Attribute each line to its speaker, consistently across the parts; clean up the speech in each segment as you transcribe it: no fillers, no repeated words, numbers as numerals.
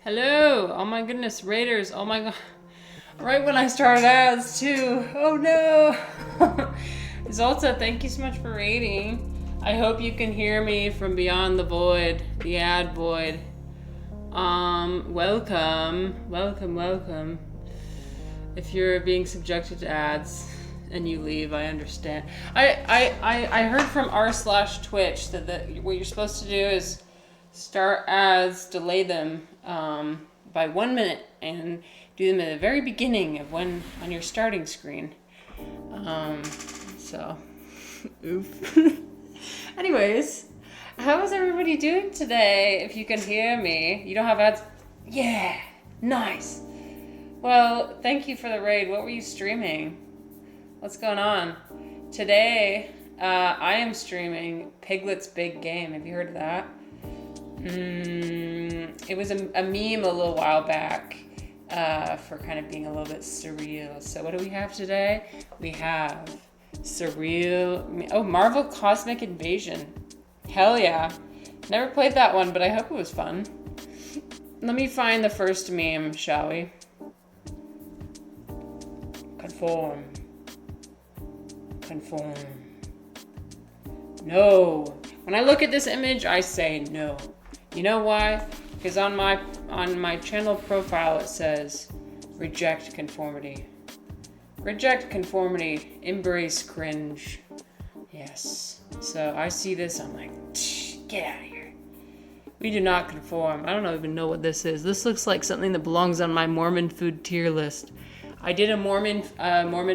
Speaker 1: Hello! Oh my goodness, Raiders! Oh my god. Right when I started ads too. Oh no! Zolta, thank you so much for raiding. I hope you can hear me from beyond the void, the ad void. Welcome. If you're being subjected to ads and you leave, I understand. I heard from r/Twitch that what you're supposed to do is start ads, delay them by 1 minute, and do them at the very beginning of when on your starting screen. So, oof. Anyways, how is everybody doing today? If you can hear me, you don't have ads. Yeah, nice. Well, thank you for the raid. What were you streaming? What's going on? Today, I am streaming Piglets Big Game. Have you heard of that? It was a meme a little while back for kind of being a little bit surreal. So what do we have today? We have Surreal. Oh, Marvel Cosmic Invasion. Hell yeah. Never played that one, but I hope it was fun. Let me find the first meme, shall we? Conform. No. When I look at this image, I say no. You know why? Because on my channel profile it says reject conformity. Reject conformity. Embrace cringe. Yes. So I see this, I'm like, get out of here. We do not conform. I don't even know what this is. This looks like something that belongs on my Mormon food tier list. I did a Mormon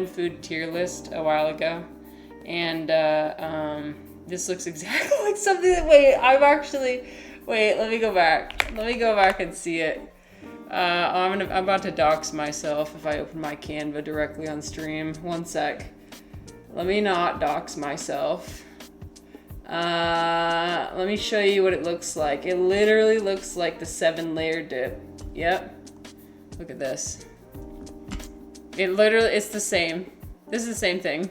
Speaker 1: food tier list a while ago, and this looks exactly like something that. Wait, let me go back. Let me go back and see it. I'm about to dox myself if I open my Canva directly on stream. One sec. Let me not dox myself. Let me show you what it looks like. It literally looks like the 7-layer dip. Yep. Look at this. It's the same. This is the same thing.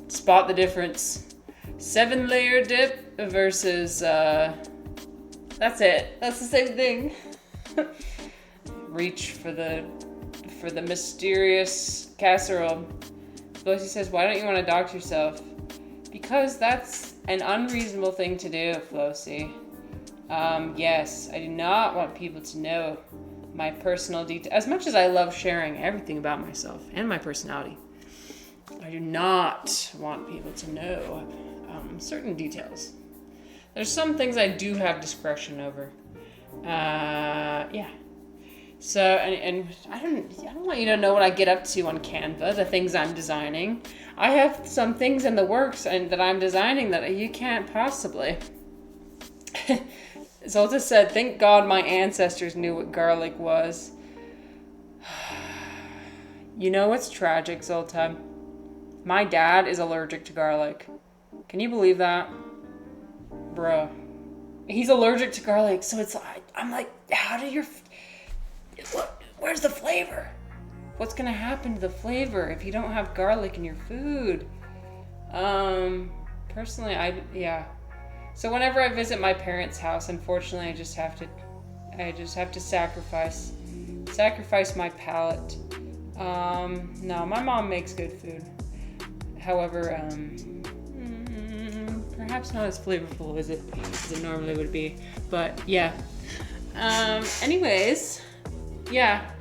Speaker 1: Spot the difference. 7-layer dip versus, that's it. That's the same thing. Reach for the mysterious casserole. Flossy says, why don't you want to dox yourself? Because that's an unreasonable thing to do, Flossy. Yes, I do not want people to know my personal details. As much as I love sharing everything about myself and my personality, I do not want people to know certain details. There's some things I do have discretion over. Yeah. So, and I don't want you to know what I get up to on Canva, the things I'm designing. I have some things in the works and that I'm designing that you can't possibly. Zolta said, thank God my ancestors knew what garlic was. You know what's tragic, Zolta? My dad is allergic to garlic. Can you believe that? Bro. He's allergic to garlic, so I'm like, where's the flavor? What's gonna happen to the flavor if you don't have garlic in your food? Personally, yeah. So whenever I visit my parents' house, unfortunately, I just have to sacrifice my palate. No, my mom makes good food. However, perhaps not as flavorful as it normally would be. But yeah. Anyways, yeah.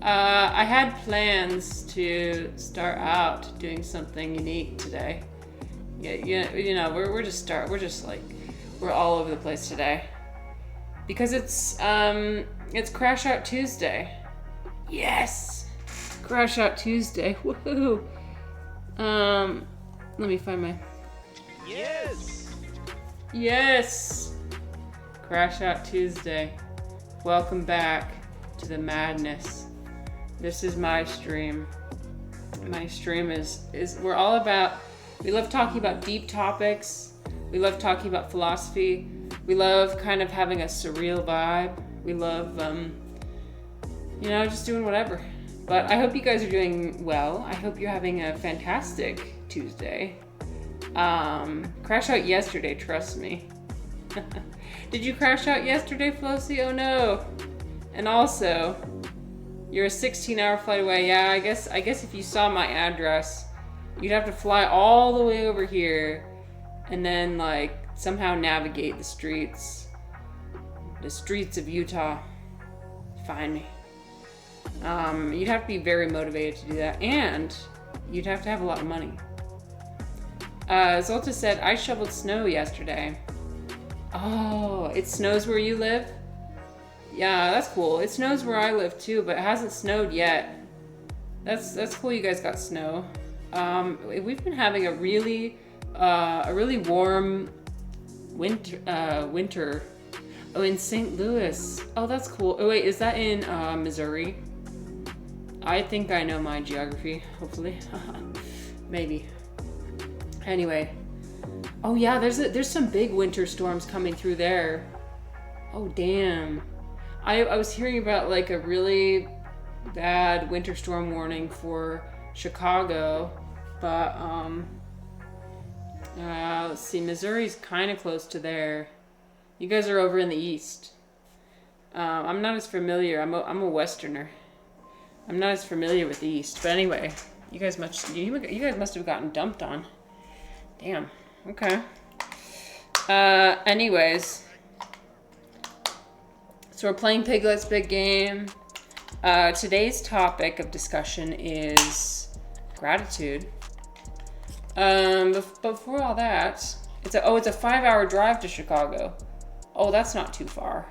Speaker 1: I had plans to start out doing something unique today. Yeah, you know, we're all over the place today because it's Crash Out Tuesday. Yes, Crash Out Tuesday. Woohoo! Let me find my. Yes. Crash Out Tuesday. Welcome back to the madness. This is my stream. My stream is we're all about. We love talking about deep topics. We love talking about philosophy. We love kind of having a surreal vibe. We love, just doing whatever. But I hope you guys are doing well. I hope you're having a fantastic Tuesday. Crash Out yesterday, trust me. Did you crash out yesterday, Flossie? Oh no. And also, you're a 16-hour flight away. Yeah, I guess if you saw my address, you'd have to fly all the way over here and then like somehow navigate the streets of Utah. Find me. You'd have to be very motivated to do that, and you'd have to have a lot of money. Zolta said, I shoveled snow yesterday. Oh, it snows where you live? Yeah, that's cool. It snows where I live too, but it hasn't snowed yet. That's cool you guys got snow. We've been having a really warm winter. Oh, in St. Louis. Oh, that's cool. Oh wait, is that in Missouri? I think I know my geography, hopefully. Maybe. Anyway. Oh yeah, there's some big winter storms coming through there. Oh damn. I was hearing about like a really bad winter storm warning for Chicago, but let's see, Missouri's kind of close to there. You guys are over in the east. I'm not as familiar. I'm a Westerner. I'm not as familiar with the east. But anyway, you guys must have gotten dumped on. Damn. Okay. Anyways, so we're playing Piglets Big Game. Today's topic of discussion is gratitude. But before all that, it's a 5-hour drive to Chicago. Oh, that's not too far.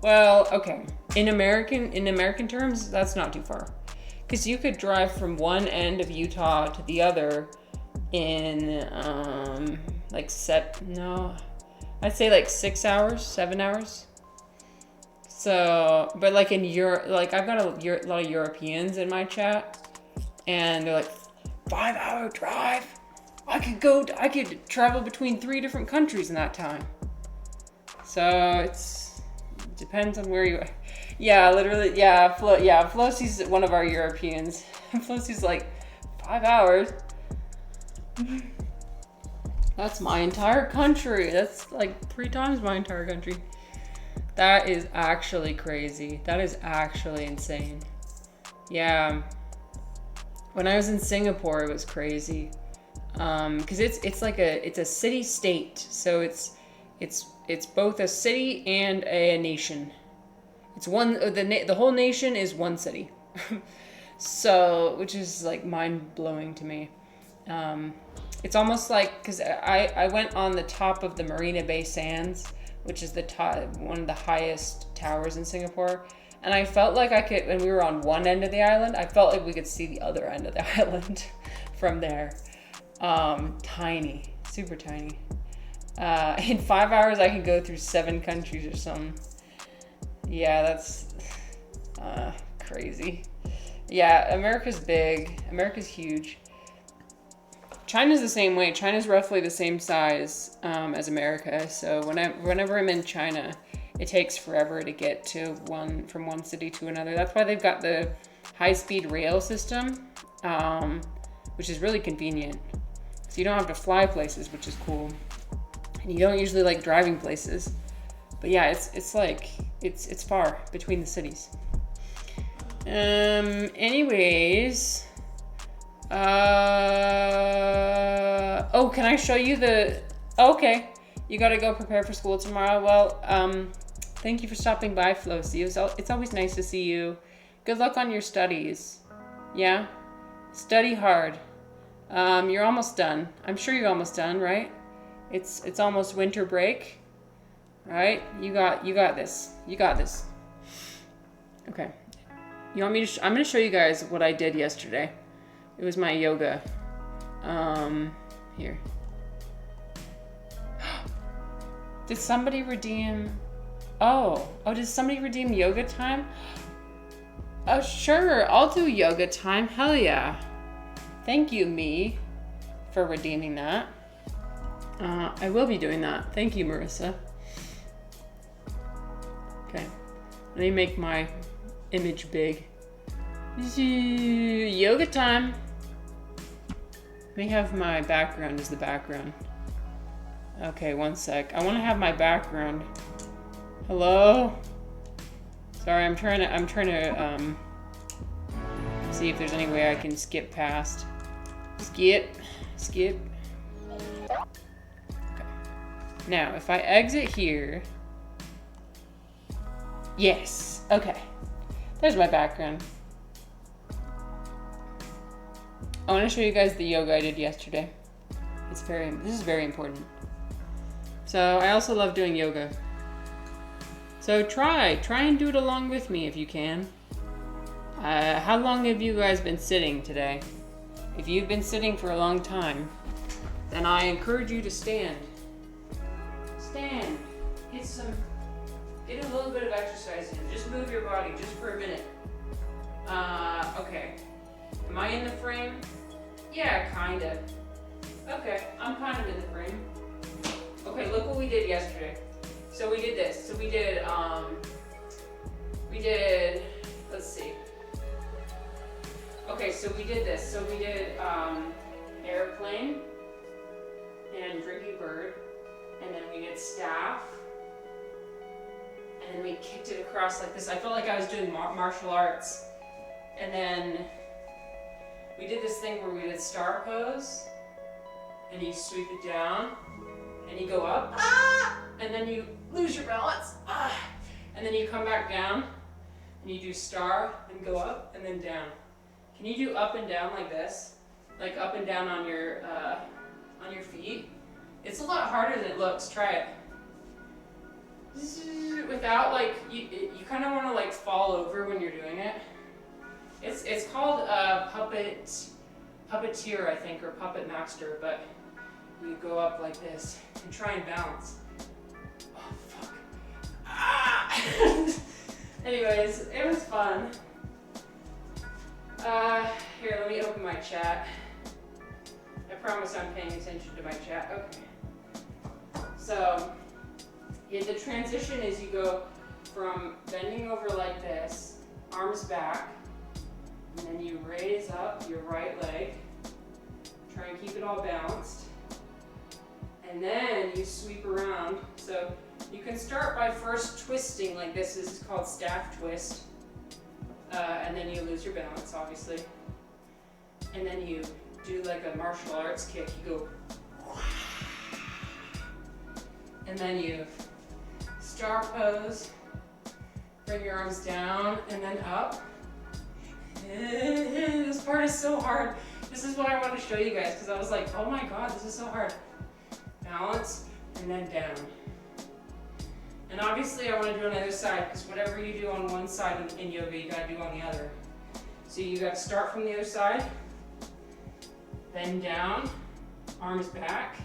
Speaker 1: Well, okay. In American terms, that's not too far. Because you could drive from one end of Utah to the other in, I'd say like 6 hours, 7 hours. So, but like in Europe, like I've got a lot of Europeans in my chat, and they're like, 5-hour drive? I could travel between 3 different countries in that time. So it depends on where you are. Yeah, literally, yeah, Flossie's one of our Europeans. Flossie's like, 5 hours? That's my entire country. That's like 3 times my entire country. That is actually crazy. That is actually insane. Yeah. When I was in Singapore, it was crazy. Because it's a city state. So it's both a city and a nation. It's one, the whole nation is one city. So, which is like mind blowing to me. It's almost like, because I went on the top of the Marina Bay Sands, which is one of the highest towers in Singapore. And I felt like I could, when we were on one end of the island, I felt like we could see the other end of the island from there. Tiny, super tiny. In 5 hours, I can go through 7 countries or something. Yeah, that's crazy. Yeah, America's big. America's huge. China's the same way. China's roughly the same size as America. So whenever I'm in China, it takes forever to get from one city to another. That's why they've got the high-speed rail system, which is really convenient. So you don't have to fly places, which is cool. And you don't usually like driving places. But yeah, it's far between the cities. Anyways. Can I show you okay. You gotta go prepare for school tomorrow. Well, thank you for stopping by, Flossie. It's always nice to see you. Good luck on your studies. Yeah? Study hard. You're almost done. I'm sure you're almost done, right? It's almost winter break. Right? You got this. You got this. Okay. You want me to I'm gonna show you guys what I did yesterday. It was my yoga. Here. Did somebody redeem? Oh, did somebody redeem yoga time? Oh, sure. I'll do yoga time. Hell yeah. Thank you, me, for redeeming that. I will be doing that. Thank you, Marissa. Okay. Let me make my image big. Yoga time. Let me have my background as the background. Okay, one sec. I want to have my background. Hello? Sorry, I'm trying to see if there's any way I can skip past. Skip. Okay. Now, if I exit here. Yes. Okay. There's my background. I want to show you guys the yoga I did yesterday. This is very important. So I also love doing yoga. So try and do it along with me if you can. How long have you guys been sitting today? If you've been sitting for a long time, then I encourage you to stand. Stand. Get a little bit of exercise in. Just move your body just for a minute. Okay. Am I in the frame? Yeah, kind of. Okay, I'm kind of in the frame. Okay, look what we did yesterday. So we did this. So we did, let's see. Okay, so we did this. So we did airplane and drinking bird, and then we did staff, and then we kicked it across like this. I felt like I was doing martial arts. And then we did this thing where we did star pose, and you sweep it down, and you go up, and then you lose your balance, and then you come back down, and you do star, and go up, and then down. Can you do up and down like this? Like up and down on your feet? It's a lot harder than it looks. Try it. Without like, you kind of want to like fall over when you're doing it. It's called puppeteer, I think, or puppet master, but you go up like this and try and balance. Oh, fuck. Anyways, it was fun. Here, let me open my chat. I promise I'm paying attention to my chat. Okay. So, yeah, the transition is you go from bending over like this, arms back, and then you raise up your right leg. Try and keep it all balanced. And then you sweep around. So you can start by first twisting like this. This is called staff twist. And then you lose your balance, obviously. And then you do like a martial arts kick. You go. And then you star pose. Bring your arms down and then up. This part is so hard. This is what I want to show you guys because I was like, oh my god, this is so hard. Balance and then down. And obviously I want to do on the other side because whatever you do on one side in yoga, you got to do on the other. So you got to start from the other side, then down, arms back,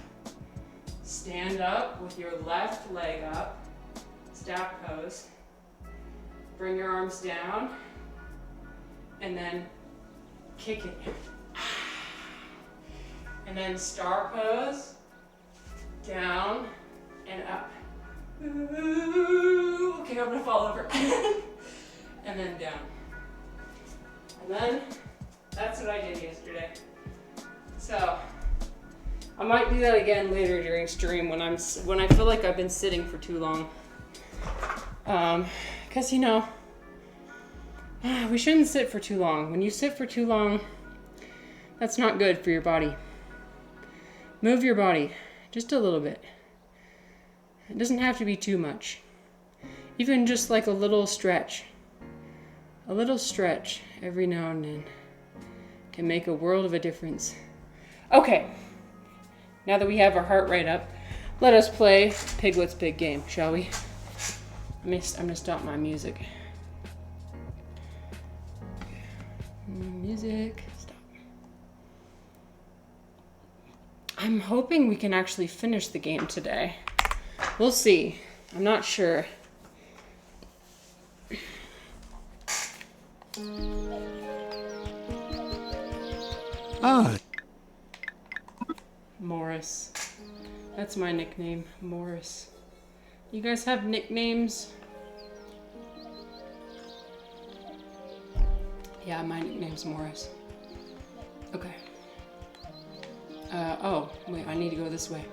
Speaker 1: stand up with your left leg up, staff pose, bring your arms down, and then kick it. And then star pose, down and up. Ooh, okay, I'm gonna fall over. And then down. And then that's what I did yesterday. So I might do that again later during stream when I feel like I've been sitting for too long. Cause you know, we shouldn't sit for too long. When you sit for too long, that's not good for your body. Move your body just a little bit. It doesn't have to be too much. Even just like a little stretch. A little stretch every now and then can make a world of a difference. Okay, now that we have our heart rate up, let us play Piglet's Big Game, shall we? I'm gonna stop my music. Music, stop. I'm hoping we can actually finish the game today. We'll see. I'm not sure. Morris. That's my nickname, Morris. You guys have nicknames? Yeah, my nickname's Morris. Okay. Oh, wait, I need to go this way.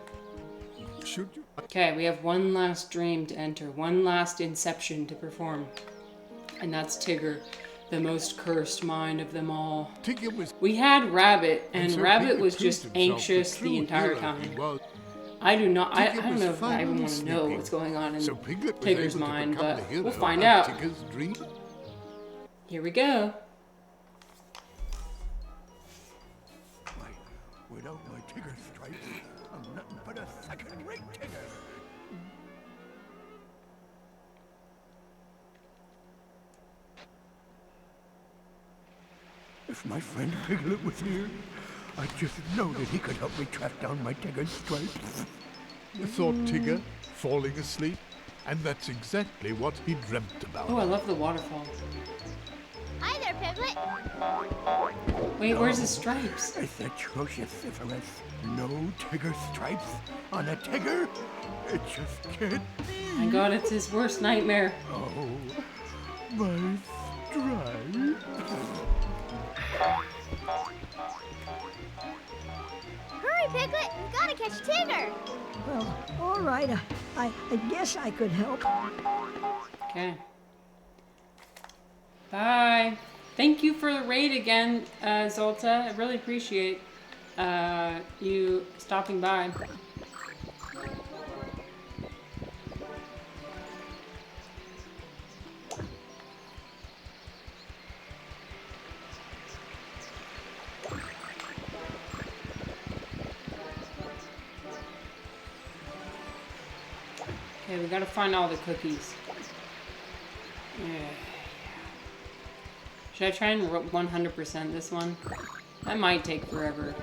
Speaker 2: Sure.
Speaker 1: Okay, we have one last dream to enter, one last inception to perform. And that's Tigger, the most cursed mind of them all. We had Rabbit, and Rabbit was just anxious the entire time. I don't know if I even want to know what's going on in Tigger's mind, but we'll find out. Here we go.
Speaker 2: Without my Tigger stripes, I'm nothing but a second-rate Tigger. If my friend Piglet was here, I just know that he could help me track down my Tigger stripes.
Speaker 3: Thought Tigger, falling asleep, and that's exactly what he dreamt about.
Speaker 1: Oh, I love the waterfall.
Speaker 4: Hi there, Piglet.
Speaker 1: Wait, where's the stripes?
Speaker 2: It's atrocious, Syphilis. No Tigger stripes on a Tigger? It just can't be.
Speaker 1: My god, it's his worst nightmare.
Speaker 2: Oh, my stripes.
Speaker 4: Hurry, Piglet. We've got to catch Tigger.
Speaker 5: Well, all right. I guess I could help.
Speaker 1: Okay. Bye. Thank you for the raid again, Zolta. I really appreciate you stopping by. Okay, we gotta find all the cookies. Yeah. Should I try and 100% this one? That might take forever.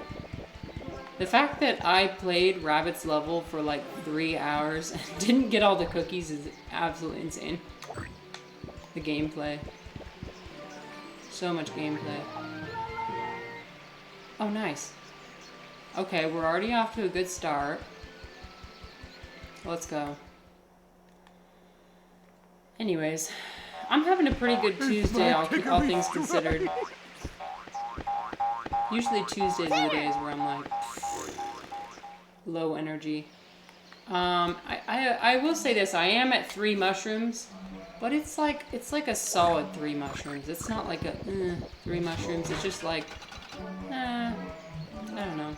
Speaker 1: The fact that I played Rabbit's level for like 3 hours and didn't get all the cookies is absolutely insane. The gameplay. So much gameplay. Oh, nice. Okay, we're already off to a good start. Let's go. Anyways, I'm having a pretty good Tuesday, all things considered. Usually Tuesdays are the days where I'm like low energy. I will say this: I am at 3 mushrooms, but it's like a solid 3 mushrooms. It's not like a 3 mushrooms. It's just like I don't know.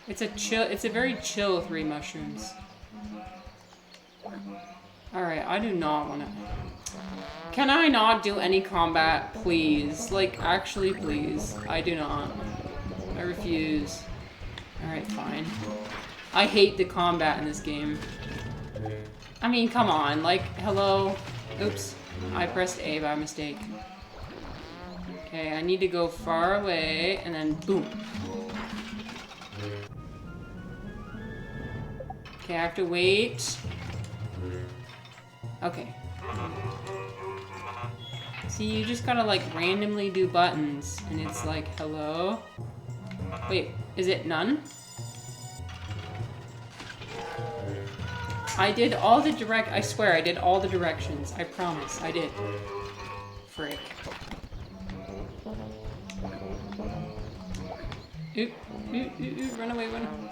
Speaker 1: It's a chill. It's a very chill 3 mushrooms. Alright, I do not want to... Can I not do any combat, please? Like, actually, please. I do not. I refuse. Alright, fine. I hate the combat in this game. I mean, come on. Like, hello? Oops. I pressed A by mistake. Okay, I need to go far away, and then boom. Okay, I have to wait. Okay. See, you just gotta like randomly do buttons, and it's like, hello? Wait, is it none? I did all the I swear I did all the directions. I promise, I did. Frick. Oop, oop, oop, oop, run away, run away.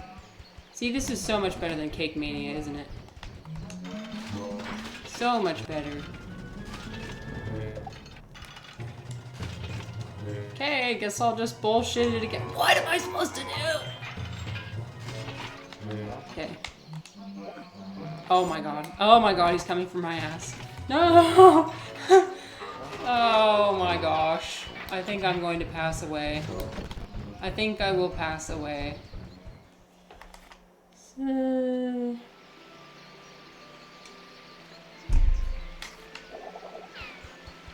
Speaker 1: See, this is so much better than Cake Mania, isn't it? So much better. Okay, I guess I'll just bullshit it again. What am I supposed to do? Okay. Oh my god. Oh my god, he's coming for my ass. No! Oh my gosh. I think I'm going to pass away. I think I will pass away. So...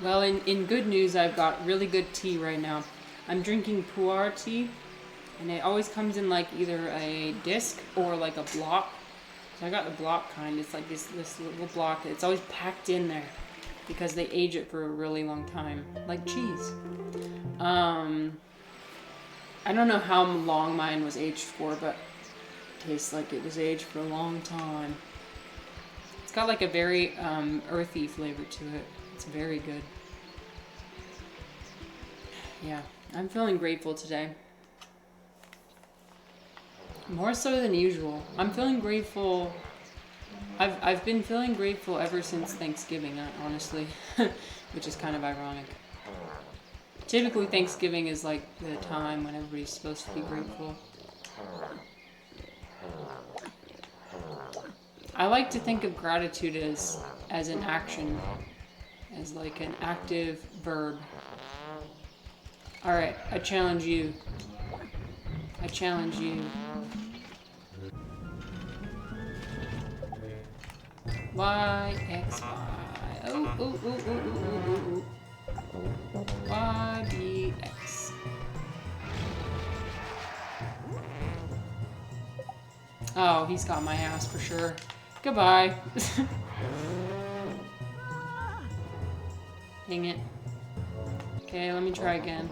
Speaker 1: Well, in good news, I've got really good tea right now. I'm drinking pu'er tea, and it always comes in like either a disc or like a block. So I got the block kind. It's like this little block. It's always packed in there because they age it for a really long time, like cheese. I don't know how long mine was aged for, but it tastes like it was aged for a long time. It's got like a very earthy flavor to it. It's very good. Yeah, I'm feeling grateful today. More so than usual. I'm feeling grateful. I've been feeling grateful ever since Thanksgiving, honestly, which is kind of ironic. Typically, Thanksgiving is like the time when everybody's supposed to be grateful. I like to think of gratitude as an action, as like an active verb. All right, I challenge you. I challenge you. Y, X, Y. Oh, oh, oh, oh, oh, oh, oh. Y, B, X. Oh, he's got my ass for sure. Goodbye. Dang it. Okay, let me try again.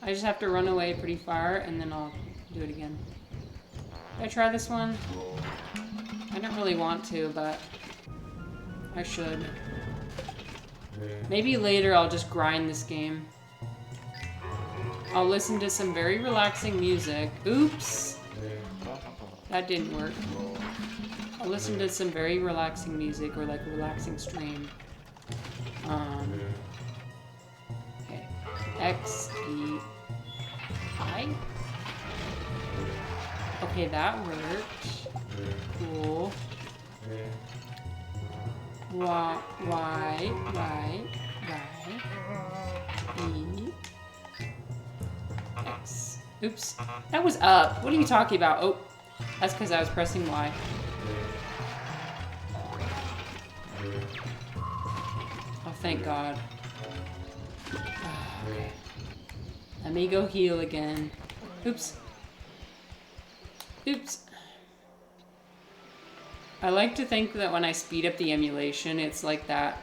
Speaker 1: I just have to run away pretty far and then I'll do it again. Did I try this one? I don't really want to, but I should. Maybe later I'll just grind this game. I'll listen to some very relaxing music. Oops! That didn't work. I'll listen to some very relaxing music or like a relaxing stream. Okay. X, E, I. Okay, that worked. Cool. Y, E, X. Oops. That was up. What are you talking about? Oh, that's because I was pressing Y. Oh, thank God. Okay. Let me go heal again. Oops. Oops. I like to think that when I speed up the emulation, it's like that,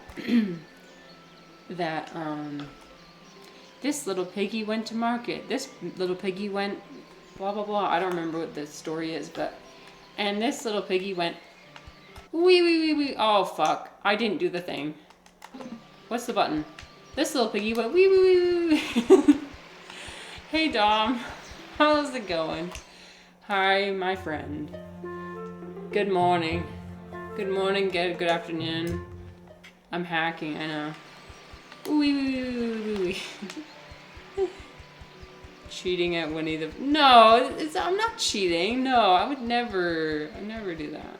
Speaker 1: this little piggy went to market. This little piggy went blah, blah, blah. I don't remember what the story is, but, and this little piggy went, wee, wee, wee, wee. Oh, fuck. I didn't do the thing. What's the button? This little piggy went, wee, wee, wee, wee. Hey, Dom. How's it going? Hi, my friend. Good morning. Good morning, good afternoon. I'm hacking, I know. Wee. Cheating at Winnie the... No, I'm not cheating. No, I would never do that.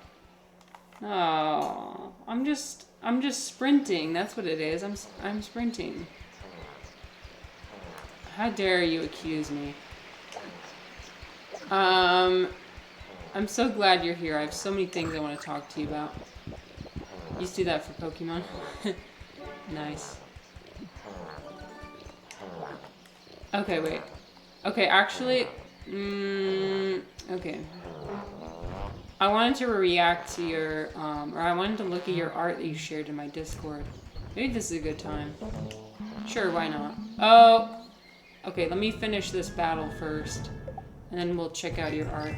Speaker 1: Oh, I'm just sprinting. That's what it is. I'm sprinting. How dare you accuse me? I'm so glad you're here. I have so many things I want to talk to you about. You used to do that for Pokemon. Nice. Okay, wait. Okay, actually... okay. I wanted to react to your... or I wanted to look at your art that you shared in my Discord. Maybe this is a good time. Sure, why not? Oh! Okay, let me finish this battle first. And then we'll check out your art.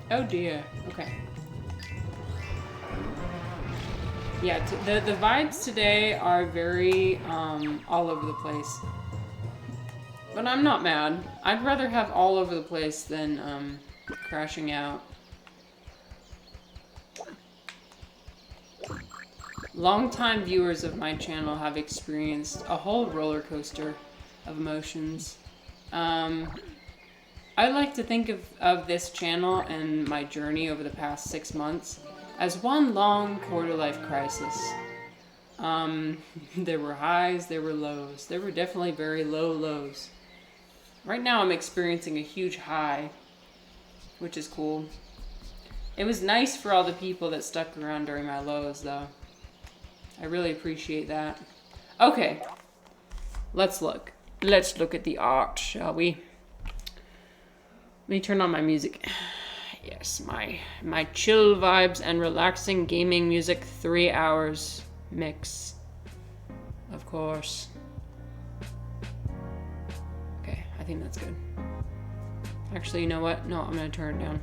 Speaker 1: Oh dear. Okay. Yeah, the vibes today are very all over the place. But I'm not mad. I'd rather have all over the place than crashing out. Longtime viewers of my channel have experienced a whole roller coaster of emotions. I like to think of this channel and my journey over the past 6 months as one long quarter-life crisis. There were highs, there were lows. There were definitely very low lows. Right now I'm experiencing a huge high, which is cool. It was nice for all the people that stuck around during my lows, though. I really appreciate that. Okay, let's look. Let's look at the art, shall we? Let me turn on my music. Yes, my chill vibes and relaxing gaming music 3 hours mix. Of course. Okay, I think that's good. Actually, you know what? No, I'm gonna turn it down.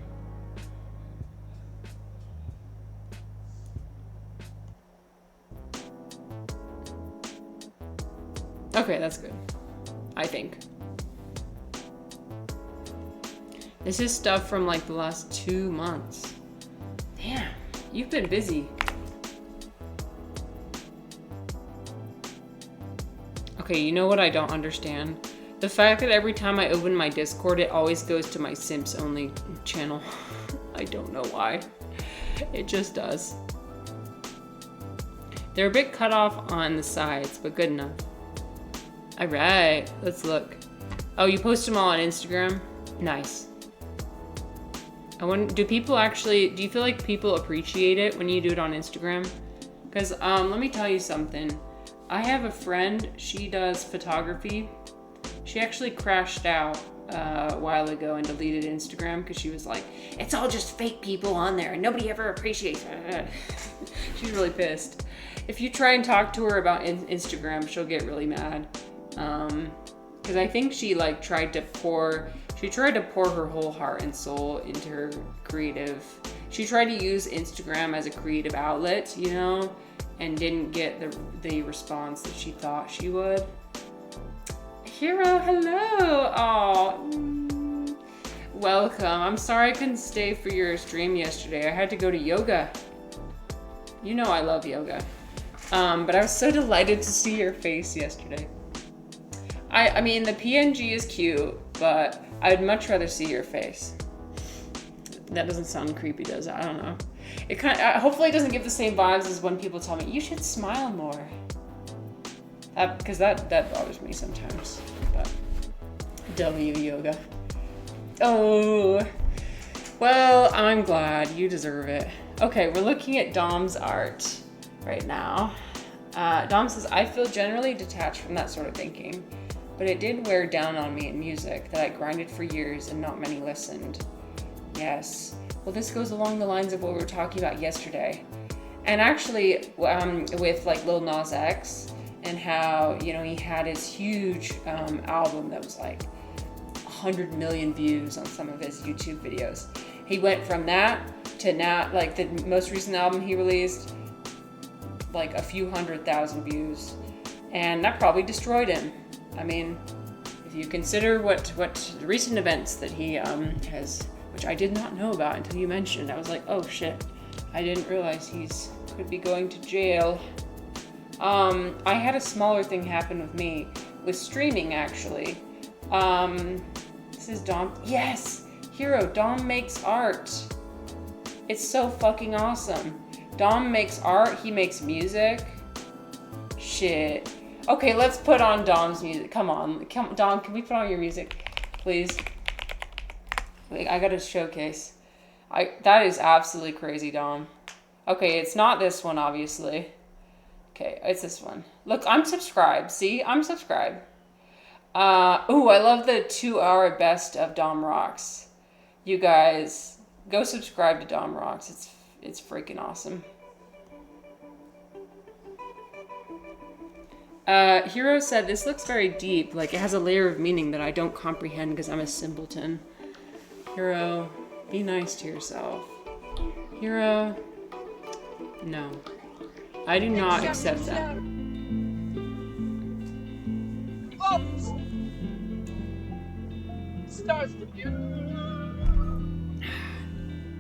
Speaker 1: Okay, that's good. I think. This is stuff from like the last 2 months. Damn, you've been busy. Okay, you know what I don't understand? The fact that every time I open my Discord, it always goes to my Simps only channel. I don't know why. It just does. They're a bit cut off on the sides, but good enough. All right, let's look. Oh, you post them all on Instagram? Nice. I wonder, do you feel like people appreciate it when you do it on Instagram? Because let me tell you something. I have a friend, she does photography. She actually crashed out a while ago and deleted Instagram because she was like, it's all just fake people on there and nobody ever appreciates it. She's really pissed. If you try and talk to her about Instagram, she'll get really mad. Because I think she like tried to pour her whole heart and soul into her creative. She tried to use Instagram as a creative outlet, you know, and didn't get the response that she thought she would. Hero, hello. Oh, welcome. I'm sorry I couldn't stay for your stream yesterday. I had to go to yoga. You know I love yoga. But I was so delighted to see your face yesterday. I mean, the PNG is cute, but I'd much rather see your face. That doesn't sound creepy, does it? I don't know. It kind of, hopefully it doesn't give the same vibes as when people tell me, you should smile more. Because that bothers me sometimes. But W yoga. Oh, well, I'm glad. You deserve it. Okay, we're looking at Dom's art right now. Dom says, I feel generally detached from that sort of thinking, but it did wear down on me in music that I grinded for years and not many listened. Yes. Well, this goes along the lines of what we were talking about yesterday. And actually, with like Lil Nas X and how, you know, he had his huge album that was like 100 million views on some of his YouTube videos. He went from that to now, like the most recent album he released, like a few 100,000 views. And that probably destroyed him. I mean, if you consider what recent events that he has, which I did not know about until you mentioned, I was like, oh shit, I didn't realize could be going to jail. I had a smaller thing happen with me, with streaming actually. This is Dom. Yes! Hero, Dom makes art. It's so fucking awesome. Dom makes art, he makes music. Shit. Okay, let's put on Dom's music. Come on, Dom, can we put on your music, please? Wait, I gotta showcase. That is absolutely crazy, Dom. Okay, it's not this one, obviously. Okay, it's this one. Look, I'm subscribed. See, I'm subscribed. Ooh, I love the 2-hour best of Dom Rocks. You guys, go subscribe to Dom Rocks. It's freaking awesome. Hero said, this looks very deep, like it has a layer of meaning that I don't comprehend because I'm a simpleton. Hero, be nice to yourself. Hero, no. I do not accept that.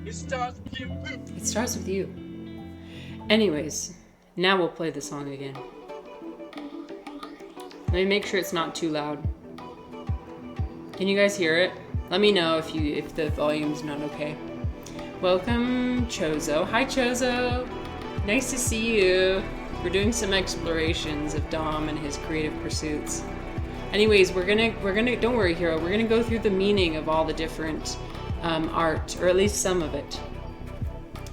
Speaker 1: It starts with you. Anyways, now we'll play the song again. Let me make sure it's not too loud. Can you guys hear it? Let me know if the volume's not okay. Welcome, Chozo. Hi, Chozo. Nice to see you. We're doing some explorations of Dom and his creative pursuits. Anyways, we're gonna don't worry, Hero. We're gonna go through the meaning of all the different art, or at least some of it.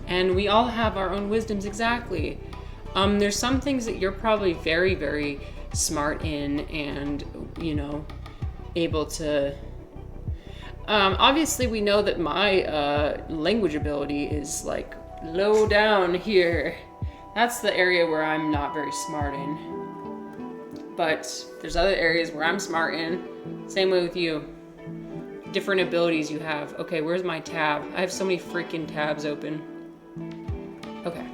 Speaker 1: And we all have our own wisdoms, exactly. There's some things that you're probably very, very smart in and, you know, able to... obviously, we know that my language ability is, like, low down here. That's the area where I'm not very smart in. But there's other areas where I'm smart in. Same way with you. Different abilities you have. Okay, where's my tab? I have so many freaking tabs open. Okay.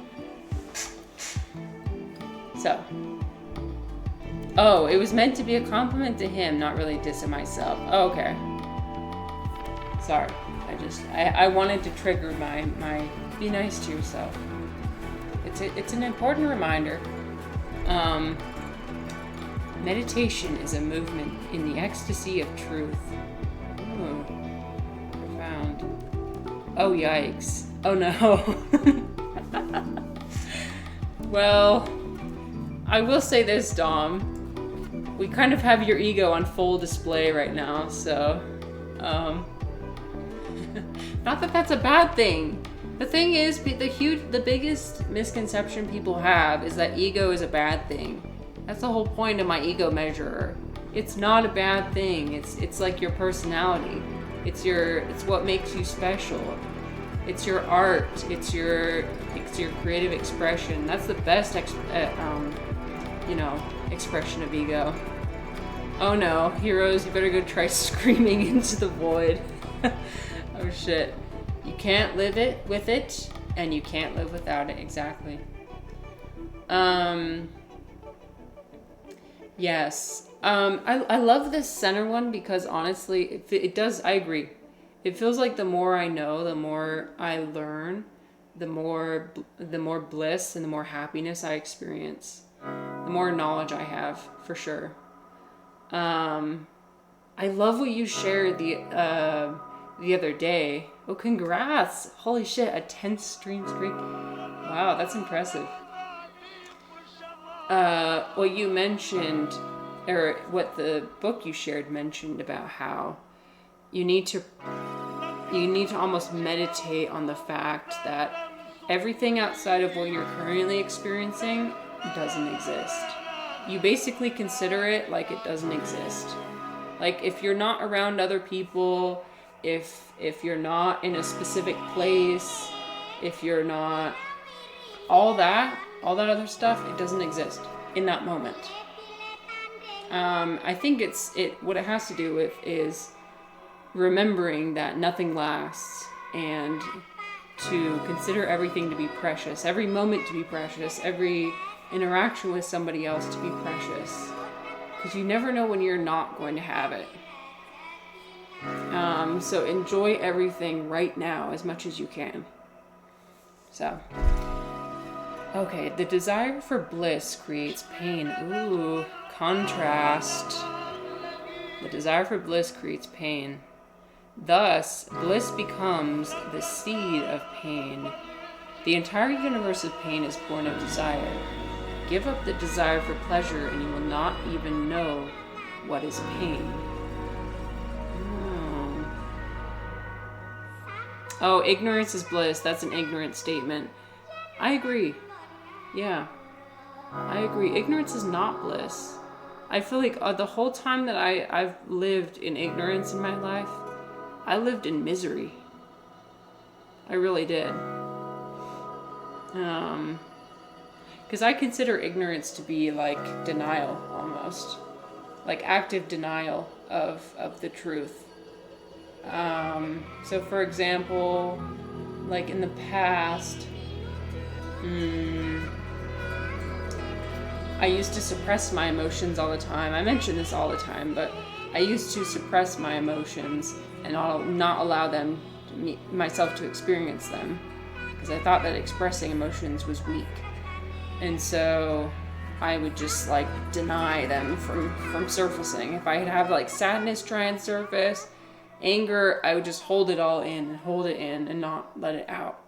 Speaker 1: So. Oh, it was meant to be a compliment to him, not really dissing myself. Oh, okay. Sorry. I wanted to trigger my be nice to yourself. It's an important reminder. Meditation is a movement in the ecstasy of truth. Ooh. Profound. Oh, yikes. Oh, no. Well, I will say this, Dom. We kind of have your ego on full display right now, so, not that that's a bad thing. The thing is, the biggest misconception people have is that ego is a bad thing. That's the whole point of my ego measurer. It's not a bad thing. It's like your personality. It's what makes you special. It's your art. It's your creative expression. That's the best expression of ego. Oh no, heroes, you better go try screaming into the void. Oh shit. You can't live with it, and you can't live without it. Exactly. Yes. I love this center one because honestly, it does. I agree. It feels like the more I know, the more I learn, the more bliss and the more happiness I experience, the more knowledge I have, for sure. I love what you shared the other day. Oh, congrats! Holy shit, a 10th stream streak. Wow, that's impressive. What you mentioned, or what the book you shared mentioned about how you need to almost meditate on the fact that everything outside of what you're currently experiencing doesn't exist. You basically consider it like it doesn't exist. Like if you're not around other people, if you're not in a specific place, if you're not all that other stuff, it doesn't exist in that moment. I think what it has to do with is remembering that nothing lasts, and to consider everything to be precious, every moment to be precious, every interaction with somebody else to be precious, because you never know when you're not going to have it. So enjoy everything right now as much as you can. So, okay, the desire for bliss creates pain. Ooh, contrast. The desire for bliss creates pain. Thus, bliss becomes the seed of pain. The entire universe of pain is born of desire. Give up the desire for pleasure and you will not even know what is pain. Oh, ignorance is bliss. That's an ignorant statement. I agree. Yeah. I agree. Ignorance is not bliss. I feel like the whole time that I've lived in ignorance in my life, I lived in misery. I really did. Because I consider ignorance to be like denial, almost. Like active denial of the truth. So for example, like in the past, I used to suppress my emotions all the time. I mention this all the time, but I used to suppress my emotions and not allow them, myself to experience them, because I thought that expressing emotions was weak. And so I would just like deny them from surfacing. If I'd have like sadness try and surface, anger, I would just hold it all in and hold it in and not let it out.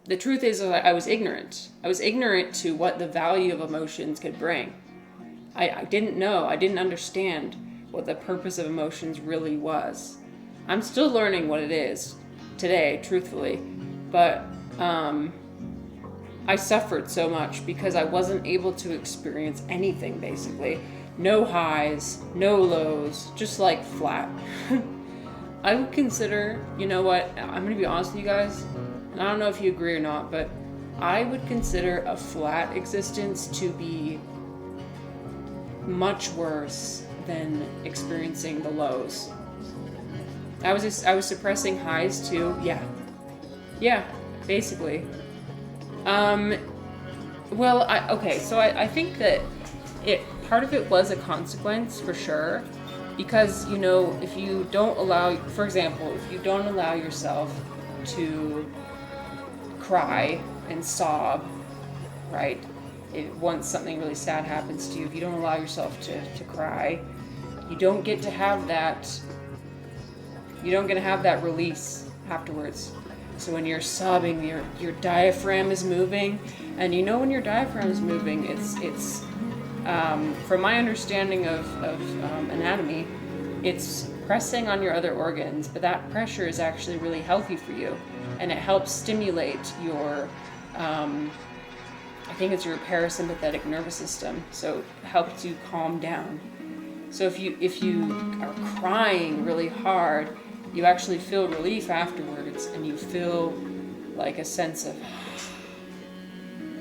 Speaker 1: The truth is that I was ignorant. I was ignorant to what the value of emotions could bring. I didn't know. I didn't understand what the purpose of emotions really was. I'm still learning what it is today, truthfully. But I suffered so much because I wasn't able to experience anything, basically. No highs, no lows, just like flat. I would consider, you know what, I'm going to be honest with you guys, and I don't know if you agree or not, but I would consider a flat existence to be much worse than experiencing the lows. I was suppressing highs too. Yeah, basically. Well, I think that part of it was a consequence for sure, because if you don't allow, for example, if you don't allow yourself to cry and sob, right? Once something really sad happens to you, if you don't allow yourself to cry, you don't get to have that. You don't get to have that release afterwards. So when you're sobbing, your diaphragm is moving, and when your diaphragm is moving, it's from my understanding of anatomy, it's pressing on your other organs, but that pressure is actually really healthy for you, and it helps stimulate your, I think it's your parasympathetic nervous system, so it helps you calm down. So if you are crying really hard, you actually feel relief afterwards, and you feel like a sense of,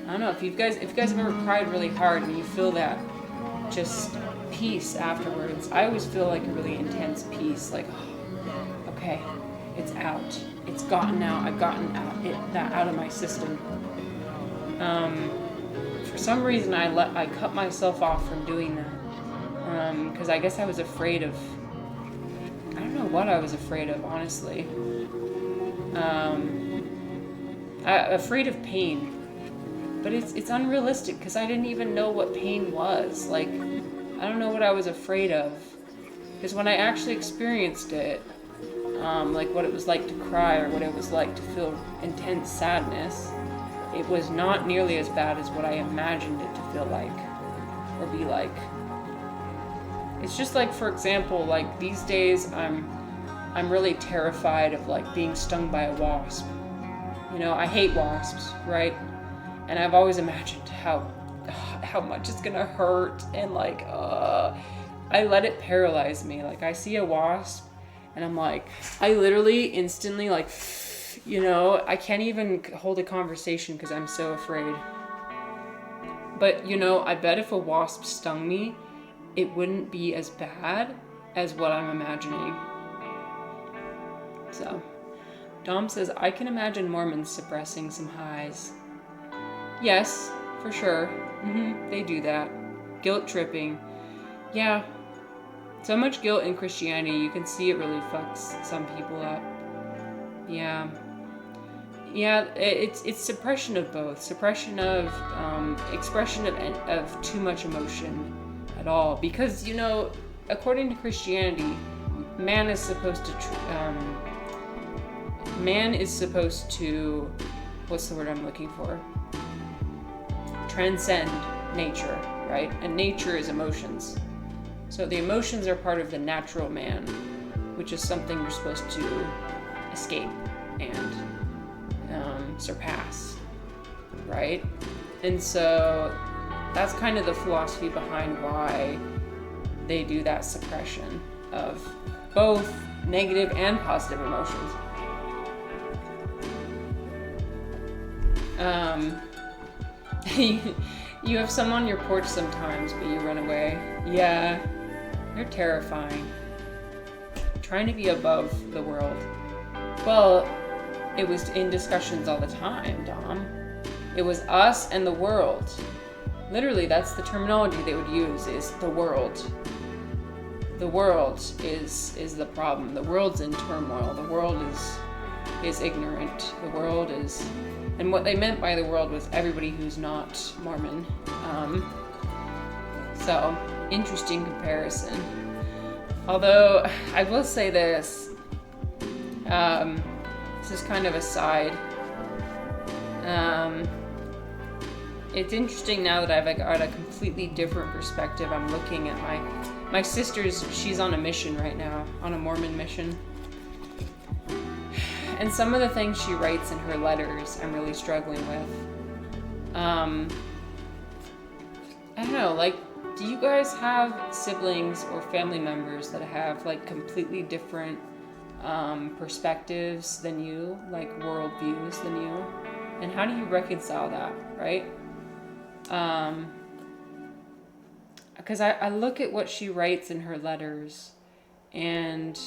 Speaker 1: I don't know, if you guys have ever cried really hard and you feel that just peace afterwards. I always feel like a really intense peace, like, okay, it's out, it's gotten out, I've gotten that out of my system. For some reason I cut myself off from doing that, because I guess I was afraid of, I don't know what I was afraid of, honestly. Afraid of pain. But it's unrealistic, because I didn't even know what pain was. Like, I don't know what I was afraid of. Because when I actually experienced it, like what it was like to cry, or what it was like to feel intense sadness, it was not nearly as bad as what I imagined it to feel like, or be like. It's just like, for example, like these days I'm really terrified of like being stung by a wasp. I hate wasps, right? And I've always imagined how much it's gonna hurt, and like I let it paralyze me. Like, I see a wasp and I'm like, I literally instantly like, I can't even hold a conversation because I'm so afraid. But I bet if a wasp stung me, it wouldn't be as bad as what I'm imagining. So, Dom says, I can imagine Mormons suppressing some highs. Yes, for sure. They do that. Guilt tripping. Yeah. So much guilt in Christianity, you can see it really fucks some people up. Yeah. Yeah, it's suppression of both. Suppression of expression of too much emotion at all, because according to Christianity, man is supposed to what's the word I'm looking for, transcend nature, right? And nature is emotions, so the emotions are part of the natural man, which is something you're supposed to escape and surpass, right? And so that's kind of the philosophy behind why they do that suppression of both negative and positive emotions. You have some on your porch sometimes, but you run away. Yeah, they're terrifying. Trying to be above the world. Well, it was in discussions all the time, Dom. It was us and the world. Literally, that's the terminology they would use, is the world. The world is the problem. The world's in turmoil. The world is ignorant. The world is... And what they meant by the world was everybody who's not Mormon. So, interesting comparison. Although, I will say this. This is kind of a side. It's interesting now that I've got a completely different perspective. I'm looking at my sister's, she's on a mission right now, on a Mormon mission. And some of the things she writes in her letters, I'm really struggling with. I don't know, like, do you guys have siblings or family members that have, like, completely different perspectives than you, like worldviews than you? And how do you reconcile that, right? Because I look at what she writes in her letters, and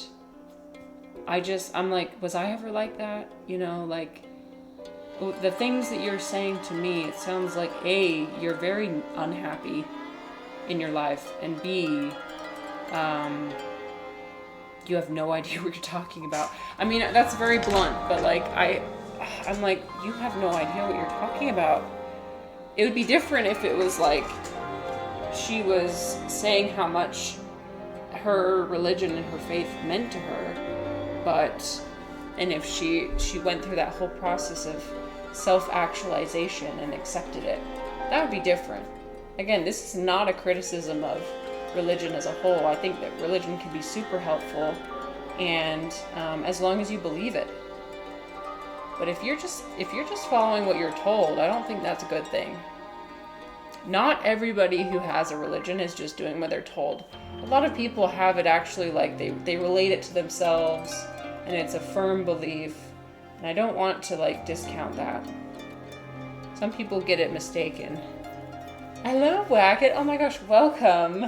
Speaker 1: I'm like, was I ever like that? Like, the things that you're saying to me, it sounds like A, you're very unhappy in your life, and B, you have no idea what you're talking about. I mean, that's very blunt, but like, I'm like, you have no idea what you're talking about. It would be different if it was like, she was saying how much her religion and her faith meant to her, but, and if she went through that whole process of self-actualization and accepted it, that would be different. Again, this is not a criticism of religion as a whole. I think that religion can be super helpful, and as long as you believe it. But if you're just following what you're told, I don't think that's a good thing. Not everybody who has a religion is just doing what they're told. A lot of people have it actually like they relate it to themselves, and it's a firm belief, and I don't want to like discount that. Some people get it mistaken. Hello, Wacket. Oh my gosh, welcome.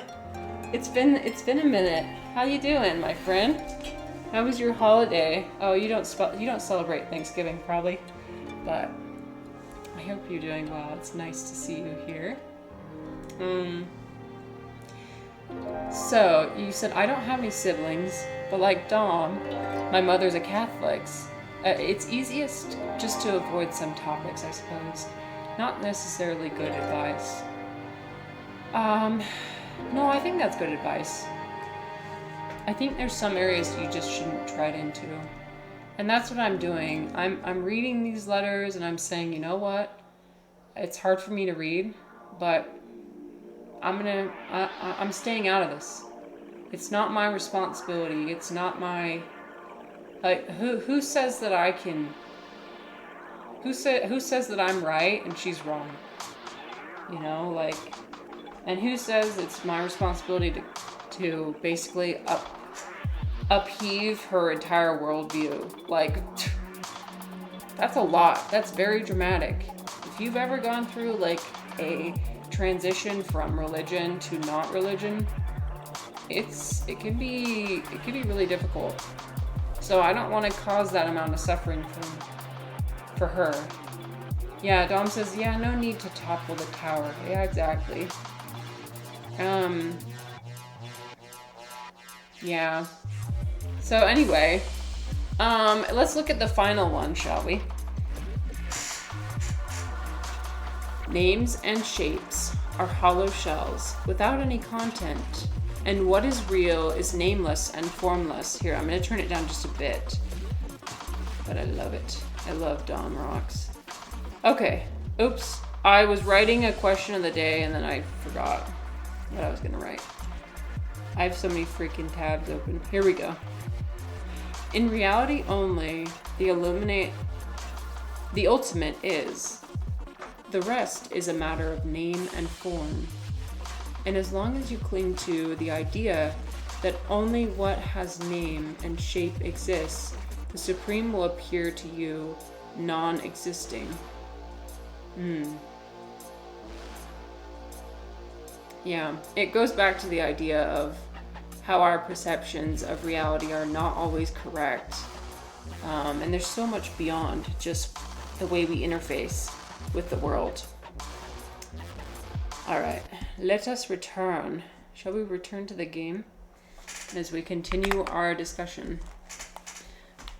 Speaker 1: It's been a minute. How you doing, my friend? How was your holiday? Oh, you don't celebrate Thanksgiving probably, but I hope you're doing well. It's nice to see you here. So you said I don't have any siblings, but like Dom, my mother's a Catholic. It's easiest just to avoid some topics, I suppose. Not necessarily good advice. No, I think that's good advice. I think there's some areas you just shouldn't tread into. And that's what I'm doing. I'm reading these letters and I'm saying, you know what? It's hard for me to read, but I'm staying out of this. It's not my responsibility. It's not my, like, who says that I can, who says that I'm right and she's wrong? You know, like, and who says it's my responsibility to basically upheave her entire worldview? Like, that's a lot. That's very dramatic. If you've ever gone through like a transition from religion to not religion, it can be really difficult. So I don't want to cause that amount of suffering for her. Yeah, Dom says, yeah, no need to topple the tower. Yeah, exactly. Yeah. So anyway, let's look at the final one, shall we? Names and shapes are hollow shells without any content, and what is real is nameless and formless. Here, I'm going to turn it down just a bit, but I love it. I love Dom Rocks. Okay, oops. I was writing a question of the day and then I forgot what I was going to write. I have so many freaking tabs open. Here we go. In reality only, the ultimate is. The rest is a matter of name and form. And as long as you cling to the idea that only what has name and shape exists, the supreme will appear to you non-existing. Yeah, it goes back to the idea of how our perceptions of reality are not always correct. And there's so much beyond just the way we interface with the world. All right, let us return. Shall we return to the game as we continue our discussion?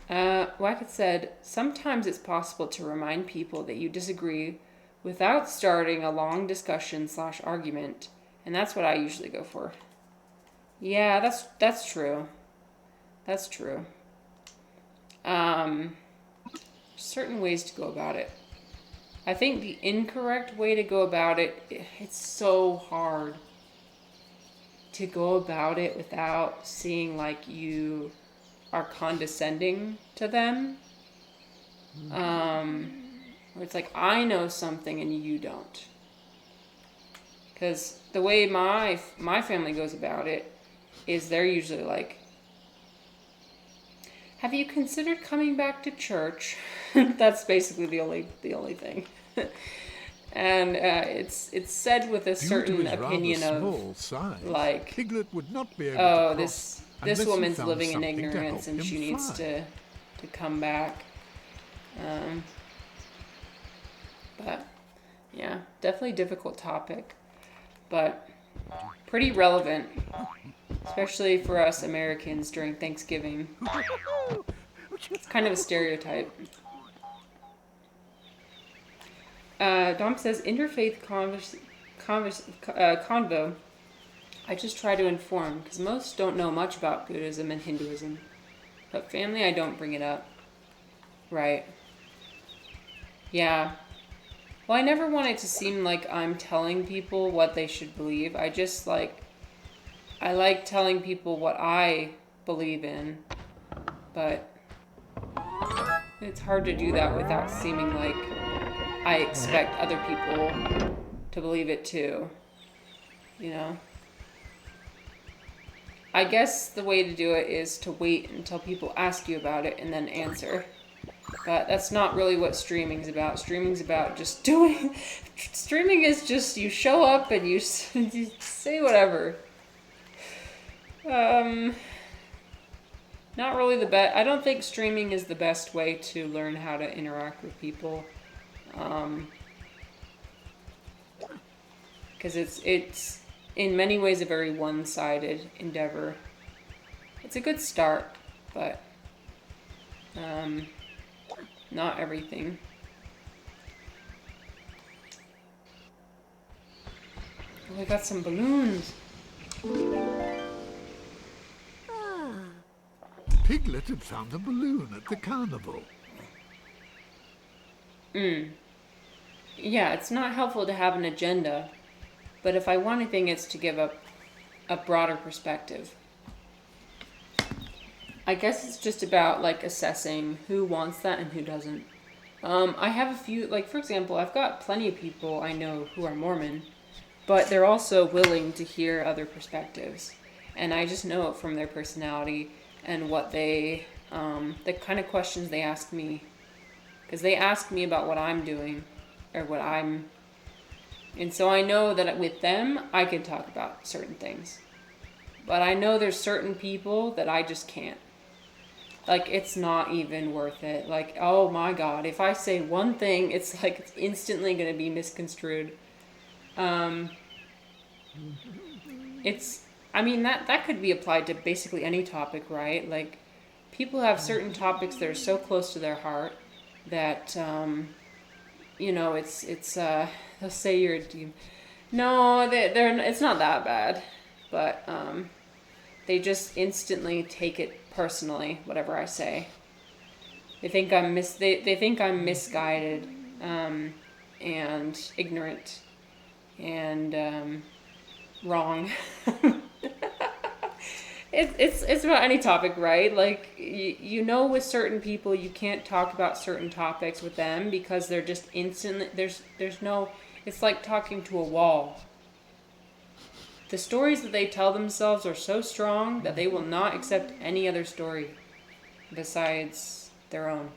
Speaker 1: Wackett said, sometimes it's possible to remind people that you disagree without starting a long discussion / argument. And that's what I usually go for. Yeah, that's true. That's true. Certain ways to go about it. I think the incorrect way to go about it, it's so hard to go about it without seeing like you are condescending to them. Where it's like, I know something and you don't. Because the way my family goes about it is they're usually like, have you considered coming back to church? That's basically the only thing. And it's said with a certain opinion of
Speaker 3: size,
Speaker 1: like,
Speaker 3: Piglet would not be able to
Speaker 1: this
Speaker 3: unless
Speaker 1: woman's
Speaker 3: you found
Speaker 1: living in
Speaker 3: something to
Speaker 1: ignorance
Speaker 3: help
Speaker 1: and
Speaker 3: him
Speaker 1: she needs
Speaker 3: fly.
Speaker 1: to come back. definitely difficult topic, but pretty relevant, especially for us Americans during Thanksgiving. It's kind of a stereotype. Dom says, interfaith convo. I just try to inform, because most don't know much about Buddhism and Hinduism. But family, I don't bring it up. Right. Yeah. Well, I never want it to seem like I'm telling people what they should believe. I just I like telling people what I believe in. But it's hard to do that without seeming like I expect other people to believe it too. You know? I guess the way to do it is to wait until people ask you about it and then answer. But that's not really what streaming's about. Streaming's about just doing... Streaming is just you show up and you say whatever. Not really the best... I don't think streaming is the best way to learn how to interact with people. Because it's in many ways a very one-sided endeavor. It's a good start, but not everything. Oh, we got some balloons.
Speaker 3: Piglet had found a balloon at the carnival.
Speaker 1: Yeah, it's not helpful to have an agenda, but if I want anything, it's to give a broader perspective. I guess it's just about assessing who wants that and who doesn't. I have a few, for example, I've got plenty of people I know who are Mormon, but they're also willing to hear other perspectives. And I just know it from their personality and what the kind of questions they ask me. Because they ask me about what I'm doing, and so I know that with them, I can talk about certain things. But I know there's certain people that I just can't. It's not even worth it. Oh my God, if I say one thing, it's instantly going to be misconstrued. That could be applied to basically any topic, right? People have certain topics that are so close to their heart that, they'll say you're a demon. No, it's not that bad. But, they just instantly take it personally, whatever I say. They think I'm misguided, and ignorant, and, wrong. It's about any topic, right? With certain people you can't talk about certain topics with them because they're just instantly there's no, it's like talking to a wall. The stories that they tell themselves are so strong that they will not accept any other story besides their own.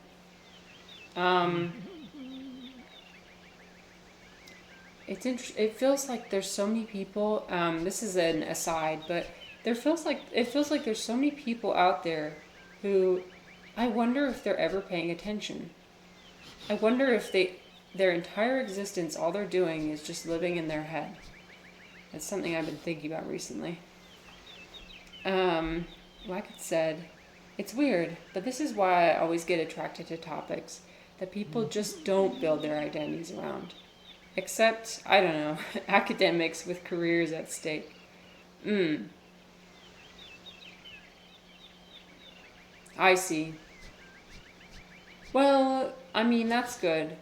Speaker 1: It feels like there's so many people, this is an aside, but it feels like there's so many people out there who I wonder if they're ever paying attention. I wonder if their entire existence, all they're doing is just living in their head. That's something I've been thinking about recently. Like it said, it's weird, but this is why I always get attracted to topics that people just don't build their identities around. Except, I don't know, academics with careers at stake. I see. Well, that's good.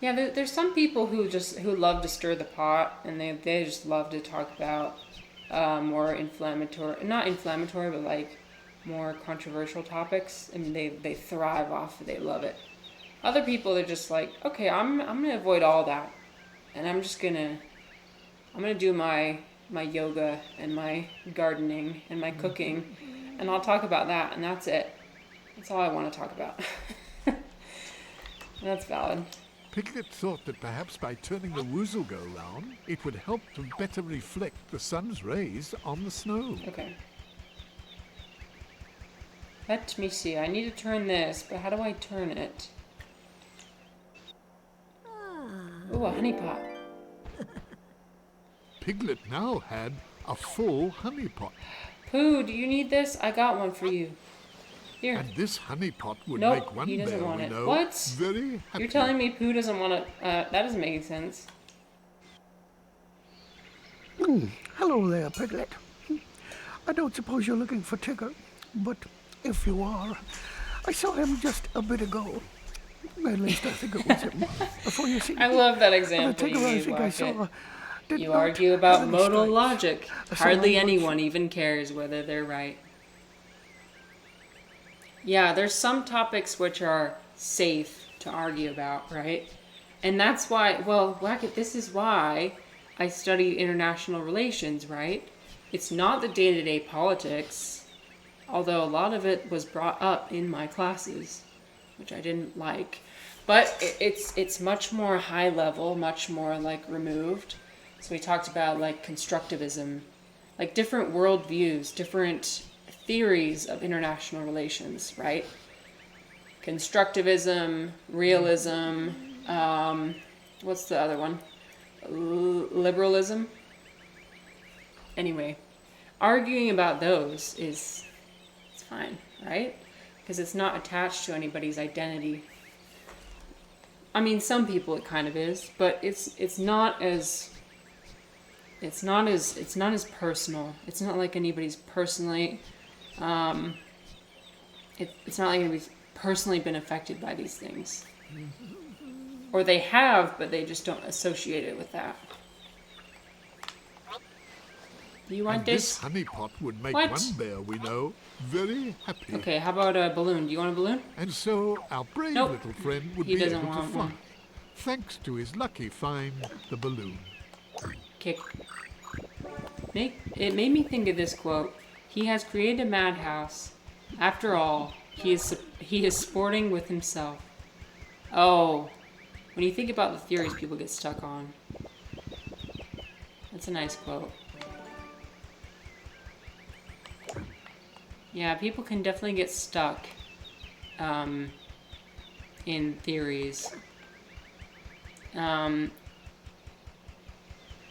Speaker 1: Yeah, there's some people who love to stir the pot, and they just love to talk about more not inflammatory, but more controversial topics. They thrive off it. They love it. Other people, they're just okay, I'm gonna avoid all that, and I'm gonna do my yoga and my gardening and my cooking, and I'll talk about that, and that's it. That's all I want to talk about. That's valid.
Speaker 3: Piglet thought that perhaps by turning the woozle-go round, it would help to better reflect the sun's rays on the snow.
Speaker 1: Okay. Let me see. I need to turn this, but how do I turn it? Ooh, a honey pot.
Speaker 3: Piglet now had a full honey pot.
Speaker 1: Pooh, do you need this? I got one for you. Here.
Speaker 3: And this honey pot would
Speaker 1: Nope,
Speaker 3: make one
Speaker 1: he doesn't
Speaker 3: bear
Speaker 1: want
Speaker 3: we
Speaker 1: it.
Speaker 3: know
Speaker 1: What?
Speaker 3: very happy.
Speaker 1: You're telling me Pooh doesn't want to... that doesn't make any sense.
Speaker 2: Hello there, Piglet. I don't suppose you're looking for Tigger, but if you are, I saw him just a bit ago. At least I think it was him. Before you see,
Speaker 1: I love that
Speaker 2: the
Speaker 1: example you
Speaker 2: Tigger I
Speaker 1: gave,
Speaker 2: think I
Speaker 1: Rocket.
Speaker 2: saw did
Speaker 1: You
Speaker 2: not
Speaker 1: argue
Speaker 2: have
Speaker 1: about
Speaker 2: any
Speaker 1: modal
Speaker 2: stripes.
Speaker 1: logic.
Speaker 2: So
Speaker 1: Hardly
Speaker 2: I'm not
Speaker 1: anyone even cares whether they're right. Yeah, there's some topics which are safe to argue about, right? And that's why, well, Wacket, this is why I study international relations, right? It's not the day-to-day politics, although a lot of it was brought up in my classes, which I didn't like. But it's much more high level, much more like removed. So we talked about like constructivism, like different worldviews, different theories of international relations, right? Constructivism, realism, what's the other one? Liberalism? Anyway, arguing about those it's fine, right? Because it's not attached to anybody's identity. I mean, some people it kind of is, but it's not as personal. It's not like anybody's personally it's not like anybody's personally been affected by these things. Or they have, but they just don't associate it with that. Do you want
Speaker 3: And
Speaker 1: this?
Speaker 3: this honey pot would make
Speaker 1: What?
Speaker 3: one bear we know very happy.
Speaker 1: Okay, how about a balloon? Do you want a balloon?
Speaker 3: And so our brave
Speaker 1: Nope.
Speaker 3: little friend would
Speaker 1: He
Speaker 3: be
Speaker 1: doesn't
Speaker 3: able to
Speaker 1: want
Speaker 3: fly,
Speaker 1: one.
Speaker 3: thanks to his lucky find, the balloon.
Speaker 1: Kick. It made me think of this quote. He has created a madhouse. After all, he is sporting with himself. Oh, when you think about the theories people get stuck on. That's a nice quote. Yeah, people can definitely get stuck in theories.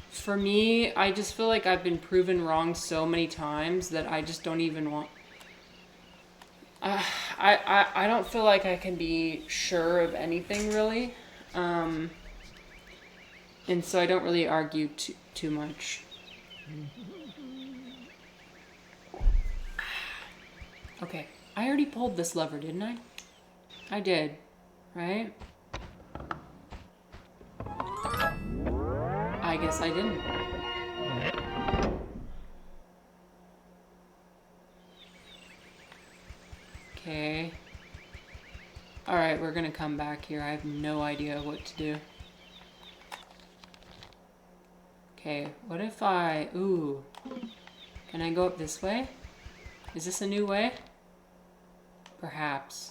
Speaker 1: For me, I just feel like I've been proven wrong so many times that I just don't even want... I don't feel like I can be sure of anything, really. And so I don't really argue too much. Okay, I already pulled this lever, didn't I? I did, right? I guess I didn't. Okay. Alright, we're gonna come back here. I have no idea what to do. Okay, what if I... Ooh. Can I go up this way? Is this a new way? Perhaps.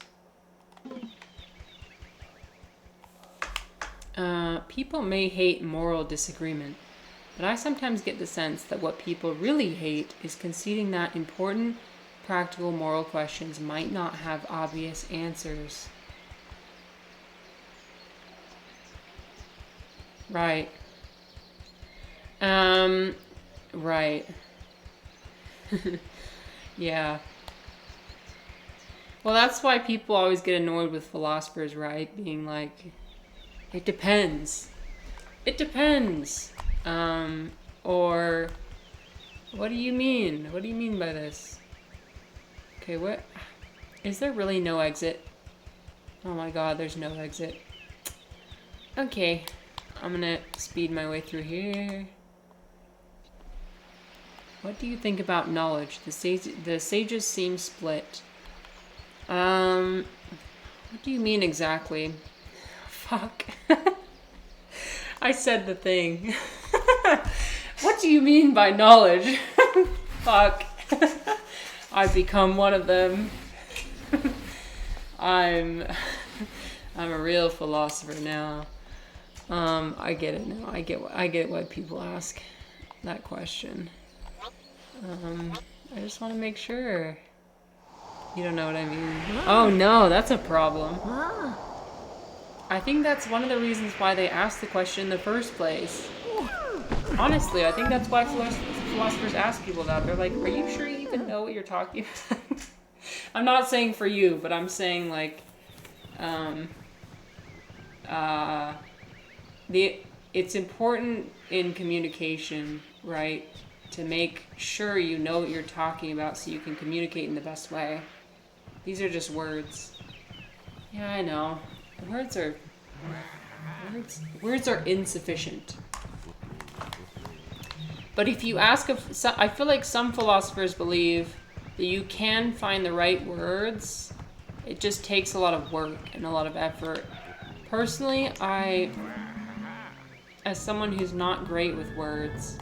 Speaker 1: People may hate moral disagreement, but I sometimes get the sense that what people really hate is conceding that important, practical moral questions might not have obvious answers. Right. Right. Yeah. Well, that's why people always get annoyed with philosophers, right? Being like, it depends. It depends. Or, what do you mean? What do you mean by this? Okay, what? Is there really no exit? Oh my god, there's no exit. Okay, I'm gonna speed my way through here. What do you think about knowledge? The sages seem split. What do you mean exactly? Fuck. I said the thing. What do you mean by knowledge? Fuck. I've become one of them. I'm a real philosopher now. I get it now. I get why people ask that question. I just want to make sure. You don't know what I mean. Oh no, that's a problem. I think that's one of the reasons why they asked the question in the first place. Honestly, I think that's why philosophers ask people that. They're like, are you sure you even know what you're talking about? I'm not saying for you, but I'm saying like, it's important in communication, right, to make sure you know what you're talking about so you can communicate in the best way. These are just words. Yeah, I know. Words are insufficient. But if you ask, I feel like some philosophers believe that you can find the right words. It just takes a lot of work and a lot of effort. Personally, as someone who's not great with words,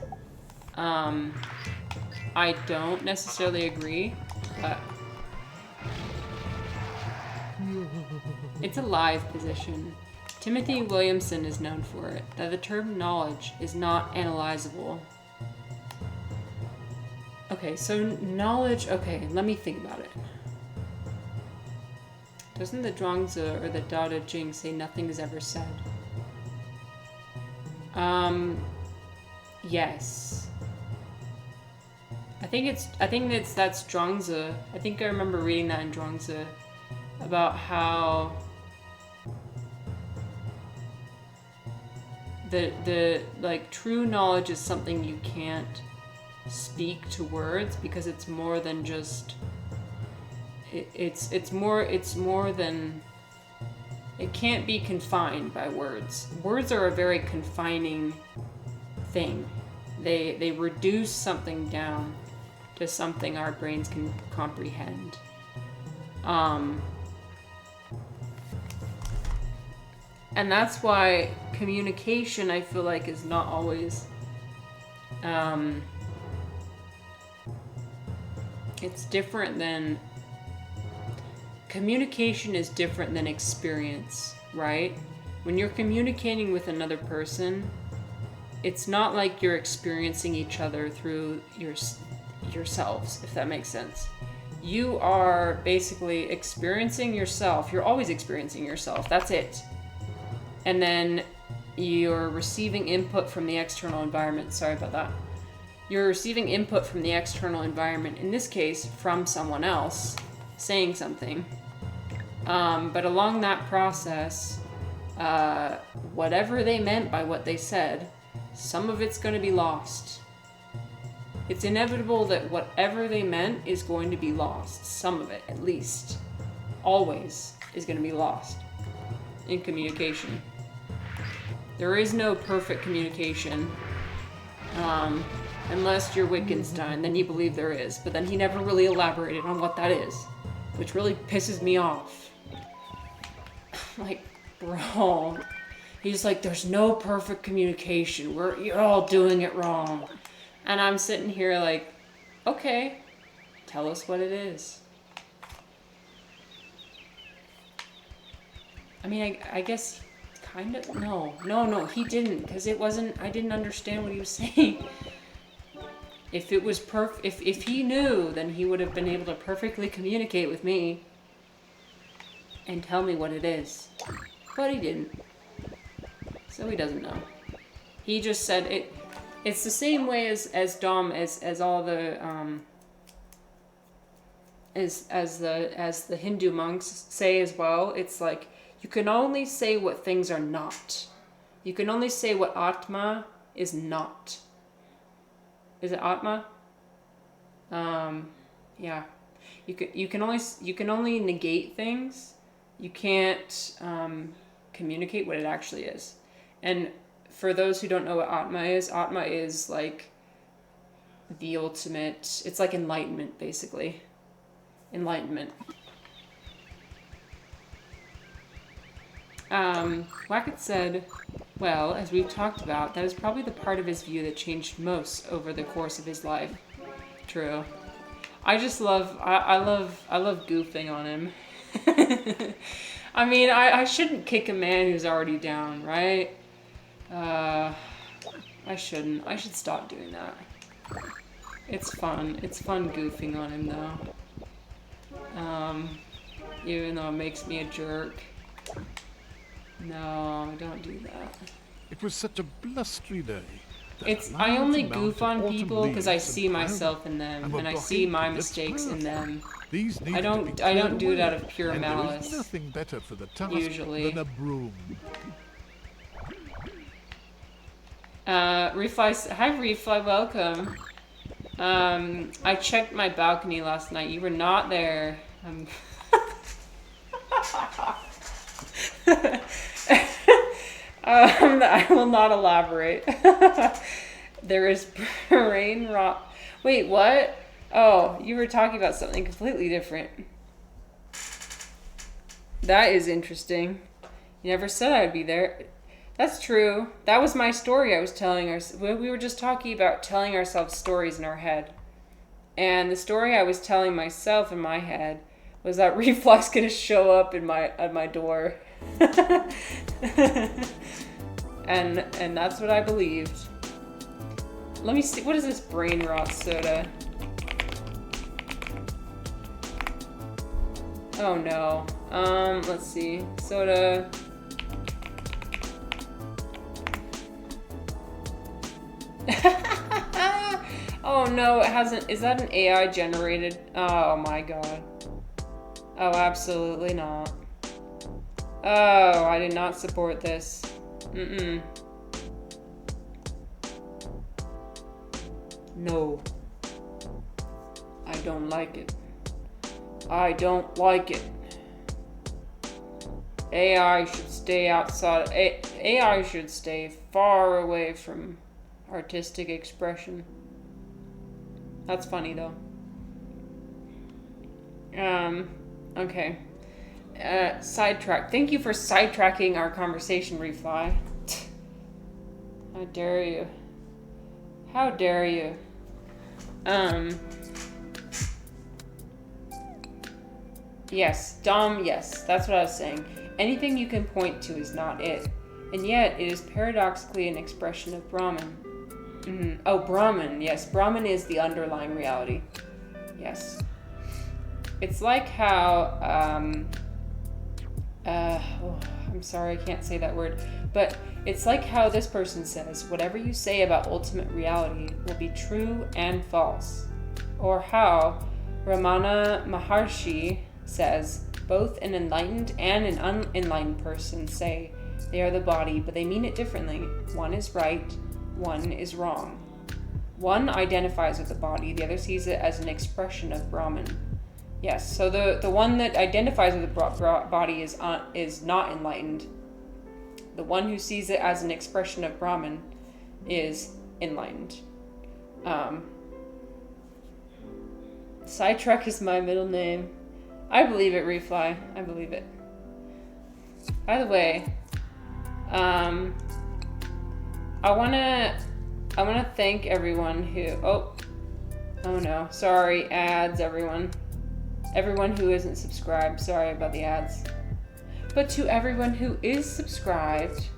Speaker 1: I don't necessarily agree, but it's a live position. Timothy Williamson is known for it, that the term knowledge is not analyzable. Okay, so knowledge, okay, let me think about it. Doesn't the Zhuangzi or the Tao Te Ching say nothing is ever said? Yes. I think that's Zhuangzi. I think I remember reading that in Zhuangzi about how the like true knowledge is something you can't speak to words because it's more than just it's more than it can't be confined by words. Words are a very confining thing. They reduce something down to something our brains can comprehend. And that's why communication, I feel like, is not always it's different than communication is different than experience, right? When you're communicating with another person, it's not like you're experiencing each other through yourselves, if that makes sense. You are basically experiencing yourself. You're always experiencing yourself. That's it. And then you're receiving input from the external environment. Sorry about that. You're receiving input from the external environment, in this case, from someone else saying something. But along that process, whatever they meant by what they said, some of it's going to be lost. It's inevitable that whatever they meant is going to be lost. Some of it, at least. Always is going to be lost in communication. There is no perfect communication. Unless you're Wittgenstein, then you believe there is. But then he never really elaborated on what that is, which really pisses me off. Like, bro. He's like, there's no perfect communication. You're all doing it wrong. And I'm sitting here like, okay, tell us what it is. I mean, I guess kind of, no, he didn't, because I didn't understand what he was saying. If it was if he knew, then he would have been able to perfectly communicate with me and tell me what it is. But he didn't. So he doesn't know. He just said it. It's the same way as Dom as all the as the Hindu monks say as well. It's like you can only say what things are not. You can only say what Atma is not. Is it Atma? Yeah. You can only negate things. You can't communicate what it actually is. And for those who don't know what Atma is like the ultimate. It's like enlightenment, basically. Enlightenment. Wackett said, well, as we've talked about, that is probably the part of his view that changed most over the course of his life. True. I just love, I love goofing on him. I mean, I shouldn't kick a man who's already down, right? I shouldn't. I should stop doing that. It's fun. It's fun goofing on him, though. Even though it makes me a jerk. No, don't do that.
Speaker 3: It was such a blustery day. that
Speaker 1: It's
Speaker 3: a
Speaker 1: I
Speaker 3: large
Speaker 1: only
Speaker 3: amount
Speaker 1: goof
Speaker 3: of
Speaker 1: on
Speaker 3: autumn
Speaker 1: people because I
Speaker 3: leaves
Speaker 1: see
Speaker 3: had piled
Speaker 1: myself
Speaker 3: up
Speaker 1: in them,
Speaker 3: were
Speaker 1: and I see
Speaker 3: blocking
Speaker 1: my
Speaker 3: Piglets'
Speaker 1: mistakes in
Speaker 3: birth.
Speaker 1: them.
Speaker 3: These
Speaker 1: I
Speaker 3: needed to be
Speaker 1: don't
Speaker 3: cleared
Speaker 1: do it out
Speaker 3: away,
Speaker 1: of pure
Speaker 3: and there is
Speaker 1: malice.
Speaker 3: nothing better for the task
Speaker 1: Usually.
Speaker 3: than a broom.
Speaker 1: Refly, hi Refly, welcome. I checked my balcony last night. You were not there. I will not elaborate. There is brain rot. Wait, what? Oh, you were talking about something completely different. That is interesting. You never said I'd be there. That's true. That was my story I was telling we were just talking about telling ourselves stories in our head. And the story I was telling myself in my head was that Refly's gonna show up at my door. and that's what I believed. Let me see, what is this brain rot soda? Oh no. Let's see. Soda. Oh no, it hasn't. Is that an AI generated? Oh my god. Oh, absolutely not. Oh, I did not support this. Mm-mm. No. I don't like it. I don't like it. AI should stay outside. AI should stay far away from artistic expression. That's funny though. Okay. Sidetrack. Thank you for sidetracking our conversation, Refly. How dare you? How dare you? Yes, Dom, yes, that's what I was saying. Anything you can point to is not it. And yet, it is paradoxically an expression of Brahman. Oh, Brahman, yes. Brahman is the underlying reality. Yes. It's like how, I'm sorry, I can't say that word. But it's like how this person says, whatever you say about ultimate reality will be true and false. Or how Ramana Maharshi says, both an enlightened and an unenlightened person say they are the body, but they mean it differently. One is right, one is wrong. One identifies with the body, the other sees it as an expression of Brahman. Yes, so the one that identifies with the body is not enlightened. The one who sees it as an expression of Brahman is enlightened. Sidetrack is my middle name. I believe it, Refly. I believe it. By the way, I wanna thank everyone who. Oh no! Sorry, ads, everyone. Everyone who isn't subscribed. Sorry about the ads. But to everyone who is subscribed,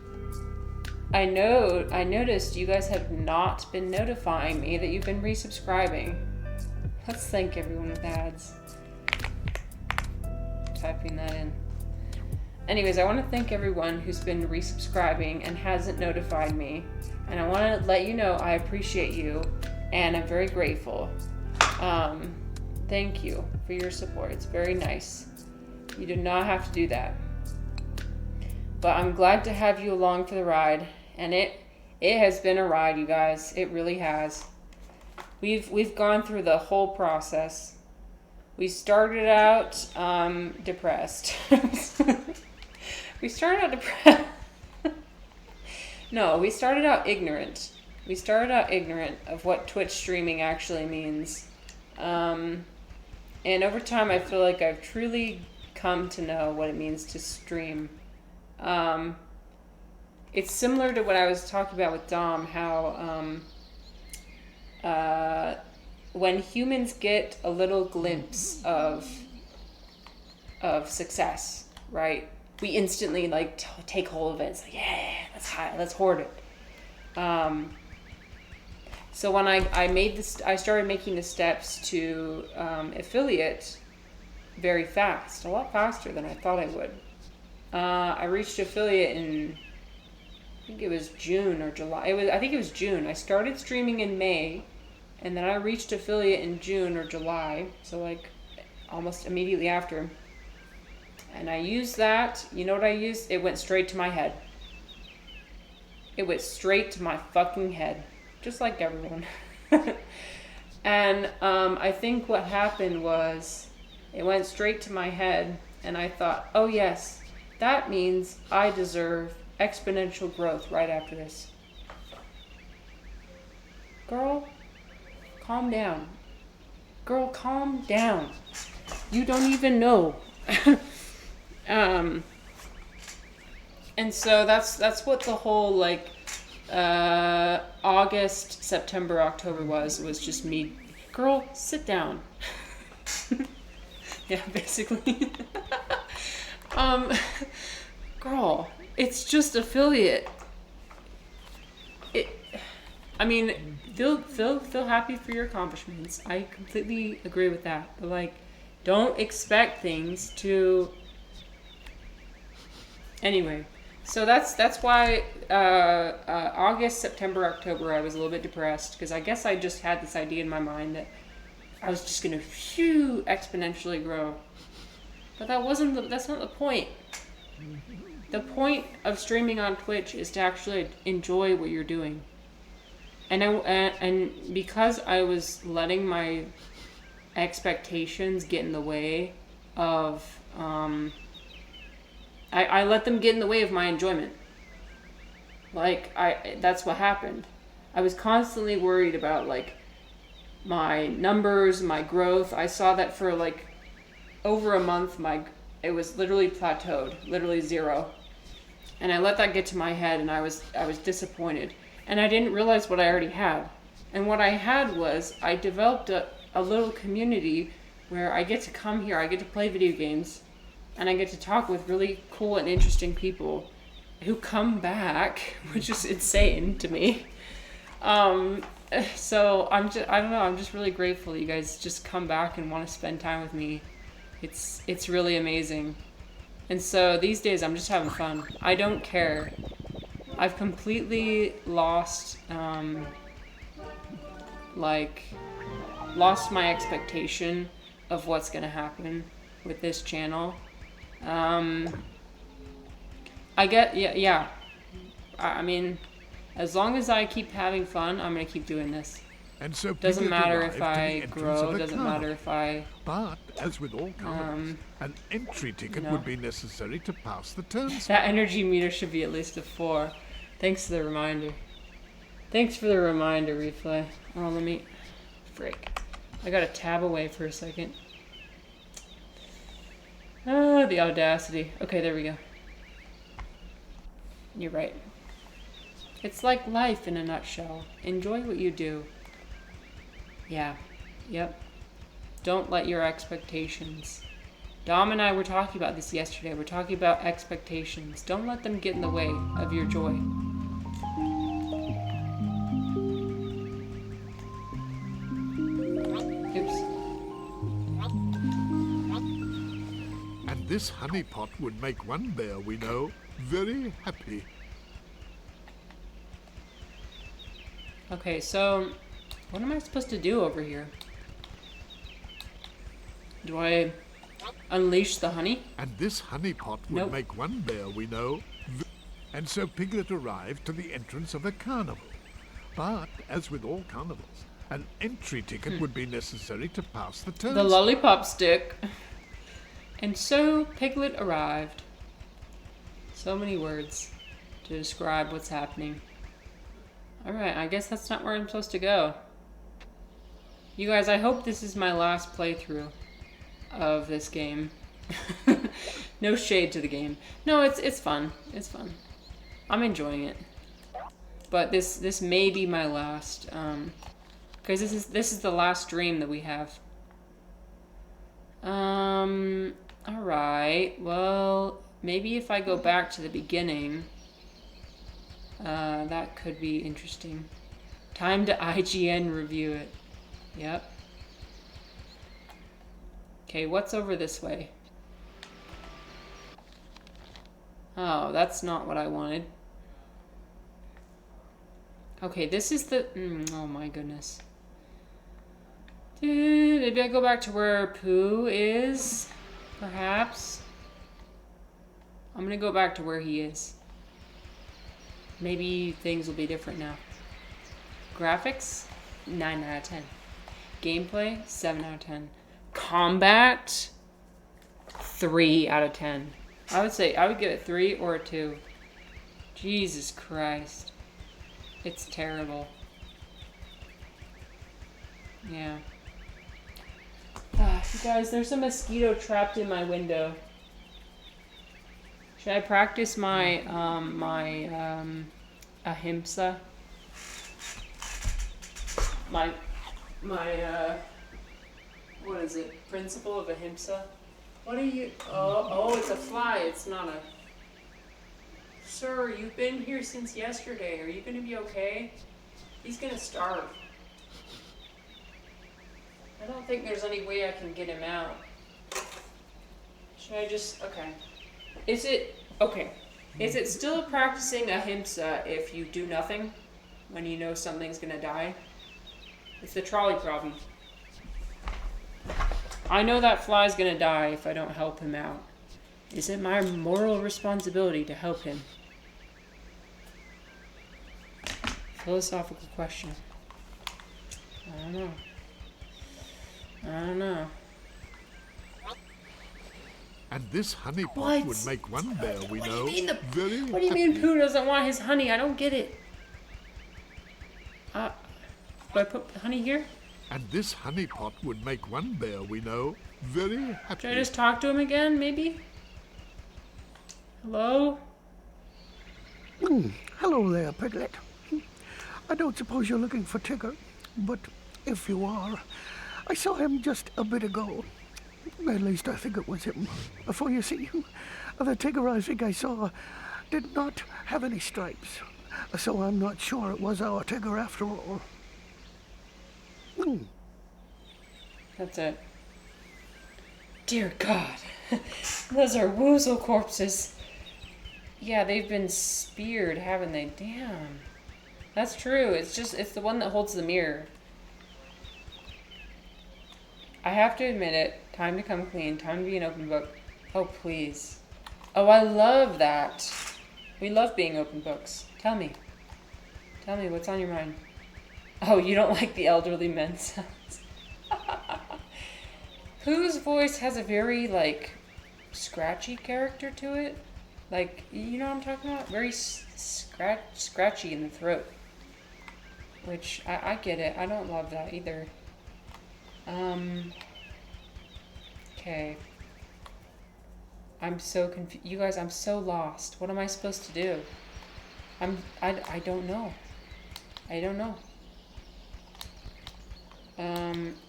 Speaker 1: I noticed you guys have not been notifying me that you've been resubscribing. Let's thank everyone with ads. Typing that in. Anyways, I want to thank everyone who's been resubscribing and hasn't notified me. And I want to let you know I appreciate you and I'm very grateful. Thank you for your support. It's very nice. You do not have to do that. But I'm glad to have you along for the ride. And it has been a ride, you guys. It really has. We've gone through the whole process. We started out depressed. We started out depressed. No, we started out ignorant. We started out ignorant of what Twitch streaming actually means. And over time, I feel like I've truly come to know what it means to stream. It's similar to what I was talking about with Dom, how when humans get a little glimpse of success, right? We instantly take hold of it. It's like, yeah, let's hoard it. So when I started making the steps to affiliate very fast, a lot faster than I thought I would. I reached affiliate in, I think it was June or July. I think it was June. I started streaming in May, and then I reached affiliate in June or July. So like almost immediately after. And I used that. You know what I used? It went straight to my head. It went straight to my fucking head. Just like everyone. And I think what happened was it went straight to my head, and I thought, oh yes, that means I deserve exponential growth right after this. Girl, calm down. Girl, calm down. You don't even know. And so that's what the whole like August, September, October was just me. Girl, sit down. Yeah, basically. Girl, it's just affiliate. I mean, feel happy for your accomplishments. I completely agree with that. But like, don't expect things to. Anyway, so that's why August, September, October I was a little bit depressed because I guess I just had this idea in my mind that I was just gonna exponentially grow. But that's not the point. The point of streaming on Twitch is to actually enjoy what you're doing. And because I was letting my expectations get in the way of I let them get in the way of my enjoyment. Like that's what happened. I was constantly worried about like my numbers, my growth. I saw that for like over a month it was literally plateaued, literally 0. And I let that get to my head, and I was disappointed. And I didn't realize what I already had. And what I had was I developed a little community where I get to come here, I get to play video games, and I get to talk with really cool and interesting people who come back, which is insane to me. So I don't know, I'm just really grateful you guys just come back and want to spend time with me. It's really amazing. And so these days I'm just having fun. I don't care. I've completely lost my expectation of what's gonna happen with this channel. I mean, as long as I keep having fun, I'm gonna keep doing this.
Speaker 3: And so
Speaker 1: Doesn't
Speaker 3: Piglet
Speaker 1: matter
Speaker 3: arrived
Speaker 1: if
Speaker 3: to the
Speaker 1: I
Speaker 3: entrance
Speaker 1: grow,
Speaker 3: of the
Speaker 1: doesn't
Speaker 3: carnival.
Speaker 1: matter if I...
Speaker 3: But, as with all carnivals, an entry ticket
Speaker 1: No.
Speaker 3: would be necessary to pass the turnstile.
Speaker 1: That energy meter should be at least a 4. Thanks for the reminder. Thanks for the reminder, Replay. Oh, let me... Frick. I gotta tab away for a second. Ah, the audacity. Okay, there we go. You're right. It's like life in a nutshell. Enjoy what you do. Yeah. Yep. Don't let your expectations... Dom and I were talking about this yesterday. We're talking about expectations. Don't let them get in the way of your joy. Oops.
Speaker 3: And this honey pot would make one bear we know very happy.
Speaker 1: Okay, so what am I supposed to do over here? Do I unleash the honey?
Speaker 3: And this honey pot would
Speaker 1: Nope.
Speaker 3: make one bear we know. And so Piglet arrived to the entrance of a carnival. But, as with all carnivals, an entry ticket would be necessary to pass the
Speaker 1: The
Speaker 3: turnstile.
Speaker 1: lollipop stick. And so Piglet arrived. So many words to describe what's happening. Alright, I guess that's not where I'm supposed to go. You guys, I hope this is my last playthrough of this game. No shade to the game. No, it's fun. It's fun. I'm enjoying it. But this may be my last, because this is the last stream that we have. Alright, well, maybe if I go back to the beginning, that could be interesting. Time to IGN review it. Yep. Okay, what's over this way? Oh, that's not what I wanted. Okay, this is the... oh my goodness. Maybe I go back to where Pooh is, perhaps. I'm gonna go back to where he is. Maybe things will be different now. Graphics, 9 out of 10. Gameplay, 7 out of 10. Combat, 3 out of 10. I would say, I would give it 3 or a 2. Jesus Christ. It's terrible. Yeah. You guys, there's a mosquito trapped in my window. Should I practice my, ahimsa? My, what is it? Principle of ahimsa? What are you, oh, it's a fly, it's not a... Sir, you've been here since yesterday. Are you gonna be okay? He's gonna starve. I don't think there's any way I can get him out. Should I just... Okay. Is it still practicing ahimsa if you do nothing when you know something's gonna die? It's the trolley problem. I know that fly's gonna die if I don't help him out. Is it my moral responsibility to help him? Philosophical question. I don't know. I don't know.
Speaker 3: And this honey pot
Speaker 1: What?
Speaker 3: would make one bear we
Speaker 1: What do
Speaker 3: know
Speaker 1: you mean
Speaker 3: very
Speaker 1: What do you mean Pooh doesn't want his honey? I don't get it. Do I put honey here?
Speaker 3: And this honey pot would make one bear we know very happy.
Speaker 1: Should I just talk to him again, maybe? Hello?
Speaker 2: Hello there, Piglet. I don't suppose you're looking for Tigger, but if you are, I saw him just a bit ago. At least I think it was him. For you see, the Tigger I think I saw did not have any stripes, so I'm not sure it was our Tigger after all.
Speaker 1: That's it. Dear God. Those are woozle corpses. Yeah, they've been speared, haven't they? Damn. That's true. It's the one that holds the mirror. I have to admit it. Time to come clean. Time to be an open book. Oh, please. Oh, I love that. We love being open books. Tell me. Tell me what's on your mind. Oh, you don't like the elderly men sounds. Pooh's voice has a very, like, scratchy character to it. Like, you know what I'm talking about? Very scratchy in the throat. Which, I get it. I don't love that either. Okay. I'm so confused. You guys, I'm so lost. What am I supposed to do? I don't know. I don't know.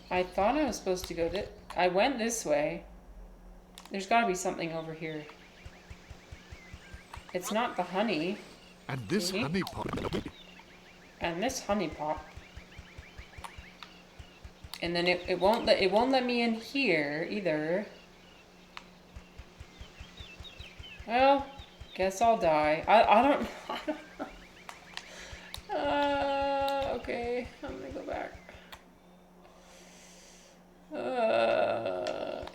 Speaker 1: I thought I was supposed to go I went this way. There's gotta be something over here. It's not the honey.
Speaker 3: And this honey pot.
Speaker 1: And this honey pot. And then it won't let me in here either. Well, guess I'll die. I don't okay, I'm gonna go back.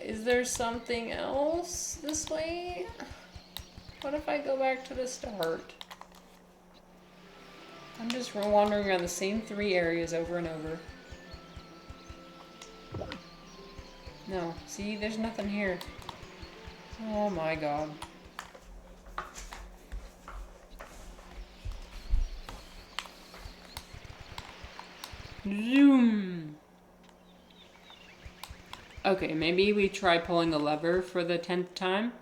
Speaker 1: Is there something else this way? What if I go back to the start? I'm just wandering around the same 3 areas over and over. No, see, there's nothing here. Oh my God. Zoom. Okay, maybe we try pulling the lever for the 10th time.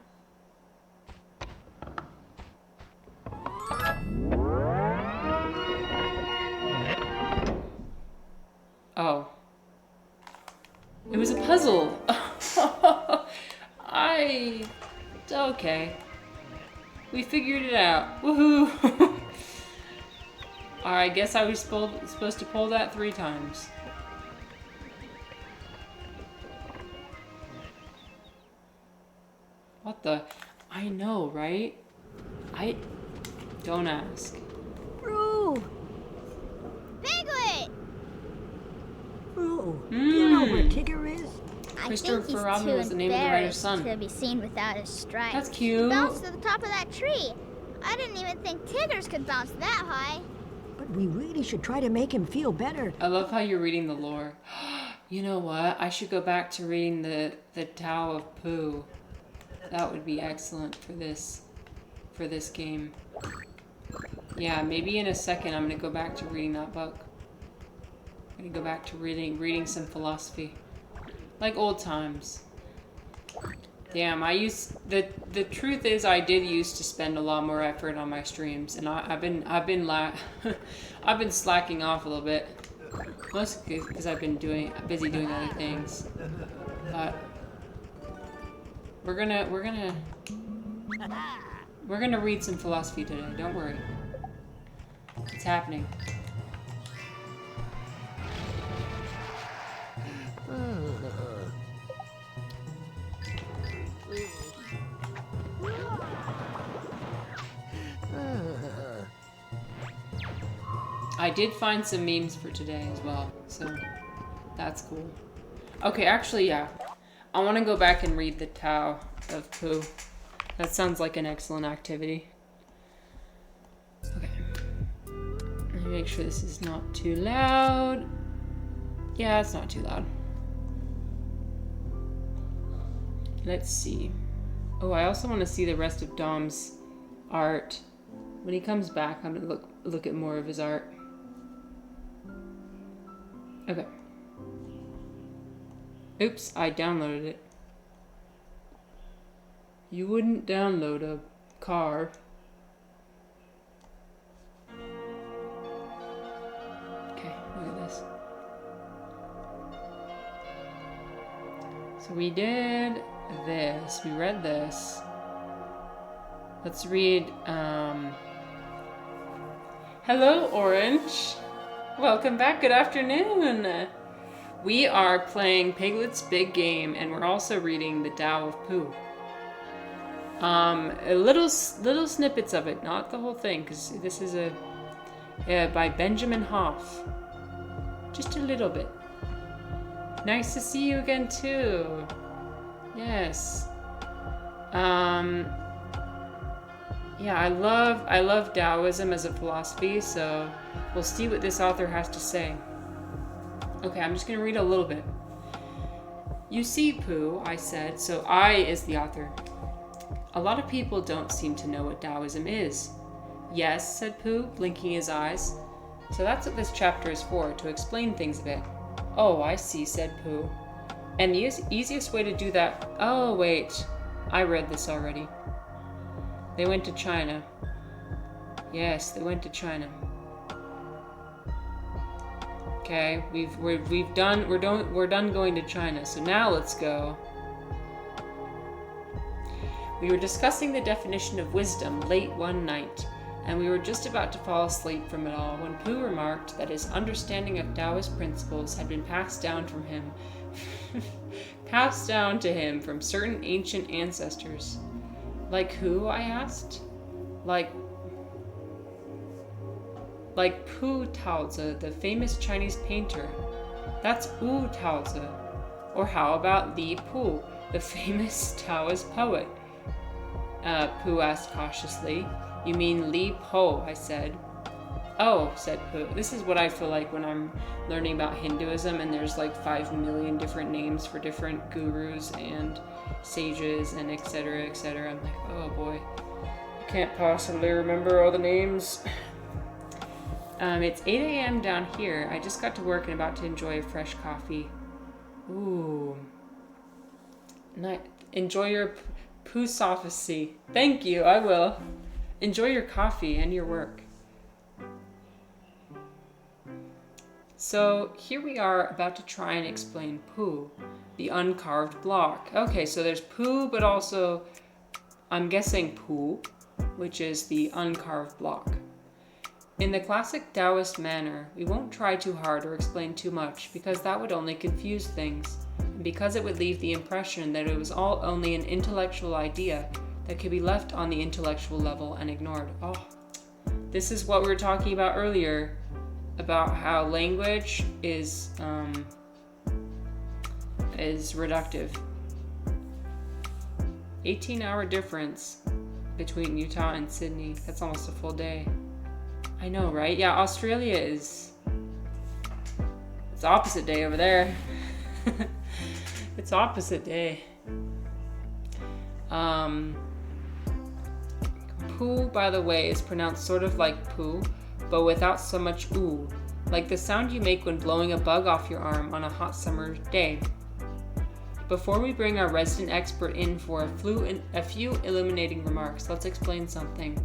Speaker 1: Oh. It was a puzzle. Okay. We figured it out. Woohoo! Alright, I guess I was supposed to pull that 3 times. What the? I know, right? I don't ask.
Speaker 5: Pooh!
Speaker 4: Piglet!
Speaker 5: Pooh, do you know where
Speaker 1: Mm.
Speaker 5: Tigger is?
Speaker 4: I
Speaker 1: Christopher
Speaker 4: think he's
Speaker 1: Robin
Speaker 4: too
Speaker 1: was the name of the writer's
Speaker 4: embarrassed
Speaker 1: son.
Speaker 4: to be seen without his stripes.
Speaker 1: That's
Speaker 4: He
Speaker 1: cute.
Speaker 4: bounced to the top of that tree. I didn't even think tigers could bounce that high.
Speaker 5: But we really should try to make him feel better.
Speaker 1: I love how you're reading the lore. You know what? I should go back to reading the Tao of Pooh. That would be excellent for this game. Yeah, maybe in a second I'm gonna go back to reading that book. I'm gonna go back to reading some philosophy, like old times. Damn, the truth is I did used to spend a lot more effort on my streams, and I've been I've been slacking off a little bit, mostly because I've been busy doing other things. But we're gonna read some philosophy today. Don't worry, it's happening. I did find some memes for today as well, so that's cool. Okay, actually, yeah. I want to go back and read the Tao of Pooh. That sounds like an excellent activity. Okay. Let me make sure this is not too loud. Yeah, it's not too loud. Let's see. Oh, I also want to see the rest of Dom's art. When he comes back, I'm going to look at more of his art. Okay. Oops, I downloaded it. You wouldn't download a car. Okay, look at this. So we did this. We read this. Let's read, Hello, Orange. Welcome back. Good afternoon. We are playing Piglets' Big Game, and we're also reading the Tao of Pooh. Little snippets of it, not the whole thing, because this is by Benjamin Hoff. Just a little bit. Nice to see you again too. Yes. Yeah, I love Taoism as a philosophy, so we'll see what this author has to say. Okay, I'm just gonna read a little bit. You see, Pooh, I said, so I is the author. A lot of people don't seem to know what Taoism is. Yes, said Pooh, blinking his eyes. So that's what this chapter is for, to explain things a bit. Oh, I see, said Pooh. And the easiest way to do that... Oh, wait. I read this already. They went to China. Yes, they went to China. Okay, we're done going to China. So now let's go. We were discussing the definition of wisdom late one night, and we were just about to fall asleep from it all when Pooh remarked that his understanding of Taoist principles had been passed down from him, passed down to him from certain ancient ancestors. Like who? I asked. Like Pu Taozi, the famous Chinese painter. That's Wu Taozi. Or how about Li Pu, the famous Taoist poet? Pu asked cautiously. You mean Li Po, I said. Oh, said Pu. This is what I feel like when I'm learning about Hinduism and there's like 5 million different names for different gurus and sages and etc., etc. I'm like, oh boy, I can't possibly remember all the names. It's 8 a.m. down here. I just got to work and about to enjoy a fresh coffee. Ooh. Enjoy your Pooh-sophacy. Thank you, I will. Enjoy your coffee and your work. So here we are about to try and explain Pooh, the uncarved block. Okay, so there's Pooh, but also, I'm guessing Pooh, which is the uncarved block. In the classic Taoist manner, we won't try too hard or explain too much, because that would only confuse things, and because it would leave the impression that it was all only an intellectual idea that could be left on the intellectual level and ignored. Oh, this is what we were talking about earlier, about how language is reductive. 18-hour difference between Utah and Sydney. That's almost a full day. I know, right? Yeah, Australia it's opposite day over there. It's opposite day. Pooh, by the way, is pronounced sort of like poo, but without so much ooh, like the sound you make when blowing a bug off your arm on a hot summer day. Before we bring our resident expert in for a few illuminating remarks, let's explain something.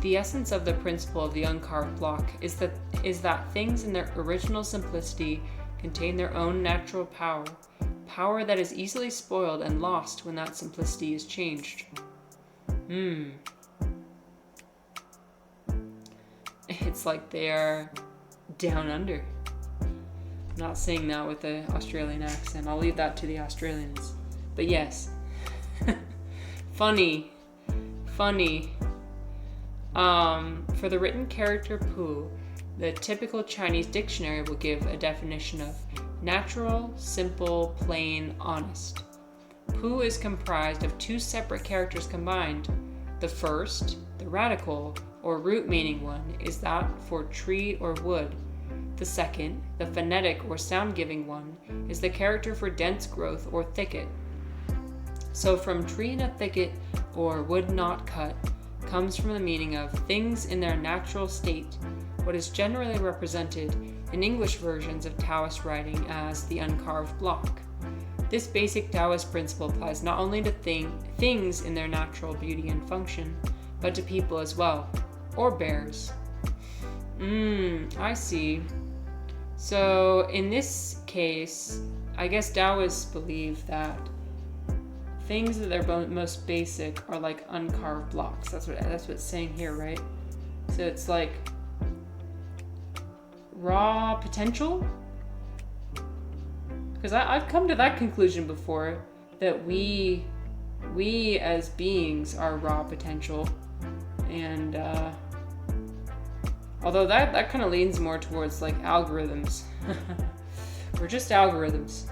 Speaker 1: The essence of the principle of the uncarved block is that things in their original simplicity contain their own natural power that is easily spoiled and lost when that simplicity is changed. It's like they are down under. I'm not saying that with an Australian accent. I'll leave that to the Australians. But yes. Funny. For the written character Pooh, the typical Chinese dictionary will give a definition of natural, simple, plain, honest. Pooh is comprised of two separate characters combined. The first, the radical or root meaning one, is that for tree or wood. The second, the phonetic or sound-giving one, is the character for dense growth or thicket. So from tree in a thicket or wood not cut comes from the meaning of things in their natural state, what is generally represented in English versions of Taoist writing as the uncarved block. This basic Taoist principle applies not only to things in their natural beauty and function, but to people as well, or bears. I see. So in this case, I guess Taoists believe that things that are most basic are like uncarved blocks. That's what it's saying here, right? So it's like raw potential? Because I've come to that conclusion before, that we as beings are raw potential. And although that kind of leans more towards like algorithms. We're just algorithms.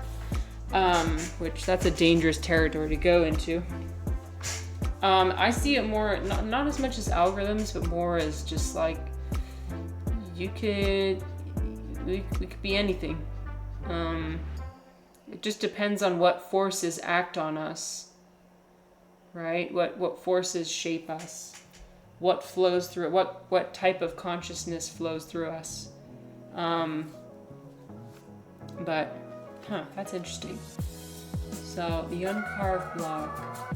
Speaker 1: Which that's a dangerous territory to go into. I see it more, not as much as algorithms, but more as just like, we could be anything. It just depends on what forces act on us, right? What forces shape us, what flows through it, what type of consciousness flows through us. But that's interesting. So the uncarved block.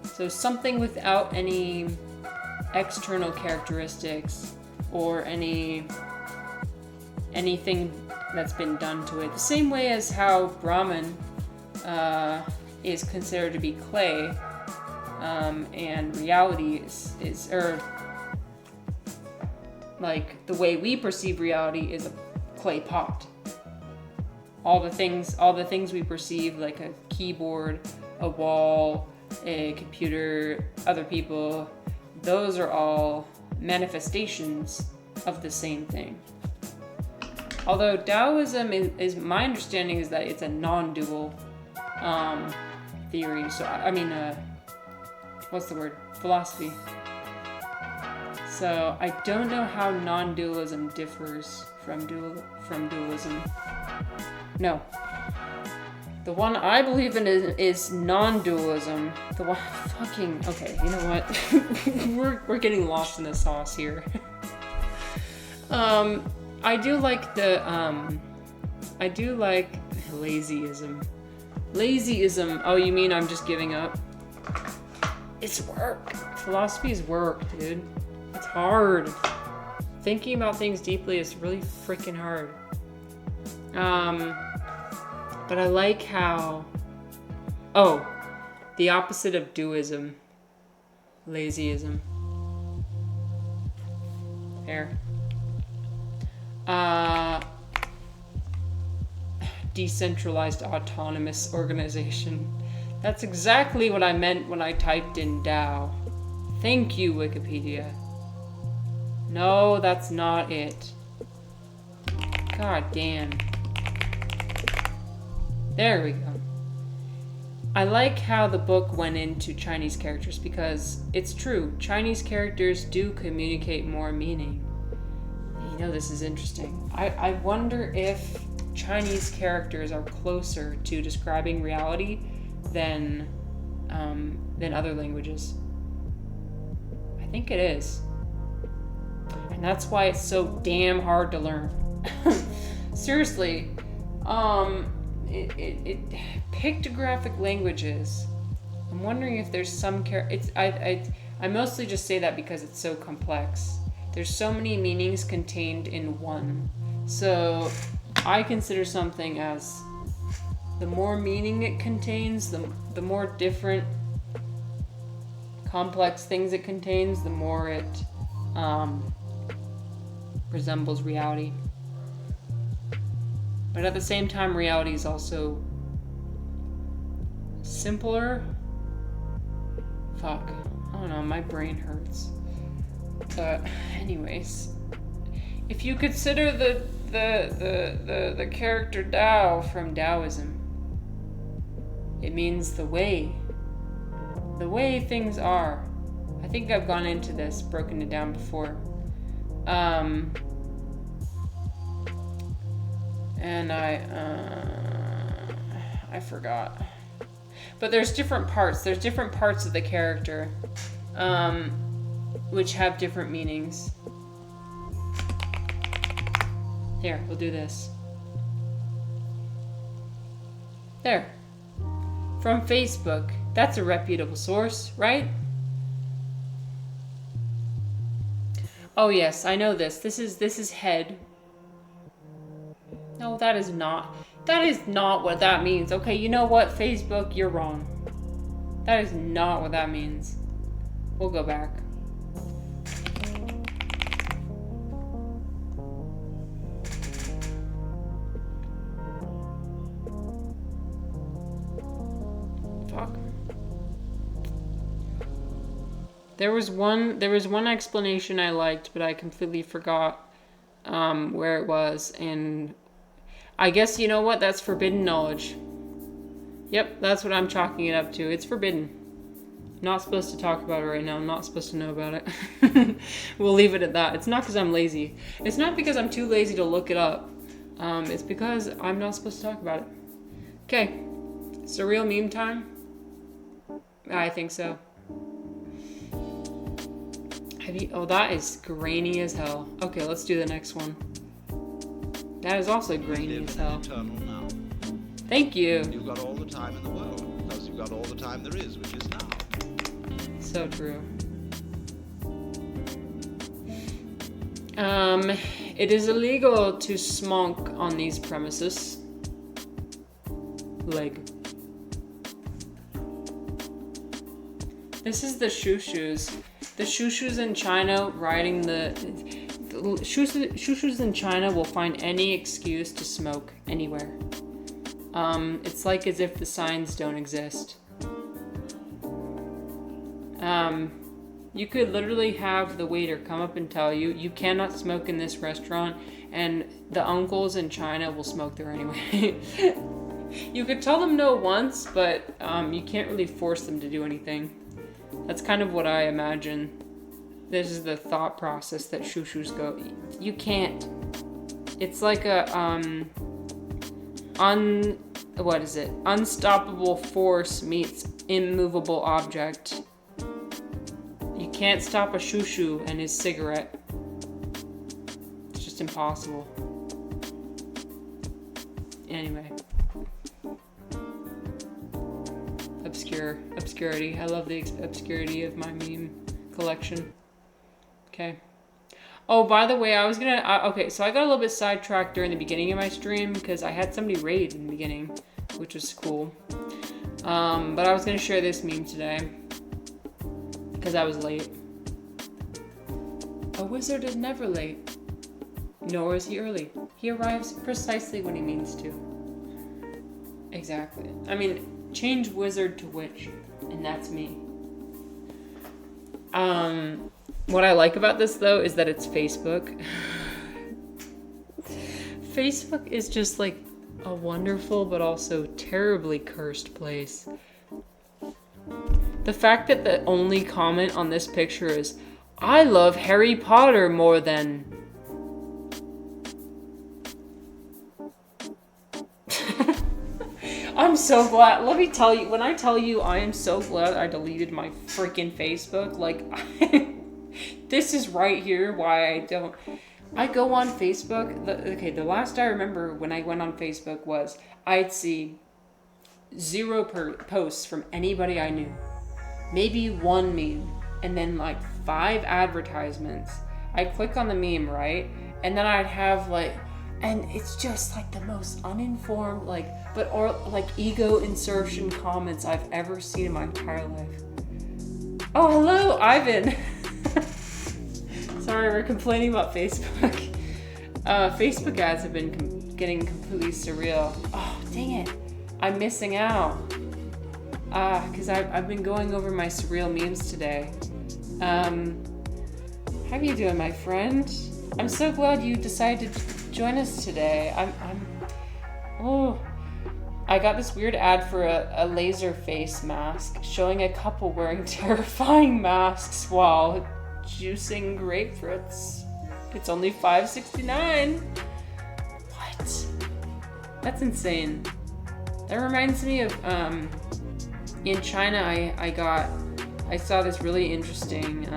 Speaker 1: So something without any external characteristics or anything that's been done to it. The same way as how Brahman is considered to be clay, and reality is like the way we perceive reality is a clay pot. All the things we perceive, like a keyboard, a wall, a computer, other people, those are all manifestations of the same thing. Although Taoism is my understanding is that it's a non-dual theory. So what's the word? Philosophy. So I don't know how non-dualism differs from dualism. No. The one I believe in is non-dualism. The one okay, you know what? we're getting lost in the sauce here. I do like lazyism. Lazyism. Oh, you mean I'm just giving up? It's work. Philosophy is work, dude. It's hard. Thinking about things deeply is really freaking hard. But I like how... Oh, the opposite of doism. Lazyism. Fair. Decentralized autonomous organization. That's exactly what I meant when I typed in Tao. Thank you, Wikipedia. No, that's not it. God damn. There we go. I like how the book went into Chinese characters because it's true. Chinese characters do communicate more meaning. You know, this is interesting. I wonder if Chinese characters are closer to describing reality than other languages. I think it is. And that's why it's so damn hard to learn. Seriously. Pictographic languages. I'm wondering if there's some I mostly just say that because it's so complex. There's so many meanings contained in one. So I consider something as the more meaning it contains, the more different complex things it contains, the more it resembles reality. But at the same time, reality is also simpler. Fuck. I don't know, my brain hurts. But anyways, if you consider the character Tao from Taoism, it means the way things are. I think I've gone into this, broken it down before. And I forgot. But there's different parts. There's different parts of the character, which have different meanings. Here, we'll do this. There. From Facebook. That's a reputable source, right? Oh yes, I know this. This is head. No, that is not. That is not what that means. Okay, you know what? Facebook, you're wrong. That is not what that means. We'll go back. Fuck. There was one explanation I liked, but I completely forgot where it was, and I guess, you know what? That's forbidden knowledge. Yep, that's what I'm chalking it up to. It's forbidden. Not supposed to talk about it right now. I'm not supposed to know about it. We'll leave it at that. It's not because I'm lazy. It's not because I'm too lazy to look it up. It's because I'm not supposed to talk about it. Okay. Surreal meme time? I think so. Oh, that is grainy as hell. Okay, let's do the next one. That is also grainy as hell.
Speaker 6: Now.
Speaker 1: Thank you.
Speaker 6: You've got all the time in the world, because you've got all the time there is, which is now.
Speaker 1: So true. It is illegal to smonk on these premises. Leg. This is the shoo-shoos. The shoo-shoos in China riding the shoo-shoos in China will find any excuse to smoke anywhere. It's like as if the signs don't exist. You could literally have the waiter come up and tell you, you cannot smoke in this restaurant, and the uncles in China will smoke there anyway. You could tell them no once, but you can't really force them to do anything. That's kind of what I imagine. This is the thought process that shoo-shoos go. You can't. It's like a what is it? Unstoppable force meets immovable object. You can't stop a shoo-shoo and his cigarette. It's just impossible. Anyway. Obscurity. I love the obscurity of my meme collection. Okay. Oh, by the way, I was gonna... okay, so I got a little bit sidetracked during the beginning of my stream because I had somebody raid in the beginning, which was cool. But I was gonna share this meme today because I was late. A wizard is never late, nor is he early. He arrives precisely when he means to. Exactly. I mean, Change wizard to witch, and that's me. What I like about this though is that it's Facebook. Facebook is just like a wonderful but also terribly cursed place. The fact that the only comment on this picture is, I love Harry Potter more than... I'm so glad. Let me tell you, when I tell you I am so glad I deleted my freaking Facebook, like, this is right here why I don't... I go on Facebook, the last I remember when I went on Facebook was, I'd see 0 posts from anybody I knew. Maybe 1 meme, and then like 5 advertisements. I'd click on the meme, right? And then I'd have like, and it's just like the most uninformed, like, or like ego insertion comments I've ever seen in my entire life. Oh, hello, Ivan. Sorry, we're complaining about Facebook. Facebook ads have been getting completely surreal. Oh, dang it. I'm missing out. Because I've been going over my surreal memes today. How are you doing, my friend? I'm so glad you decided to join us today. I got this weird ad for a laser face mask showing a couple wearing terrifying masks while juicing grapefruits. It's only $5.69. What? That's insane. That reminds me of in China I saw this really interesting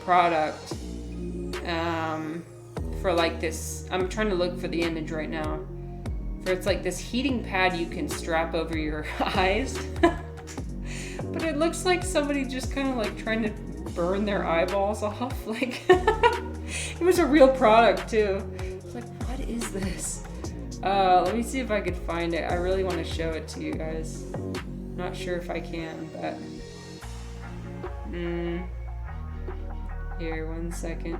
Speaker 1: product for like this. I'm trying to look for the image right now. For it's like this heating pad you can strap over your eyes. But it looks like somebody just kind of like trying to burn their eyeballs off. Like it was a real product too. It's like, what is this? Let me see if I could find it. I really want to show it to you guys. Not sure if I can, but here, 1 second.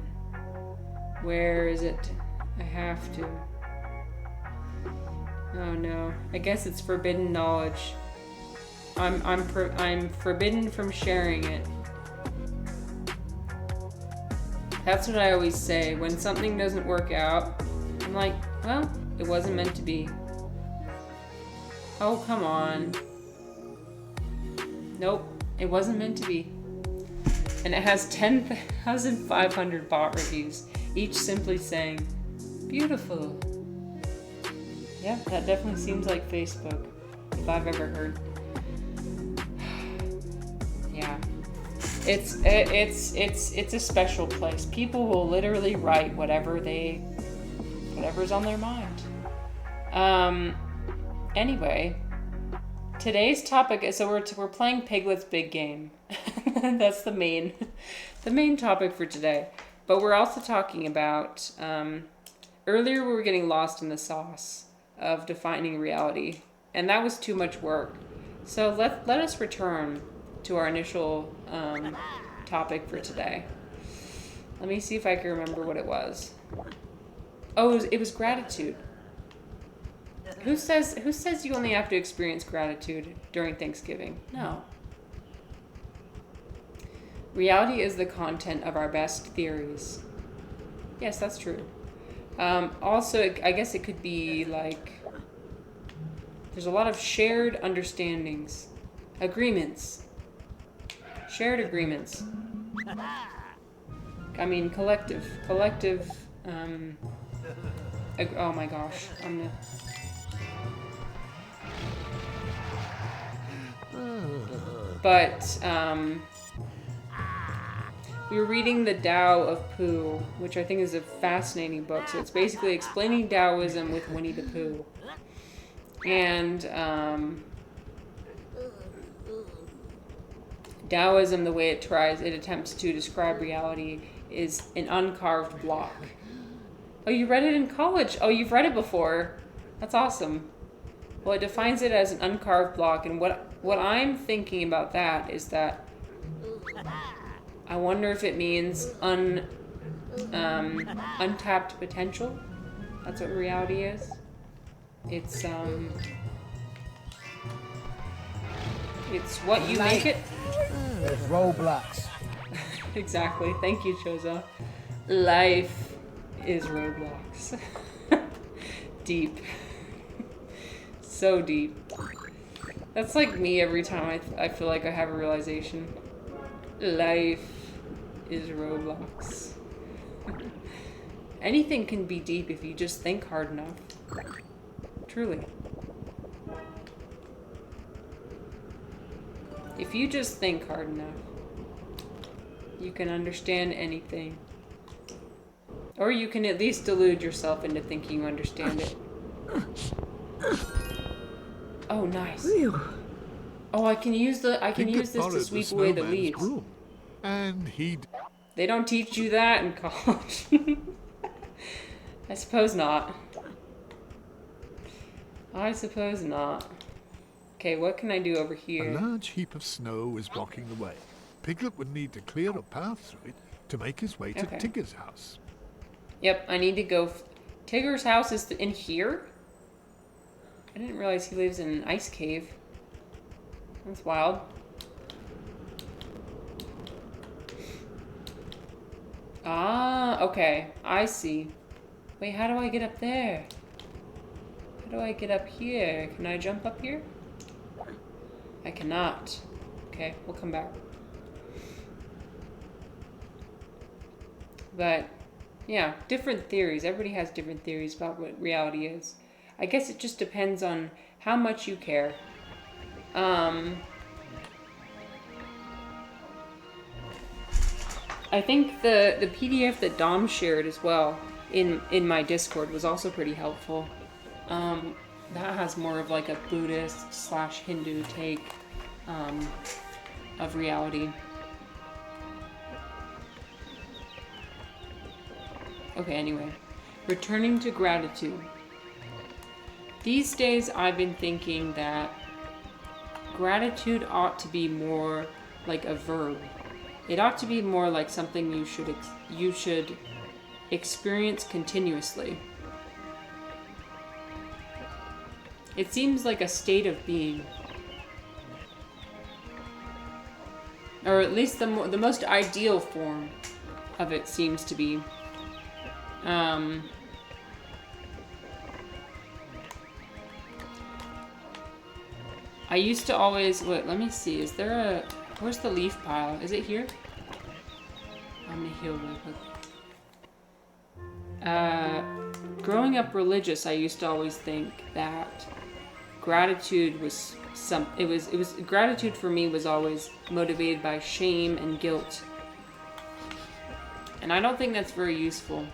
Speaker 1: Where is it? I have to. Oh no. I guess it's forbidden knowledge. I'm forbidden from sharing it. That's what I always say. When something doesn't work out, I'm like, well, it wasn't meant to be. Oh, come on. Nope, it wasn't meant to be. And it has 10,500 bot reviews, each simply saying, beautiful. Yeah, that definitely seems like Facebook, if I've ever heard. Yeah. It's a special place. People will literally write whatever's on their mind. Anyway, today's topic is, so we're playing Piglets Big Game. That's the main topic for today. But we're also talking about earlier we were getting lost in the sauce of defining reality, and that was too much work. So let us return to our initial topic for today. Let me see if I can remember what it was. Oh, it was gratitude. Who says you only have to experience gratitude during Thanksgiving? No. Reality is the content of our best theories. Yes, that's true. Also, I guess it could be like, there's a lot of shared understandings, agreements, shared agreements. I mean, collective, oh my gosh, but, we were reading the Tao of Pooh, which I think is a fascinating book. So it's basically explaining Taoism with Winnie the Pooh. And Taoism, the way it attempts to describe reality, is an uncarved block. Oh, you read it in college? Oh, you've read it before. That's awesome. Well, it defines it as an uncarved block, and what I'm thinking about that is that I wonder if it means untapped potential. That's what reality is. It's It's what you make it.
Speaker 7: It's Roblox.
Speaker 1: Exactly. Thank you, Choza. Life is Roblox. Deep. So deep. That's like me every time I feel like I have a realization. Life is Roblox. Anything can be deep if you just think hard enough. Truly. If you just think hard enough, you can understand anything. Or you can at least delude yourself into thinking you understand it. Oh, nice.
Speaker 5: Phew.
Speaker 1: Oh, I can use this
Speaker 3: Piglet
Speaker 1: to
Speaker 3: borrowed
Speaker 1: sweep
Speaker 3: the
Speaker 1: away the
Speaker 3: snowman's
Speaker 1: leaves.
Speaker 3: broom, and
Speaker 1: They don't teach you that in college. I suppose not. I suppose not. Okay, what can I do over
Speaker 3: a
Speaker 1: here?
Speaker 3: large heap of snow is blocking the way. Piglet would need to clear a path through it to make his way to
Speaker 1: Okay.
Speaker 3: Tigger's house.
Speaker 1: Yep, I need to go. Tigger's house is in here? I didn't realize he lives in an ice cave. That's wild. Ah, okay. I see. Wait, how do I get up there? How do I get up here? Can I jump up here? I cannot. Okay, we'll come back. But, yeah, different theories. Everybody has different theories about what reality is. I guess it just depends on how much you care. I think the PDF that Dom shared as well in my Discord was also pretty helpful. That has more of like a Buddhist / Hindu take of reality. Okay, anyway. Returning to gratitude. These days I've been thinking that gratitude ought to be more like a verb. It ought to be more like something you should experience continuously. It seems like a state of being. Or at least the most ideal form of it seems to be. I used to always... Wait, let me see. Is there a... Where's the leaf pile? Is it here? I'm gonna heal real quick. Growing up religious, I used to always think that gratitude was gratitude for me was always motivated by shame and guilt. And I don't think that's very useful.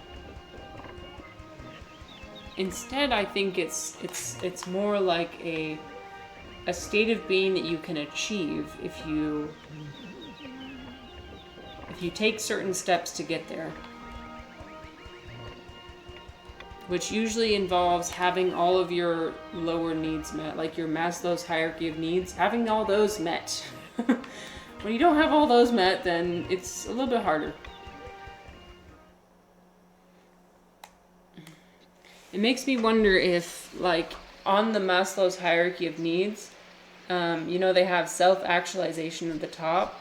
Speaker 1: Instead, I think it's more like a state of being that you can achieve if you take certain steps to get there. Which usually involves having all of your lower needs met, like your Maslow's hierarchy of needs, having all those met. When you don't have all those met, then it's a little bit harder. It makes me wonder if, like, on the Maslow's hierarchy of needs, they have self-actualization at the top.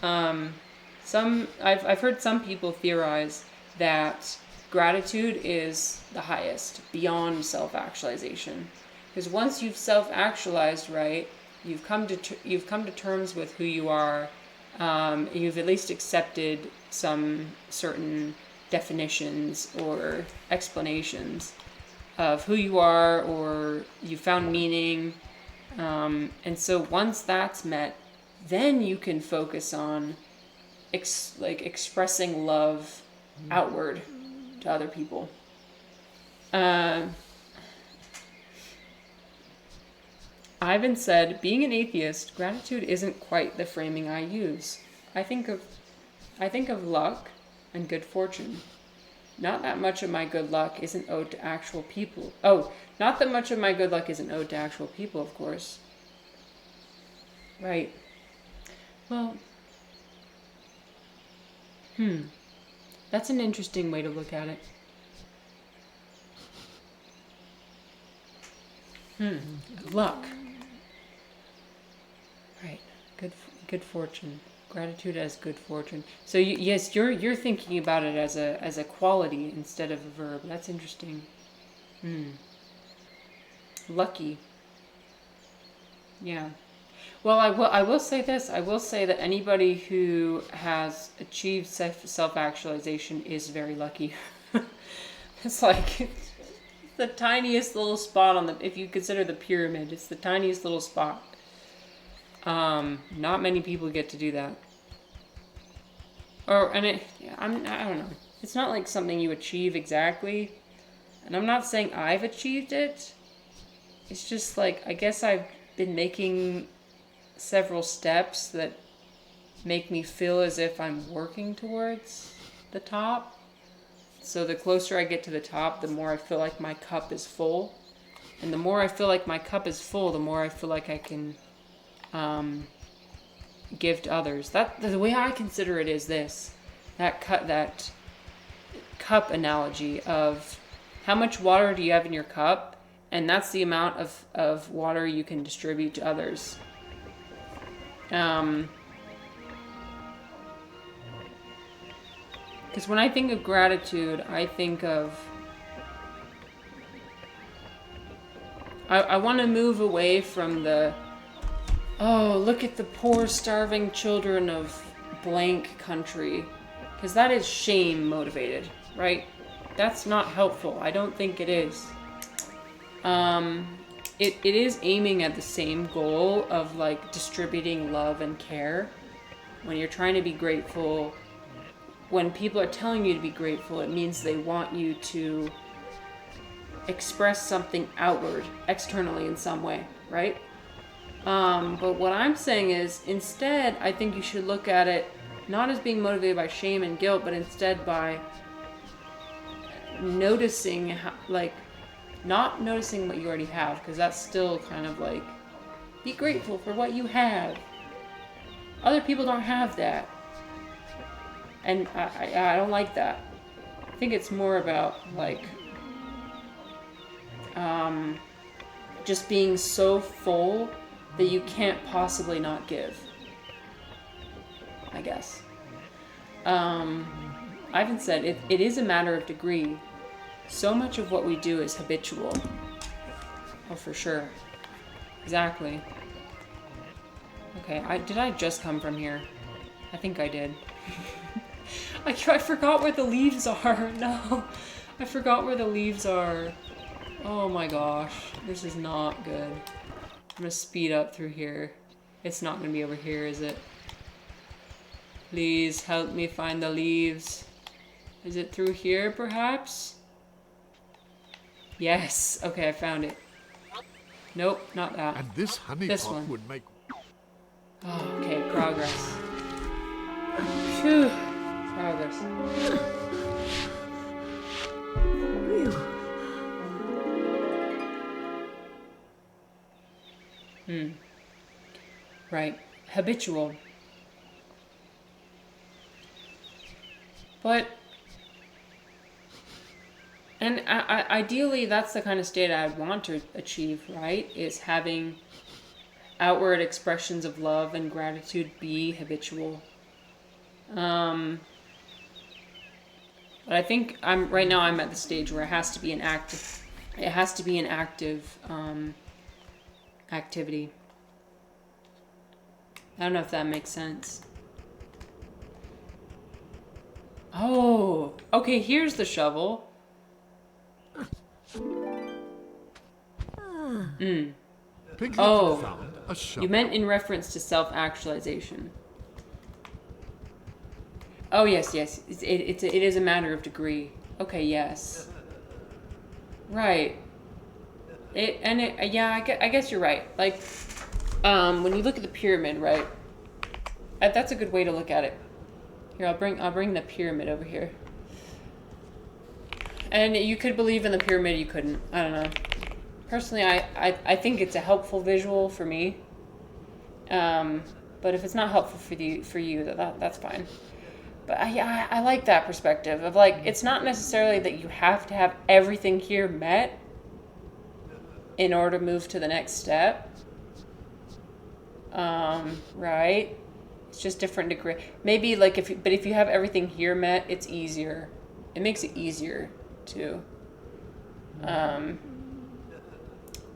Speaker 1: I've heard some people theorize that gratitude is the highest, beyond self-actualization. Because once you've self-actualized, right, you've come to terms with who you are. You've at least accepted some certain definitions or explanations of who you are, or you found meaning. And so once that's met, then you can focus on expressing love outward to other people. Ivan said, being an atheist, gratitude isn't quite the framing I use. I think of luck and good fortune. Not that much of my good luck isn't owed to actual people. Oh, not that much of my good luck isn't owed to actual people, of course. Right. Well, that's an interesting way to look at it. Luck. Good fortune. Gratitude as good fortune. So yes, you're thinking about it as a quality instead of a verb. That's interesting. Lucky. Yeah. Well, I will say this. I will say that anybody who has achieved self-actualization is very lucky. It's like the tiniest little spot on the, if you consider the pyramid, it's the tiniest little spot. Not many people get to do that. I don't know. It's not like something you achieve exactly. And I'm not saying I've achieved it. It's just like, I guess I've been making several steps that make me feel as if I'm working towards the top. So the closer I get to the top, the more I feel like my cup is full. And the more I feel like my cup is full, the more I feel like I can give to others. The way I consider it is this. That cup analogy of how much water do you have in your cup, and that's the amount of water you can distribute to others. Because when I think of gratitude, I think of... I want to move away from the, oh, look at the poor starving children of blank country. Because that is shame motivated, right? That's not helpful. I don't think it is. It is aiming at the same goal of like distributing love and care. When you're trying to be grateful, when people are telling you to be grateful, it means they want you to express something outward, externally in some way, right? But what I'm saying is, instead, I think you should look at it not as being motivated by shame and guilt, but instead by noticing, how, like, not noticing what you already have, because that's still kind of like, be grateful for what you have. Other people don't have that. And I don't like that. I think it's more about, like, just being so full that you can't possibly not give, I guess. Ivan said, it is a matter of degree. So much of what we do is habitual. Oh, for sure. Exactly. Okay, did I just come from here? I think I did. I forgot where the leaves are. No, I forgot where the leaves are. Oh my gosh, this is not good. I'm gonna speed up through here. It's not gonna be over here, is it? Please help me find the leaves. Is it through here, perhaps? Yes. Okay, I found it. Nope, not that.
Speaker 3: And this honey
Speaker 1: This
Speaker 3: pot
Speaker 1: one.
Speaker 3: would make...
Speaker 1: Oh, okay, progress. Phew. Progress. Right. Habitual. But, and ideally that's the kind of state I'd want to achieve, right? Is having outward expressions of love and gratitude be habitual. But I think right now I'm at the stage where it has to be an active activity. I don't know if that makes sense. Oh, okay, here's the shovel.
Speaker 3: Piglet
Speaker 1: Oh,
Speaker 3: found a shovel.
Speaker 1: you meant in reference to self-actualization. Oh, yes. It is a matter of degree. Okay, yes. Right. Yeah, I guess you're right. Like, when you look at the pyramid, right? That's a good way to look at it. Here, I'll bring the pyramid over here. And you could believe in the pyramid, you couldn't. I don't know. Personally, I think it's a helpful visual for me. But if it's not helpful for you, that's fine. But I like that perspective of, like, it's not necessarily that you have to have everything here met in order to move to the next step. Right? It's just different degree. Maybe like if you have everything here met, it's easier. It makes it easier to.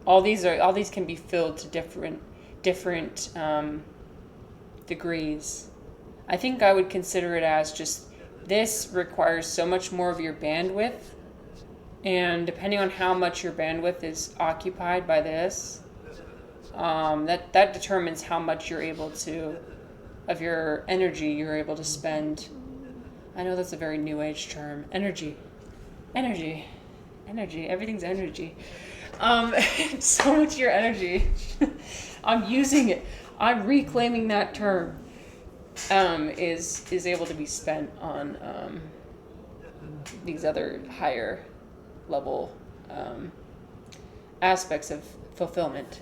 Speaker 1: All these can be filled to different degrees. I think I would consider it as just this requires so much more of your bandwidth, and depending on how much your bandwidth is occupied by this, that determines how much you're able to, of your energy you're able to spend. I know that's a very new age term. Energy. Everything's energy. So much of your energy. I'm using it. I'm reclaiming that term. Is able to be spent on these other higher level aspects of fulfillment.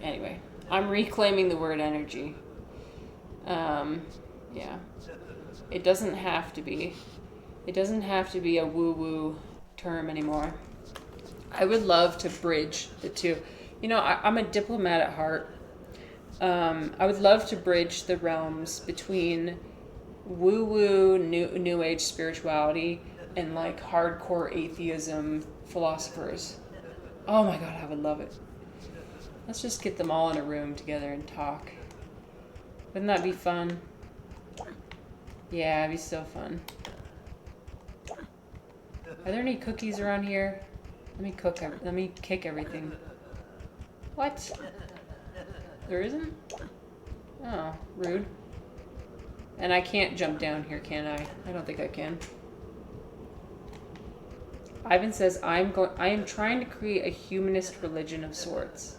Speaker 1: Anyway, I'm reclaiming the word energy. Yeah. It doesn't have to be a woo-woo term anymore. I would love to bridge the two. I'm a diplomat at heart. I would love to bridge the realms between woo-woo new age spirituality and like hardcore atheism philosophers. Oh my god, I would love it. Let's just get them all in a room together and talk. Wouldn't that be fun? Yeah, it'd be so fun. Are there any cookies around here? Let me kick everything. What? There isn't? Oh, rude. And I can't jump down here, can I? I don't think I can. Ivan says, I am trying to create a humanist religion of sorts.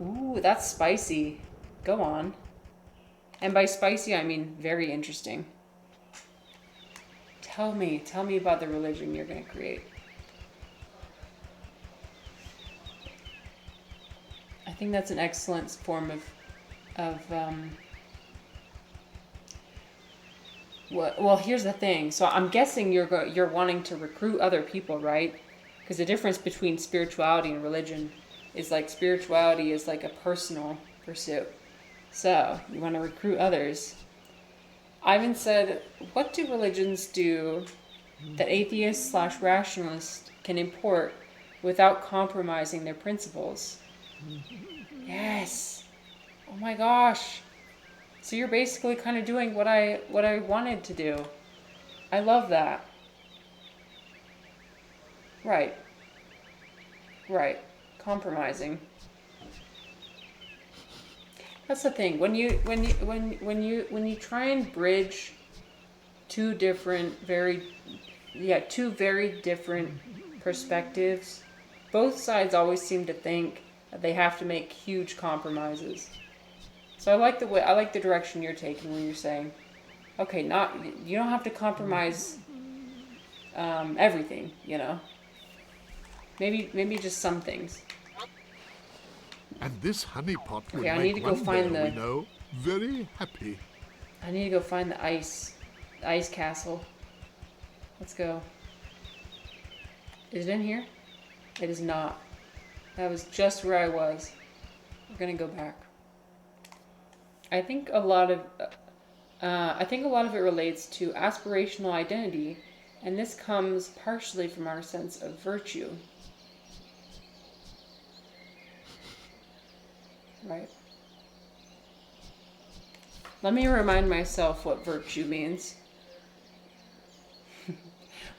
Speaker 1: Ooh, that's spicy. Go on. And by spicy, I mean very interesting. Tell me about the religion you're going to create. I think that's an excellent form of well, here's the thing. So I'm guessing you're wanting to recruit other people, right? Because the difference between spirituality and religion is like spirituality is like a personal pursuit. So you want to recruit others. Ivan said, what do religions do that atheists / rationalists can import without compromising their principles? Yes. Oh my gosh. So you're basically kind of doing what I wanted to do. I love that. Right. Compromising. That's the thing. When you try and bridge two very different perspectives, both sides always seem to think that they have to make huge compromises. So I like the direction you're taking when you're saying, okay, you don't have to compromise everything, Maybe just some things.
Speaker 3: And this honeypot would
Speaker 1: Okay, I need
Speaker 3: make
Speaker 1: to go
Speaker 3: one
Speaker 1: find
Speaker 3: bear we know very happy.
Speaker 1: I need to go find the ice castle. Let's go. Is it in here? It is not. That was just where I was. We're gonna go back. I think a lot of it relates to aspirational identity, and this comes partially from our sense of virtue. Right. Let me remind myself what virtue means.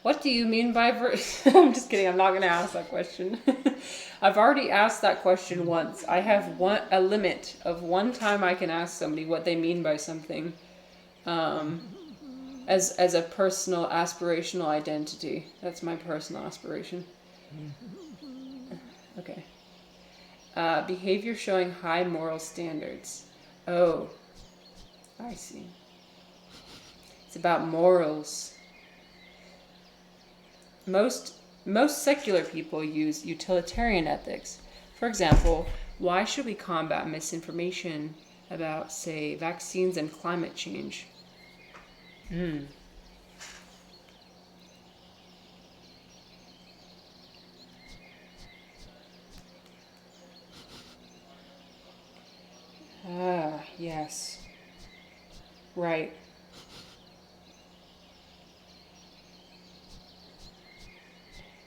Speaker 1: What do you mean by virtue? I'm just kidding. I'm not going to ask that question. I've already asked that question once. I have a limit of one time I can ask somebody what they mean by something as a personal aspirational identity. That's my personal aspiration. Okay. Behavior showing high moral standards. Oh, I see. It's about morals. Most secular people use utilitarian ethics. For example, why should we combat misinformation about, say, vaccines and climate change? Yes. Right.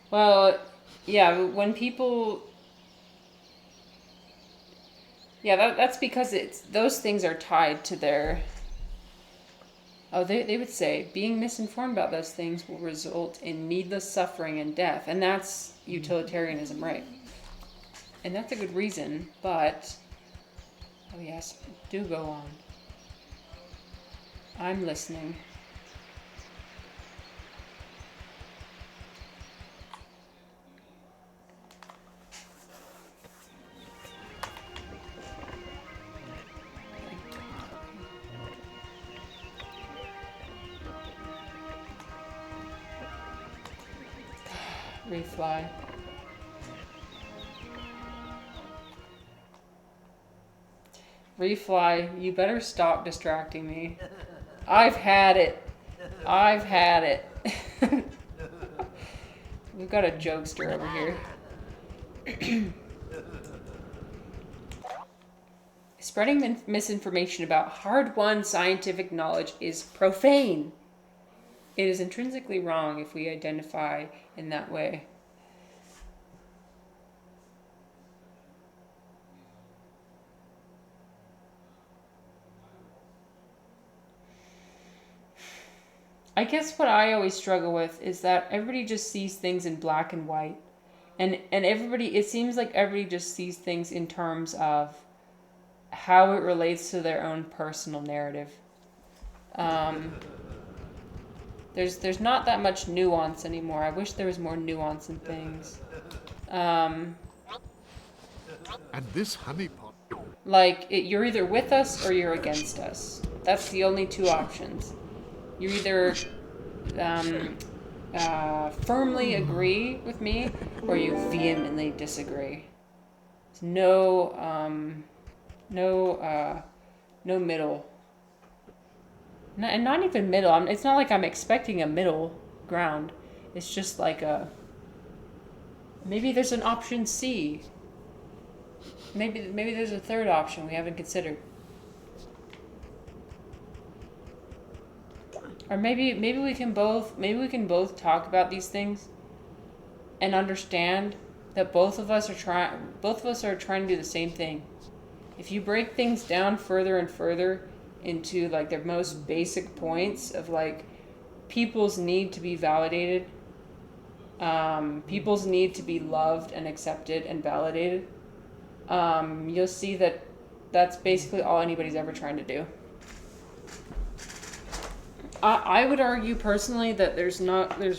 Speaker 1: Well, yeah, when people... Yeah, that's because those things are tied to their... Oh, they would say, being misinformed about those things will result in needless suffering and death. And that's utilitarianism, right? And that's a good reason, but... Oh, yes, do go on. I'm listening. Refly. Refly, you better stop distracting me. I've had it. I've had it. We've got a jokester over here. Spreading misinformation about hard-won scientific knowledge is profane. It is intrinsically wrong if we identify in that way. I guess what I always struggle with is that everybody just sees things in black and white. And everybody, it seems like everybody just sees things in terms of how it relates to their own personal narrative. There's not that much nuance anymore. I wish there was more nuance in things.
Speaker 3: And this honeypot.
Speaker 1: Like, you're either with us or you're against us. That's the only two options. You either firmly agree with me or you vehemently disagree. There's no middle. And not even middle. It's not like I'm expecting a middle ground. It's just like maybe there's an option C. Maybe there's a third option we haven't considered. Or maybe we can both talk about these things and understand that both of us are trying to do the same thing. If you break things down further and further into like their most basic points of like people's need to be validated, people's need to be loved and accepted and validated, you'll see that that's basically all anybody's ever trying to do. I would argue personally that there's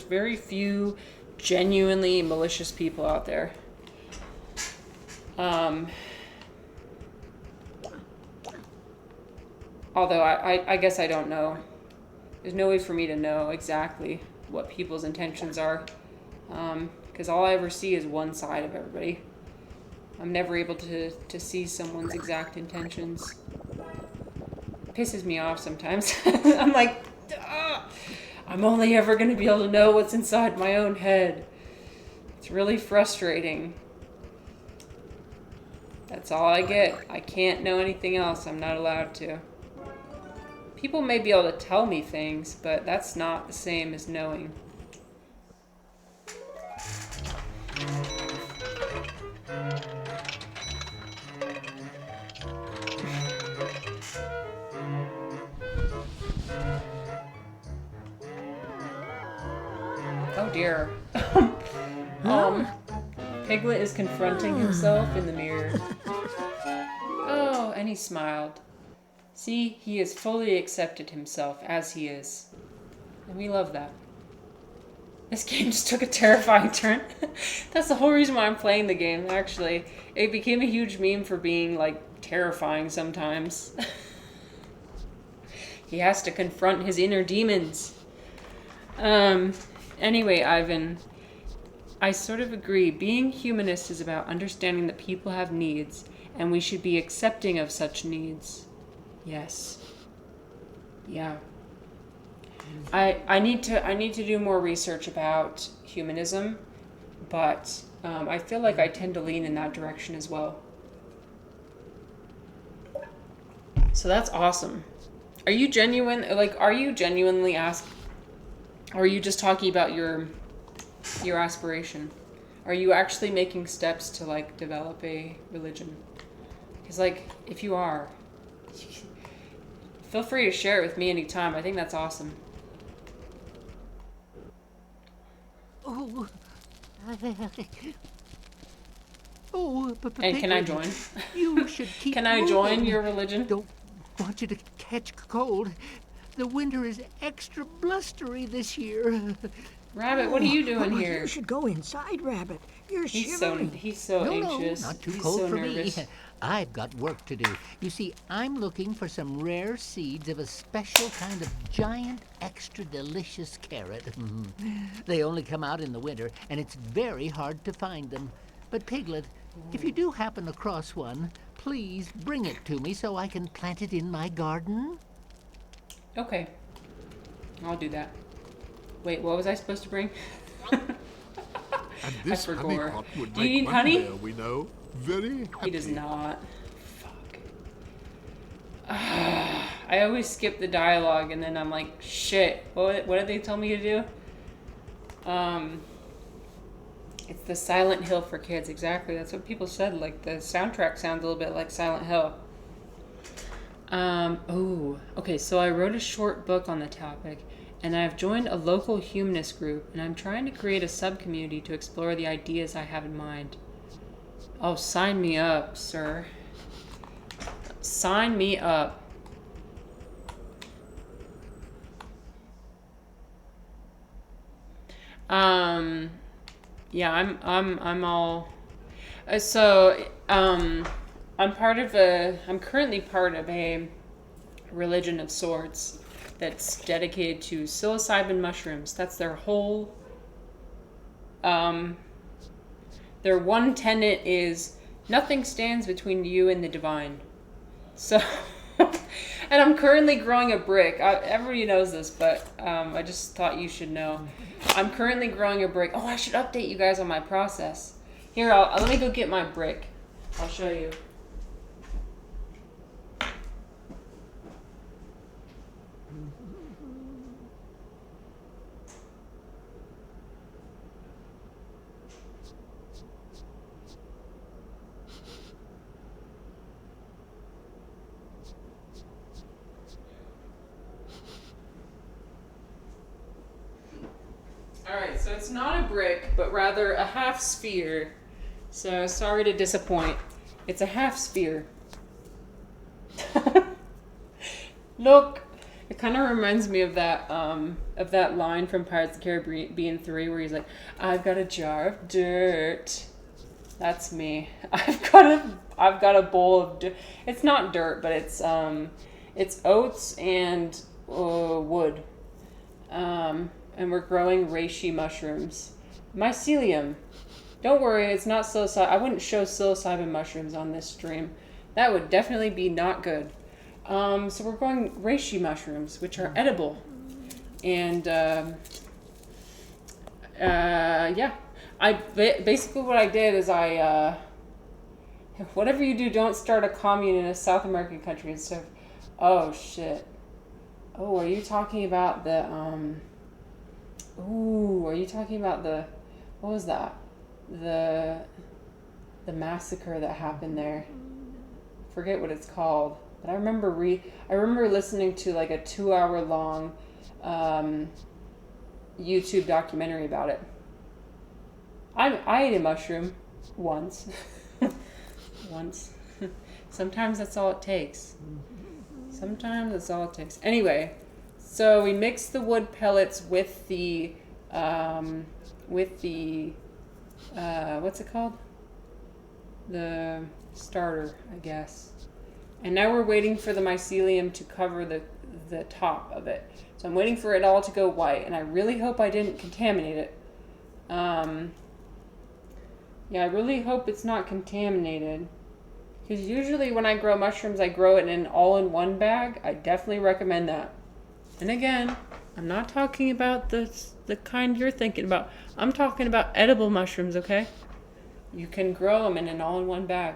Speaker 1: very few genuinely malicious people out there. Although I guess I don't know. There's no way for me to know exactly what people's intentions are. Because all I ever see is one side of everybody. I'm never able to see someone's exact intentions. It pisses me off sometimes. I'm like, I'm only ever going to be able to know what's inside my own head. It's really frustrating. That's all I get. I can't know anything else. I'm not allowed to. People may be able to tell me things, but that's not the same as knowing. Oh dear. Piglet is confronting himself in the mirror. Oh, and he smiled. See, he has fully accepted himself as he is. And we love that. This game just took a terrifying turn. That's the whole reason why I'm playing the game, actually. It became a huge meme for being, like, terrifying sometimes. He has to confront his inner demons. Anyway, Ivan, I sort of agree. Being humanist is about understanding that people have needs, and we should be accepting of such needs. Yes. Yeah. I need to do more research about humanism, but I feel like I tend to lean in that direction as well. So that's awesome. Are you genuine? Like, are you genuinely or are you just talking about your aspiration? Are you actually making steps to like develop a religion? Because like, if you are, feel free to share it with me anytime. I think that's awesome.
Speaker 8: Oh, but
Speaker 1: And can I
Speaker 8: Piglet,
Speaker 1: join?
Speaker 8: you should keep
Speaker 1: Can I join
Speaker 8: moving.
Speaker 1: your religion?
Speaker 8: Don't want you to catch cold. The winter is extra blustery this year.
Speaker 1: Rabbit, what are you doing
Speaker 5: Oh,
Speaker 1: here?
Speaker 5: You should go inside, Rabbit. You're shivering.
Speaker 1: He's so
Speaker 8: No,
Speaker 1: anxious.
Speaker 8: not too
Speaker 1: He's
Speaker 8: cold
Speaker 1: so
Speaker 8: for
Speaker 1: nervous.
Speaker 8: me. I've got work to do. You see, I'm looking for some rare seeds of a special kind of giant, extra delicious carrot. They only come out in the winter, and it's very hard to find them. But Piglet, if you do happen across one, please bring it to me so I can plant it in my garden.
Speaker 1: Okay. I'll do that. Wait, what was I supposed to bring?
Speaker 3: And this
Speaker 1: forgot.
Speaker 3: honeypot would
Speaker 1: Do you
Speaker 3: make
Speaker 1: need
Speaker 3: one
Speaker 1: honey?
Speaker 3: bear we know very happy.
Speaker 1: He does not. Fuck. I always skip the dialogue and then I'm like, shit. What did they tell me to do? It's the Silent Hill for kids. Exactly. That's what people said. Like the soundtrack sounds a little bit like Silent Hill. Okay. So I wrote a short book on the topic, and I've joined a local humanist group, and I'm trying to create a sub-community to explore the ideas I have in mind. Oh, sign me up, sir. Sign me up. Yeah, I'm all. I'm currently part of a religion of sorts that's dedicated to psilocybin mushrooms. That's their whole. Their one tenet is nothing stands between you and the divine. So, and I'm currently growing a brick. Everybody knows this, but I just thought you should know. I'm currently growing a brick. Oh, I should update you guys on my process. Here, let me go get my brick. I'll show you. Alright, so it's not a brick, but rather a half sphere. So sorry to disappoint. It's a half sphere. Look! It kind of reminds me of that line from Pirates of the Caribbean 3 where he's like, I've got a jar of dirt. That's me. I've got a bowl of dirt. It's not dirt, but it's oats and wood. And we're growing reishi mushrooms. Mycelium. Don't worry, it's not psilocybin. I wouldn't show psilocybin mushrooms on this stream. That would definitely be not good. So we're growing reishi mushrooms, which are edible. And, yeah. Basically what I did is whatever you do, don't start a commune in a South American country and stuff. Oh, shit. Oh, are you talking about the, are you talking about what was that? The massacre that happened there. Forget what it's called. But I remember listening to like a 2-hour long YouTube documentary about it. I ate a mushroom once. Once. Sometimes that's all it takes. Anyway, so we mix the wood pellets with the what's it called? The starter, I guess. And now we're waiting for the mycelium to cover the top of it. So I'm waiting for it all to go white, and I really hope I didn't contaminate it. Yeah, I really hope it's not contaminated. Because usually when I grow mushrooms, I grow it in an all-in-one bag. I definitely recommend that. And again, I'm not talking about the kind you're thinking about. I'm talking about edible mushrooms, okay? You can grow them in an all-in-one bag.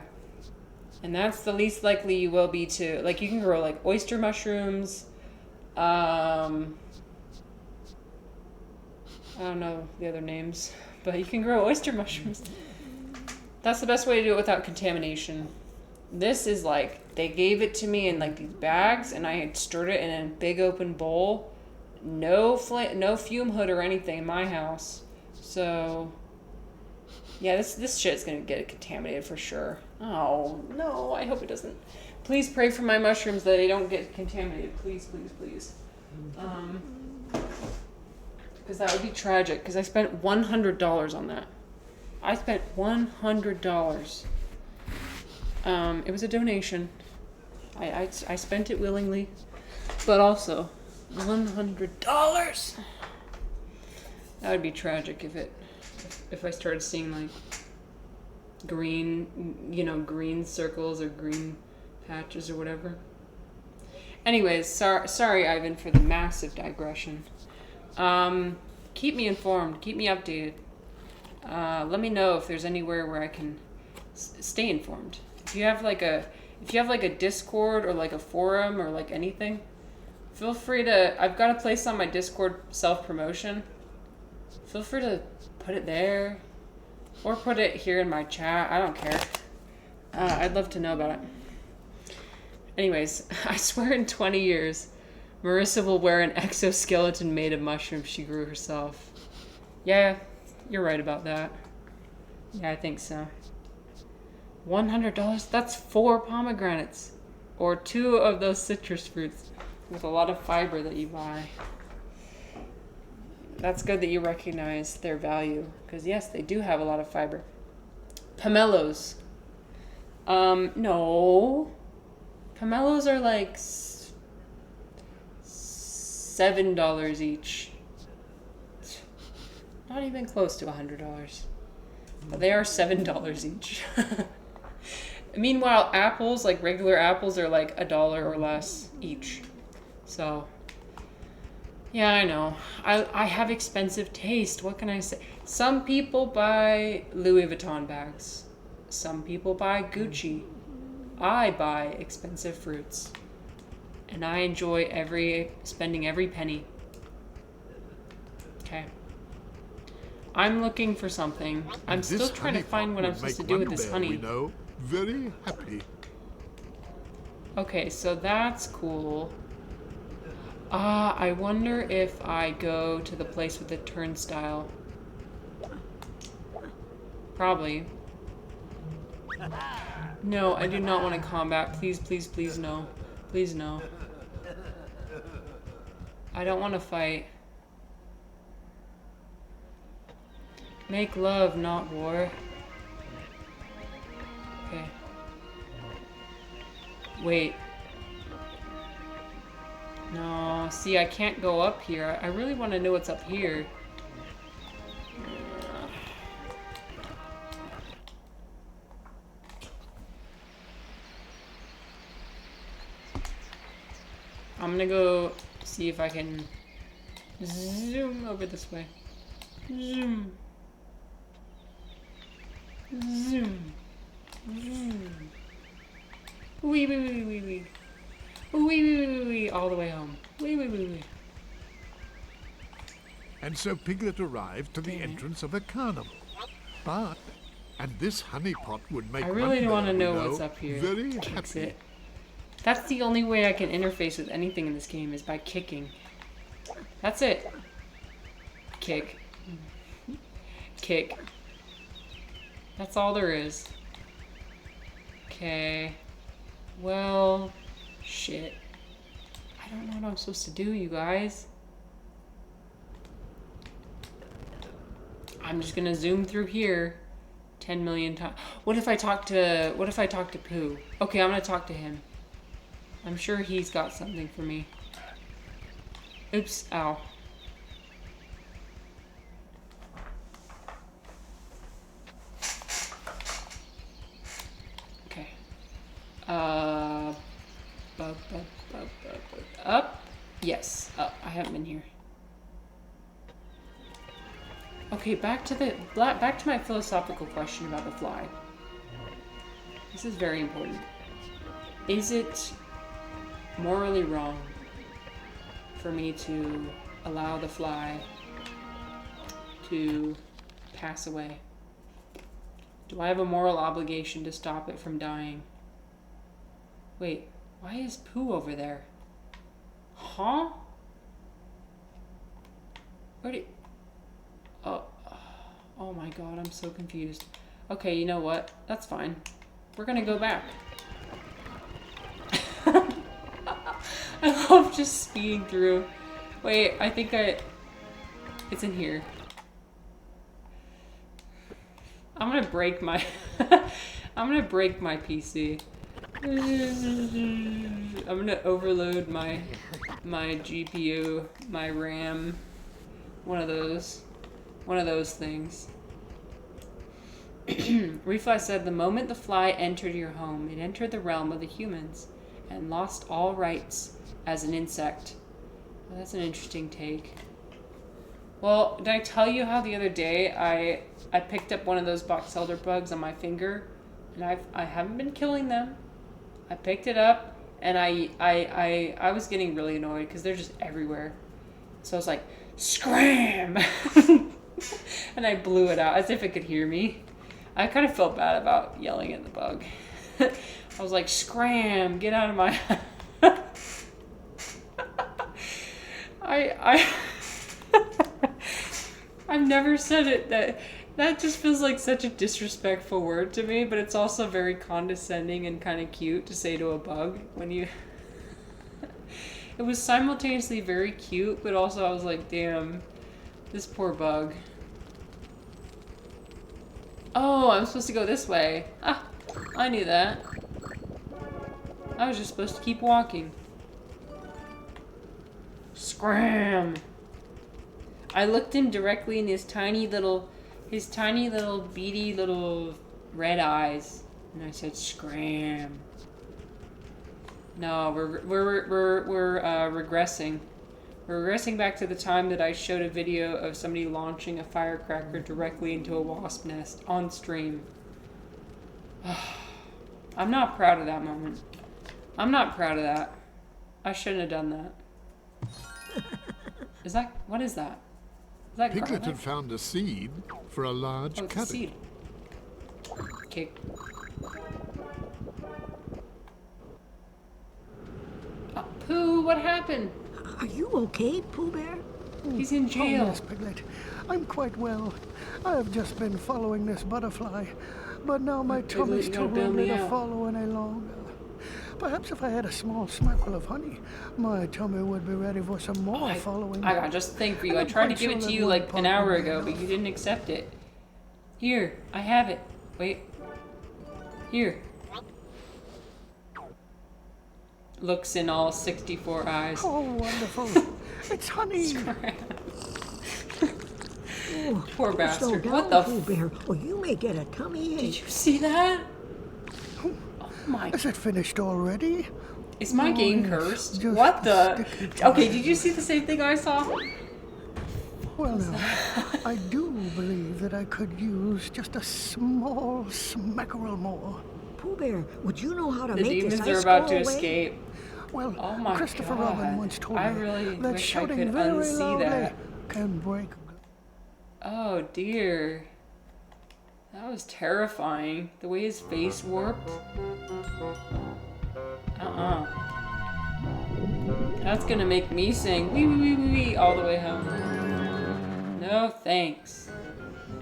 Speaker 1: And that's the least likely you will be to, like, you can grow like oyster mushrooms. I don't know the other names, but you can grow oyster mushrooms. That's the best way to do it without contamination. This is like, they gave it to me in like these bags, and I had stirred it in a big open bowl. No fume hood or anything in my house. So, yeah, this shit's gonna get contaminated for sure. Oh, no, I hope it doesn't. Please pray for my mushrooms that they don't get contaminated. Please, please, please. Because that would be tragic, because I spent $100 on that. I spent $100. It was a donation. I spent it willingly, but also $100. That would be tragic if I started seeing like green, green circles or green patches or whatever. Anyways, sorry, Ivan, for the massive digression. Keep me informed. Keep me updated. Let me know if there's anywhere where I can stay informed. If you have like a Discord or like a forum or like anything, feel free to. I've got a place on my Discord self-promotion. Feel free to put it there, or put it here in my chat. I don't care. I'd love to know about it. Anyways, I swear in 20 years, Marissa will wear an exoskeleton made of mushrooms she grew herself. Yeah, you're right about that. Yeah, I think so. $100? That's 4 pomegranates. Or 2 of those citrus fruits with a lot of fiber that you buy. That's good that you recognize their value. Because yes, they do have a lot of fiber. Pomelos. No. Pomelos are like $7 each. Not even close to $100. But they are $7 each. Meanwhile, apples, like regular apples, are like $1 or less each. So, yeah, I know. I have expensive taste. What can I say? Some people buy Louis Vuitton bags. Some people buy Gucci. I buy expensive fruits. And I enjoy spending every penny. Okay. I'm looking for something. I'm still trying to find what I'm supposed to do with this honey.
Speaker 3: We know, very happy.
Speaker 1: Okay, so that's cool. I wonder if I go to the place with the turnstile. Probably. No, I do not want to combat. Please, please, please, no. Please, no. I don't want to fight. Make love, not war. Okay. Wait. No, see, I can't go up here. I really want to know what's up here. I'm gonna go see if I can zoom over this way. Zoom. Zoom. Zoom. Wee wee wee wee wee. Wee wee wee wee wee all the way home. Wee wee wee wee.
Speaker 3: And so Piglet arrived to the entrance of a carnival. But, and this honeypot would make
Speaker 1: I really want to know
Speaker 3: we
Speaker 1: what's up here.
Speaker 3: Very
Speaker 1: Kicks
Speaker 3: happy.
Speaker 1: it. That's the only way I can interface with anything in this game is by kicking. That's it. Kick. Kick. That's all there is. Okay. Well, shit. I don't know what I'm supposed to do, you guys. I'm just gonna zoom through here 10 million times. What if I talk to Pooh? Okay, I'm gonna talk to him. I'm sure he's got something for me. Oops, ow. Okay. Up? Yes, up. I haven't been here. Okay, back to my philosophical question about the fly. This is very important. Is it morally wrong for me to allow the fly to pass away? Do I have a moral obligation to stop it from dying? Wait, why is Pooh over there? Huh? Where did... Oh my god, I'm so confused. Okay, you know what? That's fine. We're gonna go back. I love just speeding through. Wait, I think it's in here. I'm gonna break my... I'm gonna break my PC. I'm gonna overload my GPU, my RAM. One of those things. Reflex said, the moment the fly entered your home, it entered the realm of the humans and lost all rights as an insect. Well, that's an interesting take. Well, did I tell you how the other day I picked up one of those box elder bugs on my finger, and I haven't been killing them. I picked it up, and I was getting really annoyed because they're just everywhere. So I was like, scram! And I blew it out as if it could hear me. I kind of felt bad about yelling at the bug. I was like, scram, get out of my... I've never said it. That just feels like such a disrespectful word to me, but it's also very condescending and kind of cute to say to a bug when you... It was simultaneously very cute, but also I was like, damn, this poor bug. Oh, I'm supposed to go this way. Ah, I knew that. I was just supposed to keep walking. Scram! I looked him directly in his tiny little beady little red eyes, and I said, "Scram." No, we're regressing. We're regressing back to the time that I showed a video of somebody launching a firecracker directly into a wasp nest on stream. I'm not proud of that moment. I'm not proud of that. I shouldn't have done that. What is that? Is that
Speaker 3: Piglet
Speaker 1: garlic?
Speaker 3: had found a seed for a large
Speaker 1: Oh, it's a
Speaker 3: cabbage.
Speaker 1: seed. Okay. Oh, Pooh, what happened?
Speaker 5: Are you okay, Pooh Bear?
Speaker 1: He's in
Speaker 2: Oh,
Speaker 1: jail.
Speaker 2: yes, Piglet. I'm quite well. I have just been following this butterfly, but now my
Speaker 1: Piglet,
Speaker 2: tummy's
Speaker 1: you
Speaker 2: too
Speaker 1: gotta bail
Speaker 2: hungry
Speaker 1: me
Speaker 2: to
Speaker 1: out.
Speaker 2: follow any longer. Perhaps if I had a small smackle of honey, my tummy would be ready for some more following.
Speaker 1: I got just a thing for you.
Speaker 2: And
Speaker 1: I
Speaker 2: I'm
Speaker 1: tried to
Speaker 2: quite
Speaker 1: give
Speaker 2: sure
Speaker 1: it to
Speaker 2: that
Speaker 1: you
Speaker 2: one
Speaker 1: like an
Speaker 2: part
Speaker 1: hour
Speaker 2: would be
Speaker 1: ago, but
Speaker 2: enough.
Speaker 1: you didn't accept it. Here, I have it. Wait. Here. Looks in all 64 eyes.
Speaker 2: Oh, wonderful. It's honey.
Speaker 5: Slow
Speaker 1: Poor bastard.
Speaker 5: down,
Speaker 1: What the
Speaker 5: Pooh Bear, or you may get a tummy
Speaker 1: Did
Speaker 5: ache.
Speaker 1: you see that? Oh my.
Speaker 2: Is it finished already?
Speaker 1: Is my game
Speaker 2: yes,
Speaker 1: cursed?
Speaker 2: just
Speaker 1: What the?
Speaker 2: stick it to
Speaker 1: Okay,
Speaker 2: my
Speaker 1: did you see the same thing I saw?
Speaker 2: Well, now, I do believe that I could use just a small smackerel more.
Speaker 5: Pooh Bear, would you know how to
Speaker 1: The
Speaker 5: make this
Speaker 1: demons are
Speaker 5: ice
Speaker 1: about
Speaker 5: go
Speaker 1: to
Speaker 5: away?
Speaker 1: escape.
Speaker 2: Well,
Speaker 1: Oh my
Speaker 2: Christopher
Speaker 1: God.
Speaker 2: Robin once told
Speaker 1: I
Speaker 2: me
Speaker 1: really
Speaker 2: that
Speaker 1: wish I
Speaker 2: shouting
Speaker 1: could
Speaker 2: very
Speaker 1: unsee
Speaker 2: loudly
Speaker 1: that.
Speaker 2: can break.
Speaker 1: Oh dear. That was terrifying. The way his face warped. That's gonna make me sing wee wee wee wee wee all the way home. No thanks.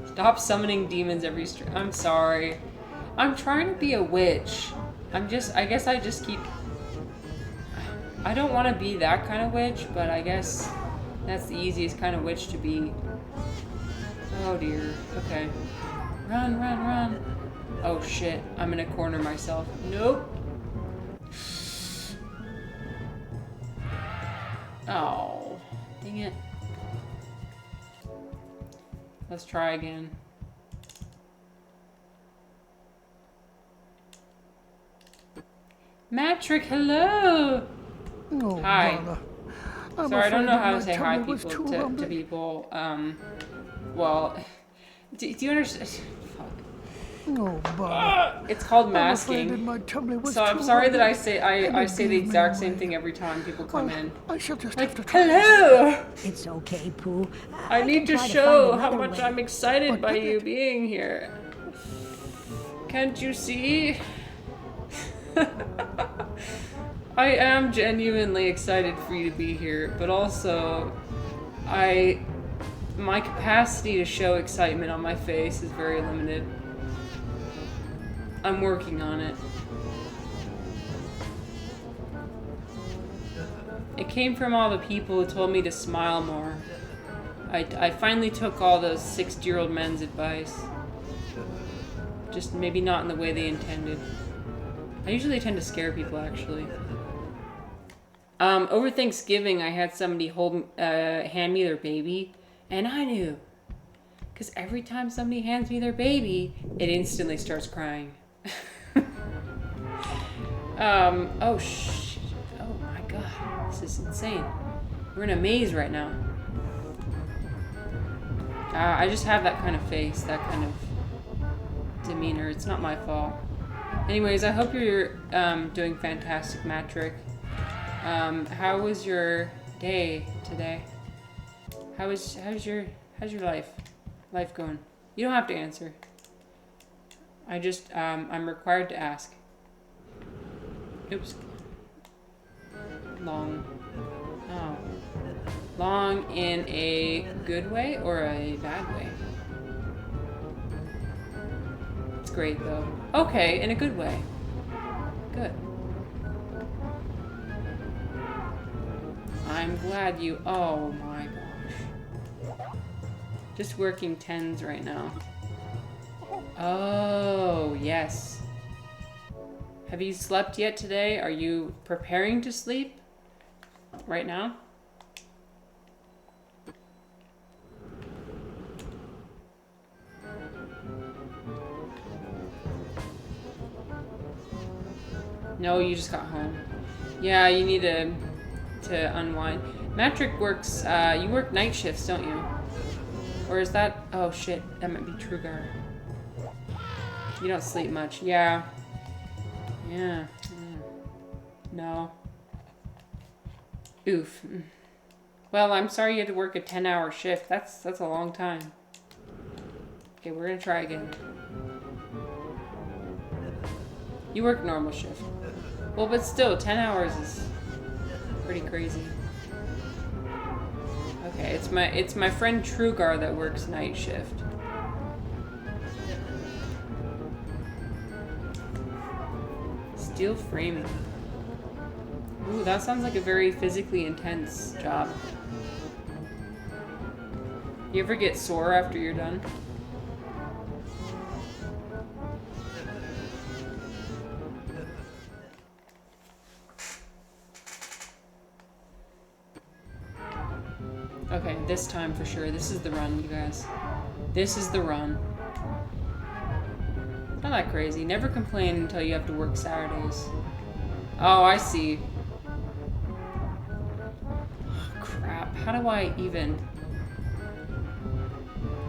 Speaker 1: Stop summoning demons every stream. I'm sorry. I'm trying to be a witch. I guess I just keep... I don't want to be that kind of witch, but I guess that's the easiest kind of witch to be. Oh dear. Okay. Run, run, run. Oh shit. I'm gonna corner myself. Nope. Oh. Dang it. Let's try again. Matrick, hello!
Speaker 2: Oh,
Speaker 1: Hi.
Speaker 2: bother. I'm
Speaker 1: Sorry, I don't
Speaker 2: afraid
Speaker 1: know
Speaker 2: that
Speaker 1: how to
Speaker 2: my
Speaker 1: say hi
Speaker 2: tummy was
Speaker 1: people
Speaker 2: too
Speaker 1: to
Speaker 2: hungry.
Speaker 1: people. Well, do you understand? Fuck.
Speaker 2: Oh, Bob.
Speaker 1: It's called
Speaker 2: I'm afraid that
Speaker 1: masking.
Speaker 2: my tummy was
Speaker 1: So I'm
Speaker 2: too
Speaker 1: sorry that I
Speaker 2: hungry,
Speaker 1: say
Speaker 2: and
Speaker 1: I
Speaker 2: it
Speaker 1: say the
Speaker 2: gave me
Speaker 1: exact same
Speaker 2: away.
Speaker 1: thing every time people come
Speaker 2: Well,
Speaker 1: in.
Speaker 2: I shall just
Speaker 1: Like,
Speaker 2: have to try.
Speaker 1: hello!
Speaker 5: It's okay, Pooh.
Speaker 1: I
Speaker 5: can
Speaker 1: need to
Speaker 5: try
Speaker 1: show
Speaker 5: find
Speaker 1: how
Speaker 5: another
Speaker 1: much
Speaker 5: way.
Speaker 1: I'm excited
Speaker 2: But
Speaker 1: by
Speaker 2: did
Speaker 1: you
Speaker 2: it?
Speaker 1: being here. Can't you see? I am genuinely excited for you to be here, but also my capacity to show excitement on my face is very limited. I'm working on it. It came from all the people who told me to smile more. I finally took all those 60-year-old men's advice. Just maybe not in the way they intended. I usually tend to scare people, actually. Over Thanksgiving, I had somebody hand me their baby, and I knew. Because every time somebody hands me their baby, it instantly starts crying. Oh, shit. Oh, my God. This is insane. We're in a maze right now. I just have that kind of face, that kind of demeanor. It's not my fault. Anyways, I hope you're doing fantastic, Matrick. How was your day today? How's your life going? You don't have to answer. I just I'm required to ask. Oops. Long. Oh. Long in a good way or a bad way? It's great though. Okay, in a good way. Good. I'm glad you... Oh my gosh. Just working 10s right now. Oh, yes. Have you slept yet today? Are you preparing to sleep right now? No, you just got home. Yeah, you need to unwind. Matrick works, you work night shifts, don't you? Or is that... Oh shit, that might be Trugar. You don't sleep much. Yeah. Yeah. No. Oof. Well, I'm sorry you had to work a 10-hour shift. That's a long time. Okay, we're gonna try again. You work normal shift. Well, but still, 10 hours is pretty crazy. Okay, it's my friend Trugar that works night shift. Steel framing. Ooh, that sounds like a very physically intense job. You ever get sore after you're done? Okay, this time for sure. This is the run, you guys. This is the run. Not that crazy. Never complain until you have to work Saturdays. Oh, I see. Oh, crap. How do I even...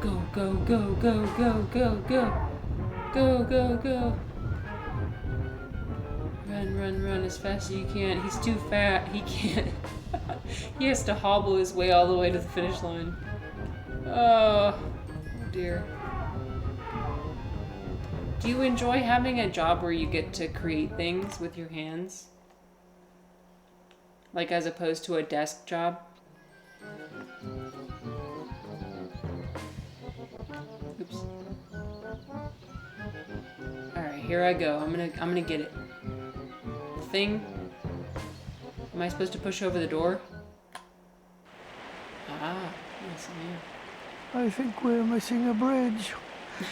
Speaker 1: Go, go, go, go, go, go, go. Go, go, go. Run, run, run as fast as you can. He's too fat. He can't... He has to hobble his way all the way to the finish line. Oh, dear. Do you enjoy having a job where you get to create things with your hands? Like as opposed to a desk job? Oops. Alright, here I go. I'm gonna get it. The thing. Am I supposed to push over the door? Ah, yes I am.
Speaker 2: I think we're missing a bridge.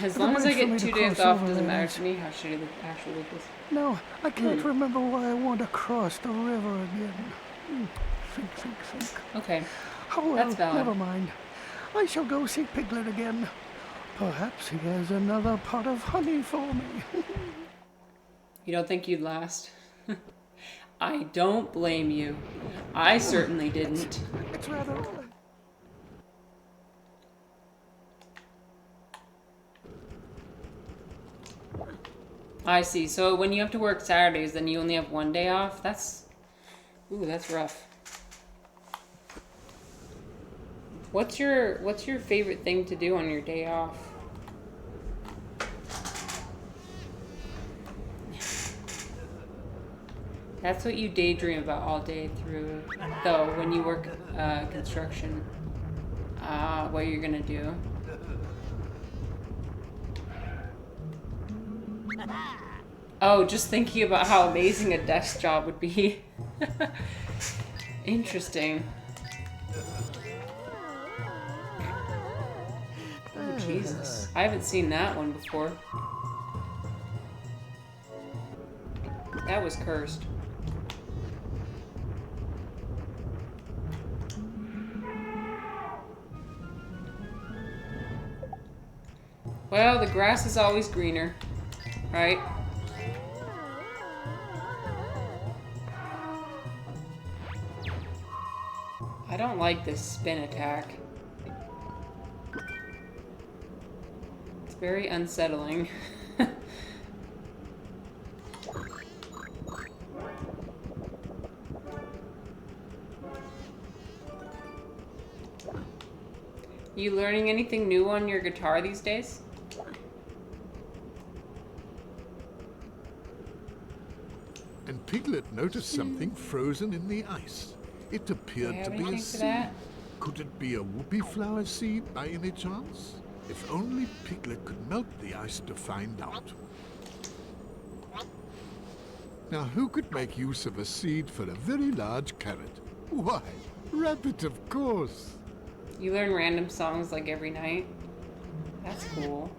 Speaker 1: As
Speaker 2: The
Speaker 1: long as I
Speaker 2: bridge for
Speaker 1: get
Speaker 2: me to
Speaker 1: 2 days
Speaker 2: cross
Speaker 1: off,
Speaker 2: over
Speaker 1: doesn't
Speaker 2: there
Speaker 1: matter
Speaker 2: is-
Speaker 1: to me how shitty the actual loop is.
Speaker 2: No, I can't remember why I want to cross the river again. Think.
Speaker 1: Okay.
Speaker 2: Oh well,
Speaker 1: That's valid.
Speaker 2: never mind. I shall go see Piglet again. Perhaps he has another pot of honey for me.
Speaker 1: You don't think you'd last? I don't blame you. I certainly didn't.
Speaker 2: It's rather...
Speaker 1: I see. So when you have to work Saturdays, then you only have one day off? That's rough. What's your favorite thing to do on your day off? That's what you daydream about all day through, though, when you work construction. What you're gonna do. Oh, just thinking about how amazing a desk job would be. Interesting. Oh, Jesus. I haven't seen that one before. That was cursed. Well, the grass is always greener, right? I don't like this spin attack. It's very unsettling. You learning anything new on your guitar these days?
Speaker 3: And Piglet noticed something frozen in the ice. It appeared to be a seed. Could it be a whoopee flower seed by any chance? If only Piglet could melt the ice to find out. Now, who could make use of a seed for a very large carrot? Why, Rabbit, of course.
Speaker 1: You learn random songs like every night? That's cool.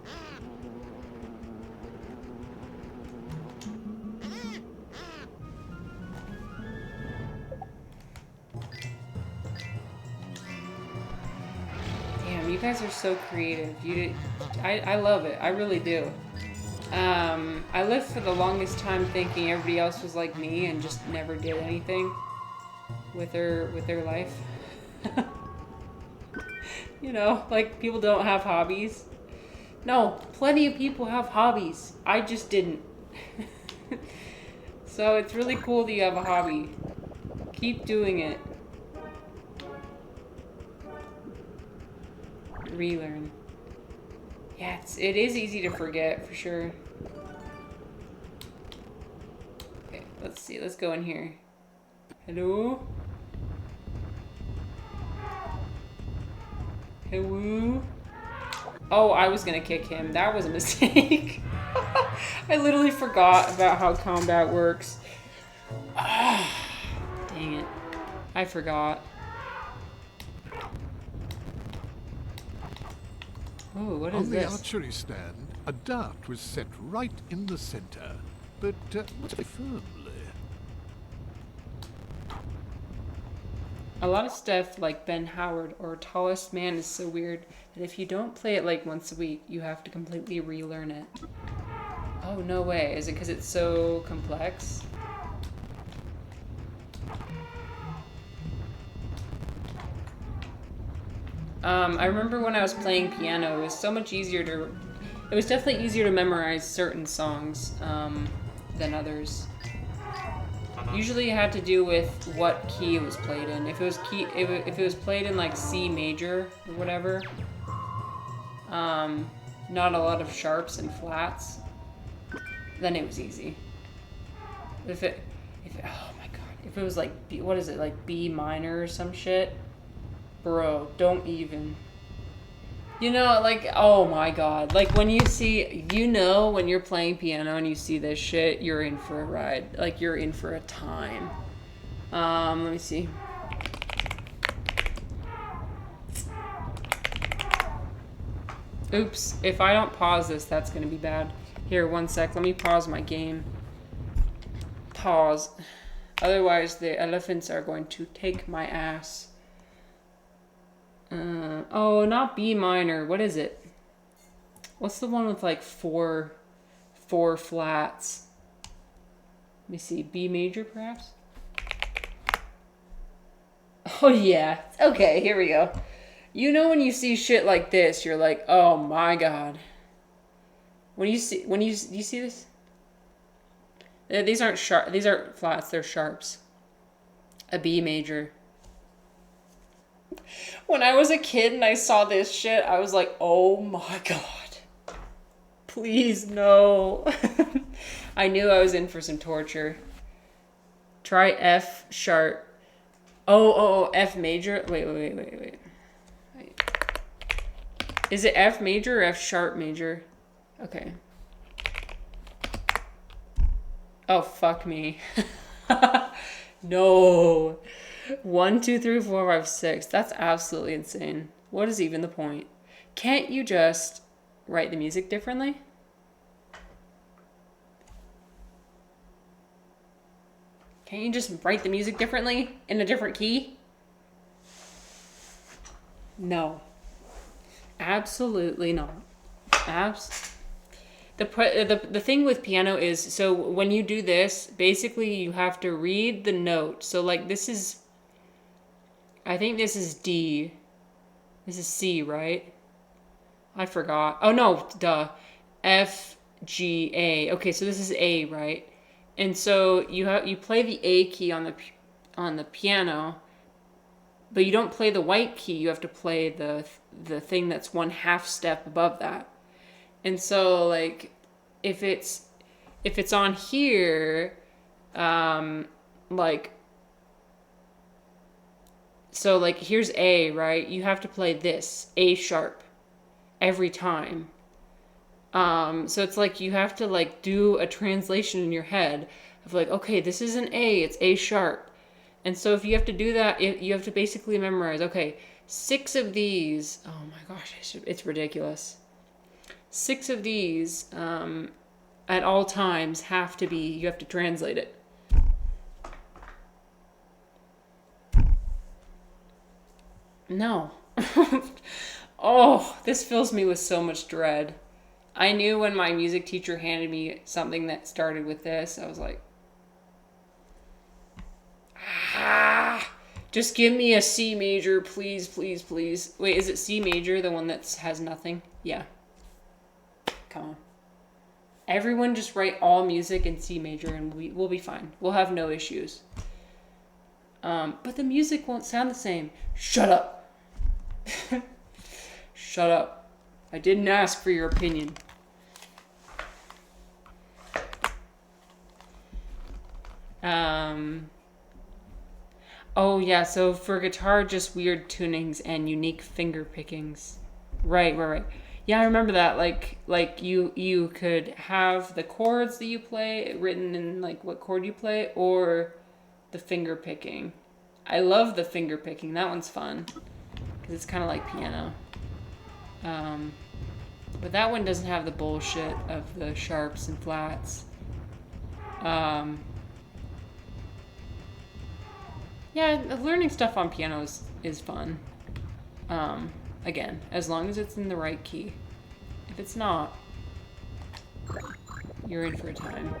Speaker 1: Damn, you guys are so creative. I love it. I really do. I lived for the longest time thinking everybody else was like me and just never did anything with their life. You know, like people don't have hobbies. No, plenty of people have hobbies. I just didn't. So it's really cool that you have a hobby. Keep doing it. Relearn. Yeah, it is easy to forget for sure. Okay, let's see. Let's go in here. Hello? Hello? Oh, I was gonna kick him. That was a mistake. I literally forgot about how combat works. Dang it. I forgot. Oh, what is this?
Speaker 3: On the archery stand, a dart was set right in the center, but firmly.
Speaker 1: A lot of stuff like Ben Howard or Tallest Man is so weird that if you don't play it like once a week, you have to completely relearn it. Oh, no way. Is it because it's so complex? I remember when I was playing piano, it was so much easier to... It was definitely easier to memorize certain songs than others. Usually it had to do with what key it was played in. If it was played in like C major or whatever, not a lot of sharps and flats, then it was easy. Oh my god, if it was like what is it, like B minor or some shit, bro, don't even. You know, like, oh my god. Like, when you see, you know, when you're playing piano and you see this shit, you're in for a ride. Like, you're in for a time. Let me see. Oops. If I don't pause this, that's gonna be bad. Here, one sec. Let me pause my game. Pause. Otherwise, the elephants are going to take my ass. Oh, not B minor. What is it? What's the one with like four flats? Let me see. B major, perhaps? Oh, yeah. Okay, here we go. You know when you see shit like this, you're like, oh my god. You see this? These aren't sharp. These aren't flats. They're sharps. A B major. When I was a kid and I saw this shit, I was like, oh my god. Please, no. I knew I was in for some torture. Try F sharp. Oh, F major. Wait. Is it F major or F sharp major? Okay. Oh, fuck me. No. 1, 2, 3, 4, 5, 6. That's absolutely insane. What is even the point? Can't you just write the music differently? Can't you just write the music differently in a different key? No. Absolutely not. The thing with piano is, so when you do this, basically you have to read the note. So like this is, I think this is D. This is C, right? I forgot. Oh no, duh. F, G, A. Okay, so this is A, right? And so you play the A key on the piano, but you don't play the white key. You have to play the thing that's 1/2 step above that. And so like if it's on here, like, so like here's A, right? You have to play this A sharp every time. So it's like you have to like do a translation in your head of like, okay, this isn't A, it's A sharp. And so if you have to do that, you have to basically memorize, okay, 6 of these, oh my gosh, it's ridiculous. 6 of these at all times have to be, you have to translate it. No. Oh, this fills me with so much dread. I knew when my music teacher handed me something that started with this, I was like, just give me a C major, please, please, please. Wait, is it C major, the one that has nothing? Yeah. Come on. Everyone just write all music in C major and we'll be fine. We'll have no issues. But the music won't sound the same. Shut up. Shut up. I didn't ask for your opinion. Oh yeah, so for guitar, just weird tunings and unique finger pickings. Right. Yeah, I remember that. Like you could have the chords that you play written in like what chord you play, or the finger picking. I love the finger picking. That one's fun because it's kind of like piano. But that one doesn't have the bullshit of the sharps and flats. Yeah, learning stuff on piano is fun. Again, as long as it's in the right key. If it's not, you're in for a time.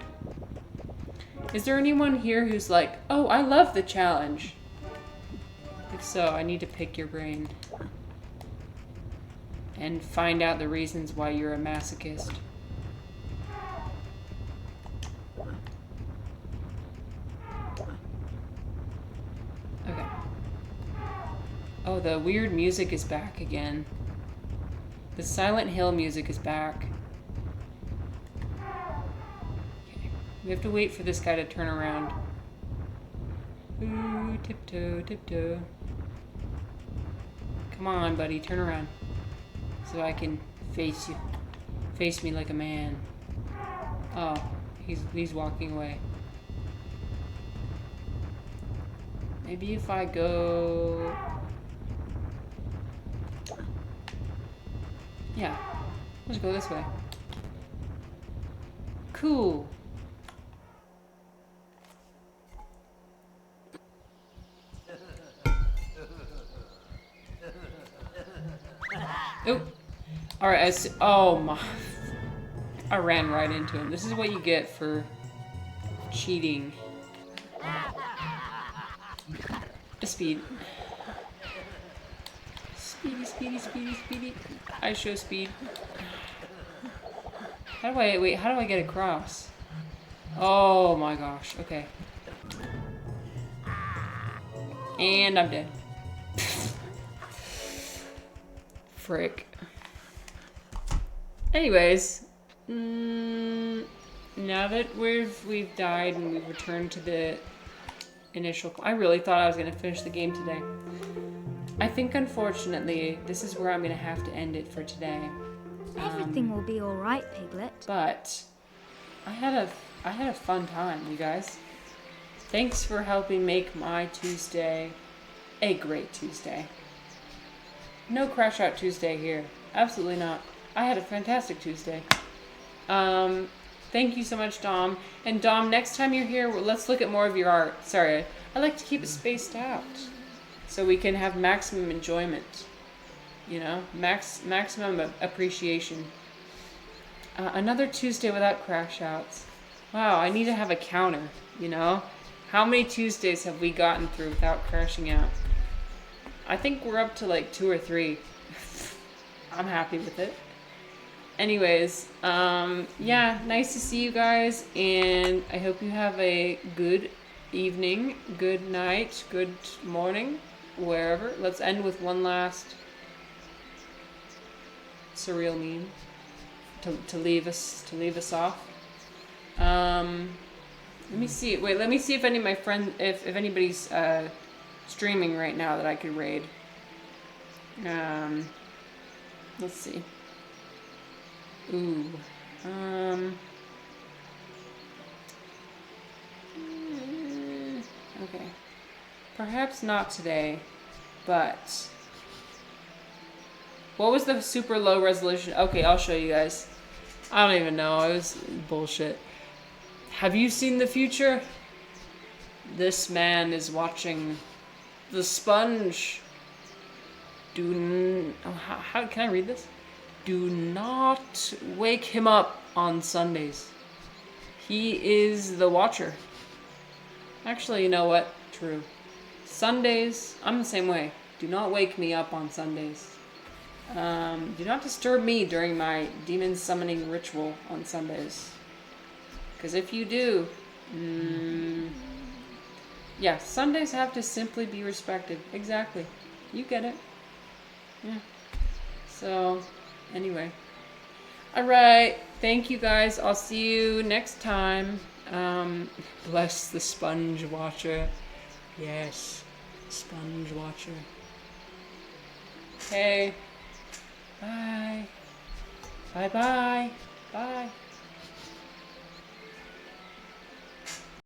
Speaker 1: Is there anyone here who's like, oh, I love the challenge? If so, I need to pick your brain and find out the reasons why you're a masochist. Okay. Oh, the weird music is back again. The Silent Hill music is back. Okay. We have to wait for this guy to turn around. Ooh, tiptoe, tiptoe. Come on, buddy, turn around. So I can face you. Face me like a man. Oh, he's walking away. Maybe if I go... Yeah, let's go this way. Cool. Oh, all right. Oh my! I ran right into him. This is what you get for cheating. Speed. Speedy. I show speed. How do I get across? Oh my gosh. Okay. And I'm dead. Frick. Anyways, now that we've died and we've returned to the initial, I really thought I was gonna finish the game today. I think unfortunately this is where I'm gonna have to end it for today.
Speaker 9: Everything will be all right, Piglet.
Speaker 1: But I had a fun time, you guys. Thanks for helping make my Tuesday a great Tuesday. No Crash Out Tuesday here. Absolutely not. I had a fantastic Tuesday. Thank you so much, Dom. And Dom, next time you're here, let's look at more of your art. Sorry, I like to keep it spaced out so we can have maximum enjoyment. You know, maximum appreciation. Another Tuesday without crash outs. Wow, I need to have a counter, you know? How many Tuesdays have we gotten through without crashing out? I think we're up to like 2 or 3. I'm happy with it. Anyways, yeah, nice to see you guys, and I hope you have a good evening, good night, good morning, wherever. Let's end with one last surreal meme to leave us off. Let me see. Wait, let me see if any of my friends, if anybody's streaming right now that I could raid. Let's see. Ooh. Okay. Perhaps not today, but what was the super low resolution? Okay, I'll show you guys. I don't even know. It was bullshit. Have you seen the future? This man is watching the sponge. How can I read this? Do not wake him up on Sundays. He is the watcher. Actually, you know what? True. Sundays, I'm the same way. Do not wake me up on Sundays. Do not disturb me during my demon summoning ritual on Sundays. Because if you do, yeah, Sundays have to simply be respected. Exactly. You get it. Yeah. So, anyway. Alright. Thank you guys. I'll see you next time. Bless the sponge watcher. Yes. Sponge watcher. Okay. Bye. Bye-bye. Bye.